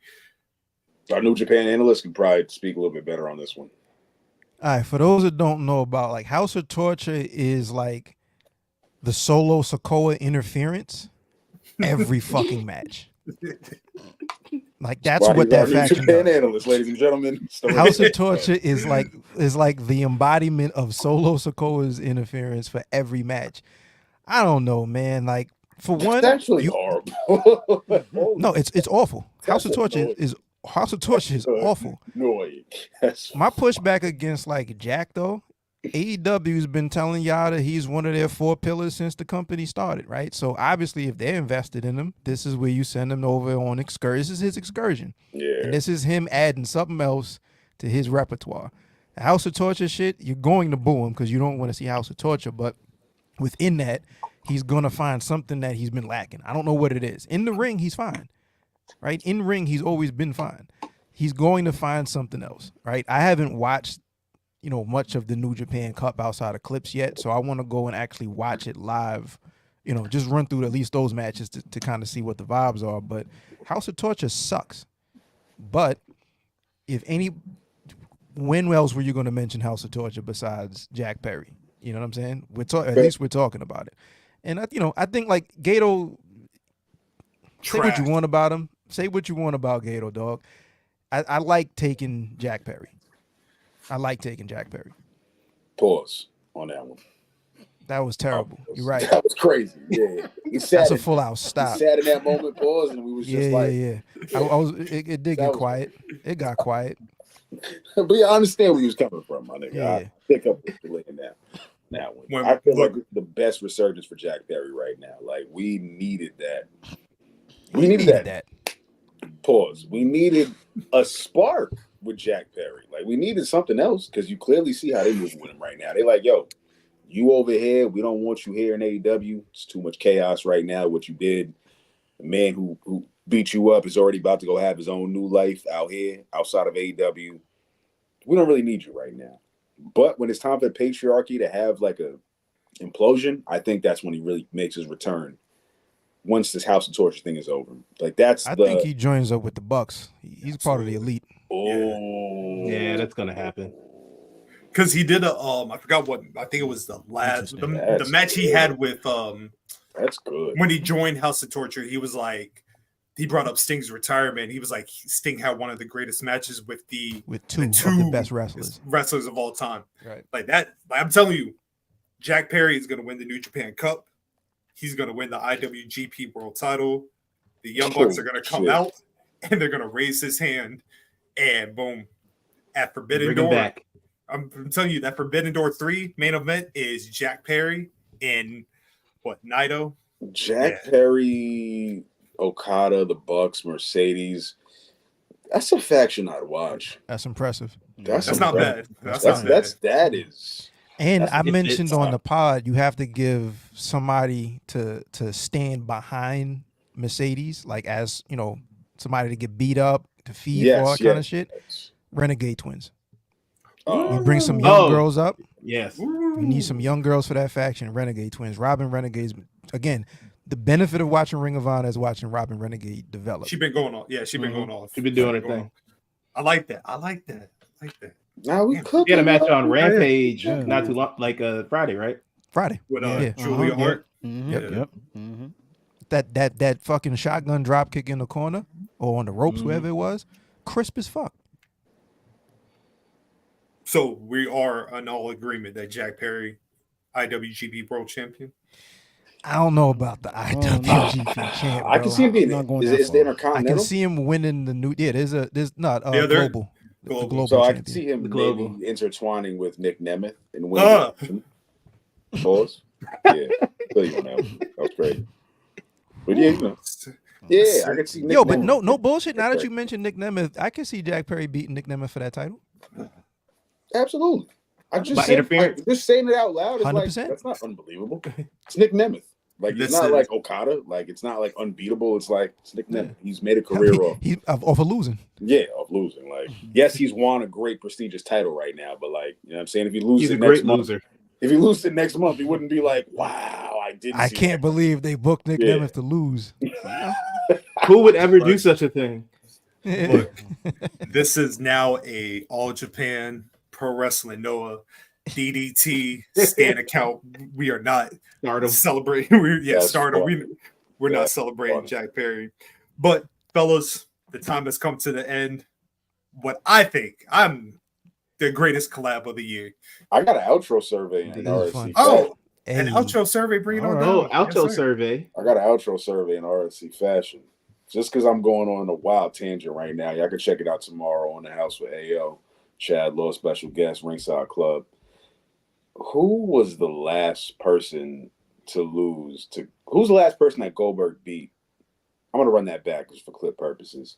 Our New Japan analyst can probably speak a little bit better on this one. All right, for those that don't know about, like, House of Torture is like the Solo Sikoa interference every fucking match. Like, that's what that faction Japan analyst, ladies and gentlemen. House of Torture is like the embodiment of Solo Sikoa's interference for every match. I don't know, man. Like, for one, it's actually horrible. No, it's awful. House of Torture is awful. My pushback against like Jack though, AEW's been telling y'all that he's one of their 4 pillars since the company started, right? So obviously, if they're invested in him, this is where you send him over on excursion. This is his excursion, and this is him adding something else to his repertoire. The House of Torture shit, you're going to boo him because you don't want to see House of Torture, but within that, he's gonna find something that he's been lacking. I don't know what it is. In the ring, he's fine. Right? In ring, he's always been fine. He's going to find something else, right? I haven't watched, much of the New Japan Cup outside of clips yet, so I want to go and actually watch it live, just run through at least those matches to kind of see what the vibes are. But House of Torture sucks. But when else were you going to mention House of Torture besides Jack Perry? You know what I'm saying? At least we're talking about it. And I think like Gato, say what you want about him. Say what you want about Gato, dog. I like taking Jack Perry. Pause on that one. That was terrible. You're right. That was crazy. Yeah. That's a full out stop. He sat in that moment, pause, and we was just like, yeah. I was. It did get quiet. It got quiet. But yeah, I understand where he was coming from, my nigga. Yeah. I pick up what you're laying down. Now, I feel like the best resurgence for Jack Perry right now. Like, we needed that. We needed that. Pause. We needed a spark with Jack Perry. Like, we needed something else because you clearly see how they moving with him right now. They like, yo, you over here. We don't want you here in AEW. It's too much chaos right now. What you did, the man who beat you up is already about to go have his own new life out here, outside of AEW. We don't really need you right now. But when it's time for patriarchy to have like a implosion, I think that's when he really makes his return. Once this House of Torture thing is over, like I think he joins up with the Bucks. He's part of the elite. Oh, yeah, that's gonna happen. Because he did I forgot what, I think it was the match he had with that's good. When he joined House of Torture, he was like, he brought up Sting's retirement. He was like, Sting had one of the greatest matches with two of the best wrestlers of all time. Right. Like that. Like, I'm telling you, Jack Perry is going to win the New Japan Cup. He's going to win the IWGP World Title. The Young Bucks are going to come out and they're going to raise his hand, and boom, at Forbidden Door. I'm telling you, that Forbidden Door 3 main event is Jack Perry and Naito. Jack Perry, Okada, the Bucks, Mercedes. That's a faction I'd watch. That's impressive. That's not bad. That is. And I mentioned on the pod, you have to give somebody to stand behind Mercedes, like as you know, somebody to get beat up, to feed, all that kind of shit. Renegade Twins. We bring some young girls up. Yes. We need some young girls for that faction. Renegade Twins. Robin Renegade's again. The benefit of watching Ring of Honor is watching Robin Renegade develop. She's been going on. Yeah, she's been going off. She's been doing her thing. I like that. Now we had a match on Rampage not too long, like Friday, right? Friday. With Julia Hart. Yep. Mm-hmm. That fucking shotgun drop kick in the corner or on the ropes, wherever it was, crisp as fuck. So we are in all agreement that Jack Perry, IWGP World Champion. I don't know about the IWGP champ. Bro. I can see him being is the Intercontinental. I can see him winning the new. Yeah, there's not global. Global. So I can see him maybe intertwining with Nick Nemeth and winning. Pause. Yeah, that was great. But I can see Nick. But no bullshit. Now that you mentioned Nick Nemeth, I can see Jack Perry beating Nick Nemeth for that title. Absolutely. I just saying it out loud is 100%. Like that's not unbelievable. It's Nick Nemeth. Like it's not like Okada. Like it's not like unbeatable. It's like it's Nick Nemeth. He's made a career off of losing. Yeah, of losing. Like yes, he's won a great prestigious title right now, but like you know what I'm saying, if he loses, he's a great loser. If he loses next month, he wouldn't be like, wow, I can't believe they booked Nick Nemeth to lose. Who would ever do such a thing? Look, this is now a All Japan Pro Wrestling Noah DDT stand account. We are not celebrating. Stardom. We're not celebrating Jack Perry. But fellas, the time has come to the end. What I think, I'm the greatest collab of the year. I got an outro survey in RSC. An outro survey. Bring it on down. Outro survey. I got an outro survey in RSC fashion. Just because I'm going on a wild tangent right now, y'all can check it out tomorrow on the House with AO. Chad Law, special guest, Ringside Club. Who was the last person to lose to? Who's the last person that Goldberg beat? I'm gonna run that back just for clip purposes.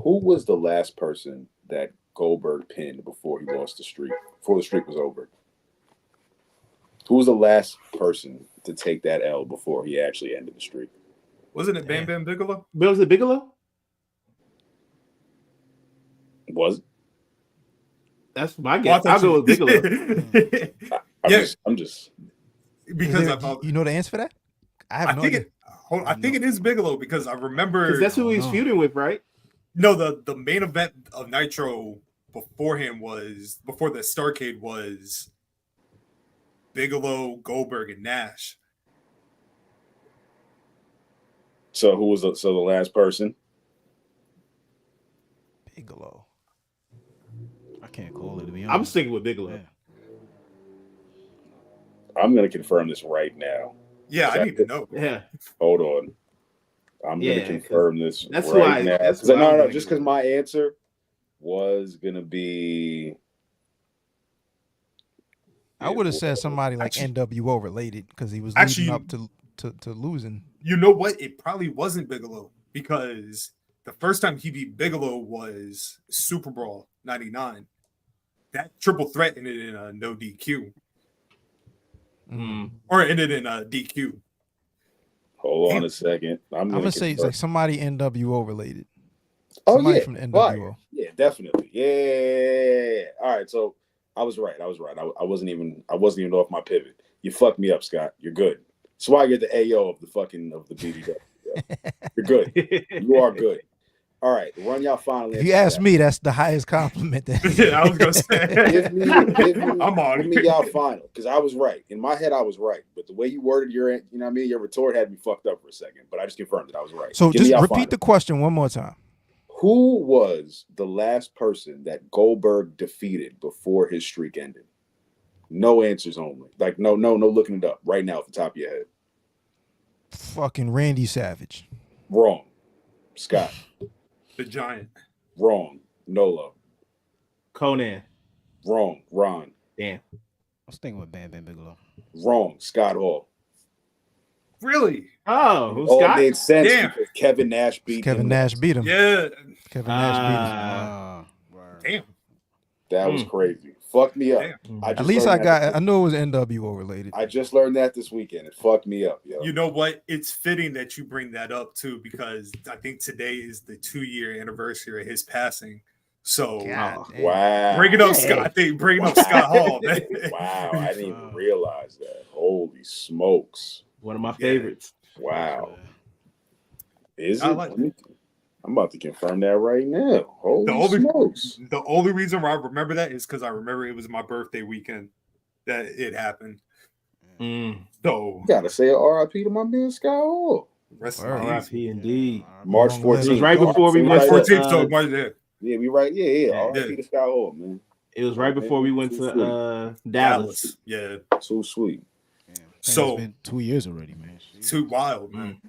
Who was the last person that Goldberg pinned before he lost the streak? Before the streak was over. Who was the last person to take that L before he actually ended the streak? Wasn't it Bam Bam Bigelow? Was it Bigelow? Was it? That's my guess. I'll go with Bigelow. I'm just because you know the answer for that? I have no idea. I think it is Bigelow because I remember because that's who he's feuding with, right? No, the main event of Nitro before the Starrcade was Bigelow, Goldberg, and Nash. So who was the last person? Bigelow. I can't call it, to be I'm honest. sticking with Bigelow. Yeah. I'm gonna confirm this right now. Yeah, I need to know. Yeah. Hold on. I'm Yeah, gonna confirm this that's right why. now. That's 'Cause why no, I'm no, gonna just go. because my answer was gonna be. I would have said somebody like NWO related because he was leading up to losing. You know what? It probably wasn't Bigelow because the first time he beat Bigelow was Super Brawl '99. That triple threat ended in a no DQ. Or ended in a DQ. Hold on a second. I'm gonna say it's like somebody NWO related. Oh, somebody yeah, from the NWO. fire. Yeah, definitely. Yeah. All right. So I was right. I wasn't even off my pivot. You fucked me up, Scott. You're good. That's why you're the AO of the BDW. You're good. You are good. All right, run y'all final. If you ask me, that's the highest compliment. Yeah, I was gonna say. give me I'm give me y'all final because I was right. In my head, I was right, but the way you worded your, you know what I mean, your retort had me fucked up for a second. But I just confirmed that I was right. So give just repeat the question one more time. Who was the last person that Goldberg defeated before his streak ended? No answers only. Like no looking it up right now off the top of your head. Fucking Randy Savage. Wrong. Scott. The Giant. Wrong. Nolo. Conan. Wrong. Ron. Damn. I was thinking with Bam Bam Bigelow. Wrong. Scott Hall. Really? Oh, who's All Scott? made sense Damn. because Kevin Nash beat him. Nash beat him. Yeah. Kevin Nash beat him. Damn. That was crazy. Fucked me up. At least I know it was NWO related. I just learned that this weekend. It fucked me up, yo. You know what? It's fitting that you bring that up too, because I think today is the 2-year anniversary of his passing. So wow. Bring it up, Scott. I think bring up Scott Hall, man. Wow, I didn't even realize that. Holy smokes. One of my favorites. Wow. Is I it? like I'm about to confirm that right now. Holy smokes. The only reason why I remember that is because I remember it was my birthday weekend that it happened. So you gotta say RIP to my man Scott Hall. RIP indeed. March 14th. It was right before we went March to 14th. Yeah, we right. Yeah. RIP to Scott Hall, man. It was right before we went to Dallas. Yeah. So sweet. So it's been 2 years already, man. Too wild, man.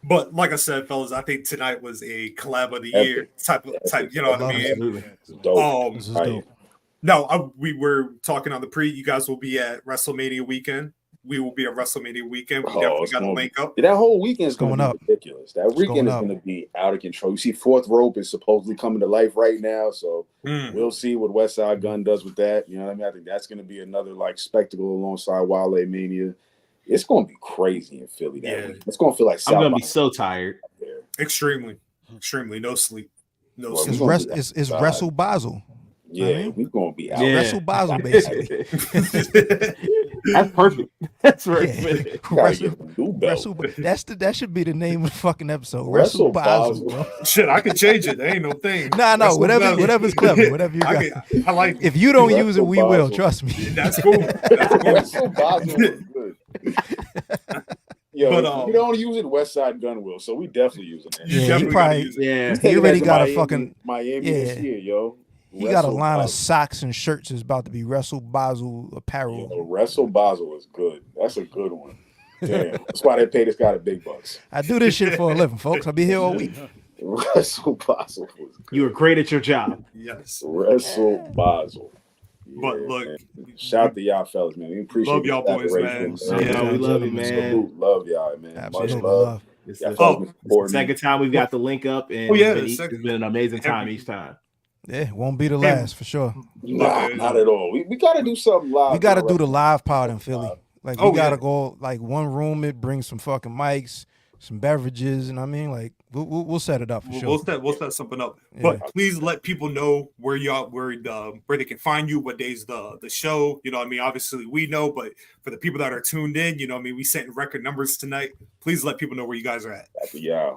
But like I said, fellas, I think tonight was a collab of the year type. You know what I mean? Dope. No, we were talking on the pre. You guys will be at WrestleMania weekend. We will be at WrestleMania weekend. We definitely got to link up. That whole weekend is going to be ridiculous. That weekend is up. going to be out of control. You see, Fourth Rope is supposedly coming to life right now, so we'll see what West Side Gun does with that. You know what I mean? I think that's going to be another like spectacle alongside Wale Mania. It's going to be crazy in Philly. It's going to feel like South. I'm going to be so tired. Extremely. No sleep. No sleep. It's Wrestle Basel. Yeah, we're going to be out. Wrestle Basel, basically. That's perfect. That's right. Wrestle, that should be the name of the fucking episode. Wrestle Basel, bro. Shit, I could change it. There ain't no thing. No, whatever's clever. Whatever you got. I like it. If you don't use it, we will. Trust me. That's cool. Wrestle Basel is good. Yo, if you don't use it, West Side Gun will. So we definitely using it. He already got a fucking Miami this year, yo. He got a line of socks and shirts that's about to be Wrestle Basel apparel. Wrestle Basel is good. That's a good one. Damn. That's why they pay this guy the big bucks. I do this shit for a living, folks. I'll be here all week. Wrestle Basel was good. You were great at your job. Yes. Wrestle Basel. But look, shout out to y'all fellas, man. We appreciate love y'all boys, man. Yeah, we love you, man. Love y'all, man. Absolutely. Much love. It's the second time we've got the link up, and it's been an amazing time each time. Yeah, won't be the last for sure. Nah, not at all. We got to do something live. We got to do the live pod in Philly. Like we got to go like one room. It brings some fucking mics, some beverages, and I mean like we'll set it up for sure. We'll set something up. Yeah. But please let people know where they can find you. What days the show? You know what I mean? Obviously we know, but for the people that are tuned in, you know what I mean, we setting record numbers tonight. Please let people know where you guys are at. Yeah.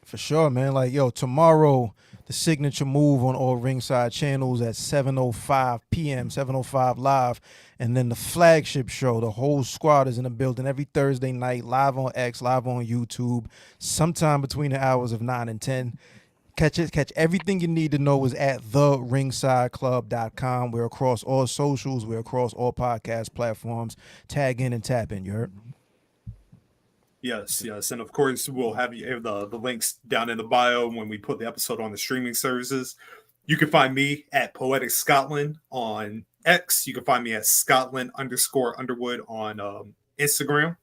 For sure, man. Like tomorrow. The signature move on all Ringside channels at 7:05 p.m., 7:05 live. And then the flagship show, the whole squad is in the building every Thursday night, live on X, live on YouTube, sometime between the hours of 9 and 10. Catch everything you need to know is at theringsideclub.com. We're across all socials. We're across all podcast platforms. Tag in and tap in. You heard? Yes, and of course we'll have the links down in the bio when we put the episode on the streaming services. You can find me at PoeticScotland on X. You can find me at Scotland_Underwood on Instagram.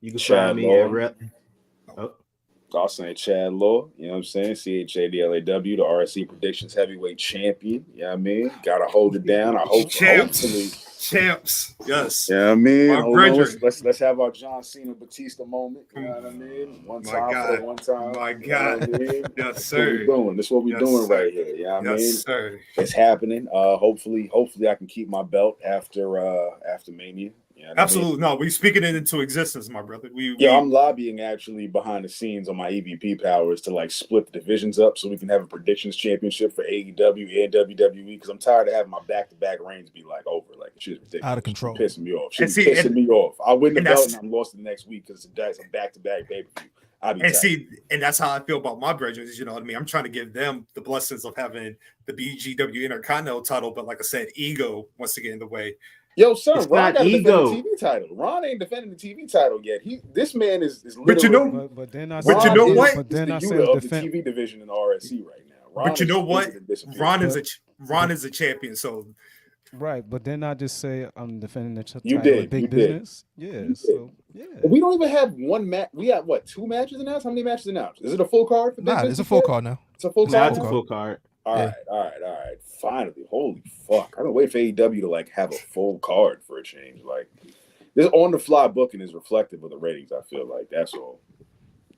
You can find me at I'll say Chad Law, you know what I'm saying? CHADLAW, the RSC Predictions Heavyweight Champion. You know what I mean? Gotta hold it down. I hope hopefully. Champs. Yes. Yeah, I mean, let's have our John Cena Batista moment. You know what I mean? One time. My God. You know I mean? Yes, sir. This is what we're doing right here. You know what I mean? Sir. It's happening. Hopefully I can keep my belt after Mania. Yeah, absolutely. No, we speaking it into existence, my brother. I'm lobbying actually behind the scenes on my EVP powers to like split the divisions up so we can have a predictions championship for AEW and WWE because I'm tired of having my back-to-back reigns be like over. Like shit's ridiculous. Out of control. She's pissing me off. She's pissing me off. I win the belt and I'm lost the next week because it's a back-to-back pay-per-view. And that's how I feel about my brethren. You know what I mean? I'm trying to give them the blessings of having the BGW Intercontinental title, but like I said, ego wants to get in the way. Yo, son, Ron got to defend the TV title. Ron ain't defending the TV title yet. This man is literally. But you know, but then I but you know what? But then I said the TV division in the RSC right now. But you know what? Ron is a champion. So right, but then I just say I'm defending the title. You did big you business. Did. Yeah. We don't even have one match. We got what? 2 matches announced? How many matches announced? Is it a full card? It's a full card now. It's a full card. It's a full card. All right. Finally, holy fuck! I've been waiting for AEW to like have a full card for a change. Like this on the fly booking is reflective of the ratings. I feel like that's all.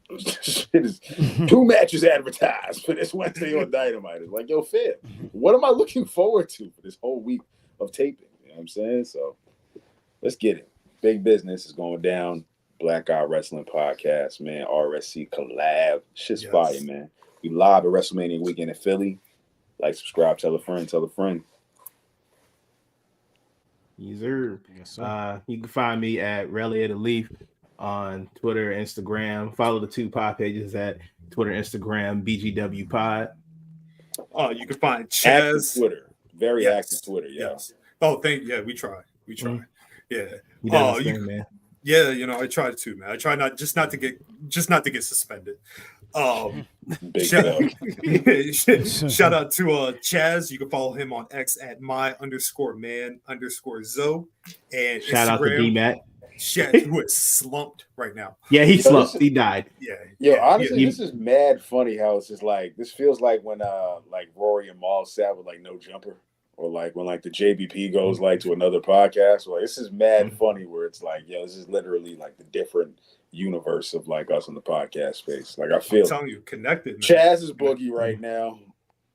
It is 2 matches advertised for this Wednesday on Dynamite. It's like, yo, fam, what am I looking forward to for this whole week of taping? You know what I'm saying? So let's get it. Big business is going down. Black Guy Wrestling Podcast, man. RSC collab. Shit's fire, man. We live at WrestleMania weekend in Philly. Like, subscribe, tell a friend, tell a friend. Yes, sir. You can find me at Raleoftheleaf on Twitter, Instagram. Follow the 2 pod pages at Twitter, Instagram, BGWpod. You can find Chaz. Twitter. Very active Twitter, yes. Oh, we try. Yeah. Man. Yeah, you know, I tried to, man. I try not to get suspended. Shout out to Chaz. You can follow him on X at my_man_zo. And shout out to DMac. Who is slumped right now. Yeah, he slumped. He died. Honestly, this is mad funny how it's just like this feels like when like Rory and Maul sat with like No Jumper. Or like when like the JBP goes like to another podcast, like this is mad funny where it's like, yo, this is literally like the different universe of like us in the podcast space. Like I feel I'm telling you, connected. Man. Chaz is Boogie right now.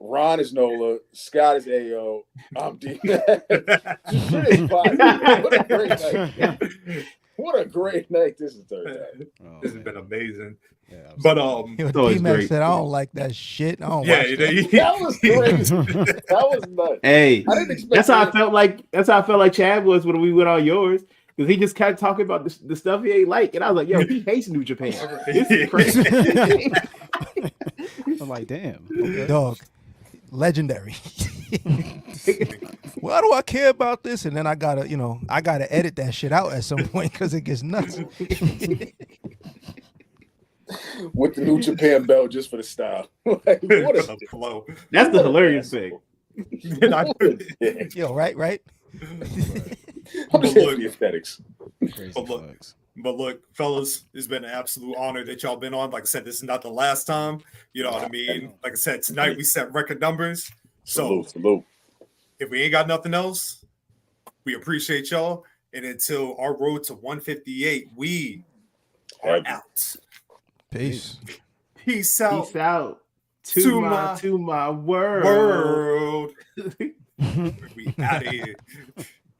Ron is Nola. Scott is AO. I'm D. What a great night this is turned out. This has been amazing. Yeah, but D-Mac said I don't like that shit. I don't watch that. That was crazy. That was nuts. Hey, I didn't expect that's how I felt like Chad was when we went on yours. Because he just kept talking about the stuff he ain't like. And I was like, yo, he hates New Japan. This is crazy. I'm like, damn. Okay. Dog. Legendary. Why do I care about this? And then I gotta edit that shit out at some point because it gets nuts. With the New Japan belt just for the style. Like, what a flow. That's the hilarious thing. Yo, right? I'm just here for the aesthetics. But look, fellas, it's been an absolute honor that y'all been on. Like I said, this is not the last time. You know what I mean? Like I said, tonight we set record numbers. So salute. If we ain't got nothing else, we appreciate y'all. And until our road to 158, we are out. Peace. Peace out. Peace out. To my world. We out of here.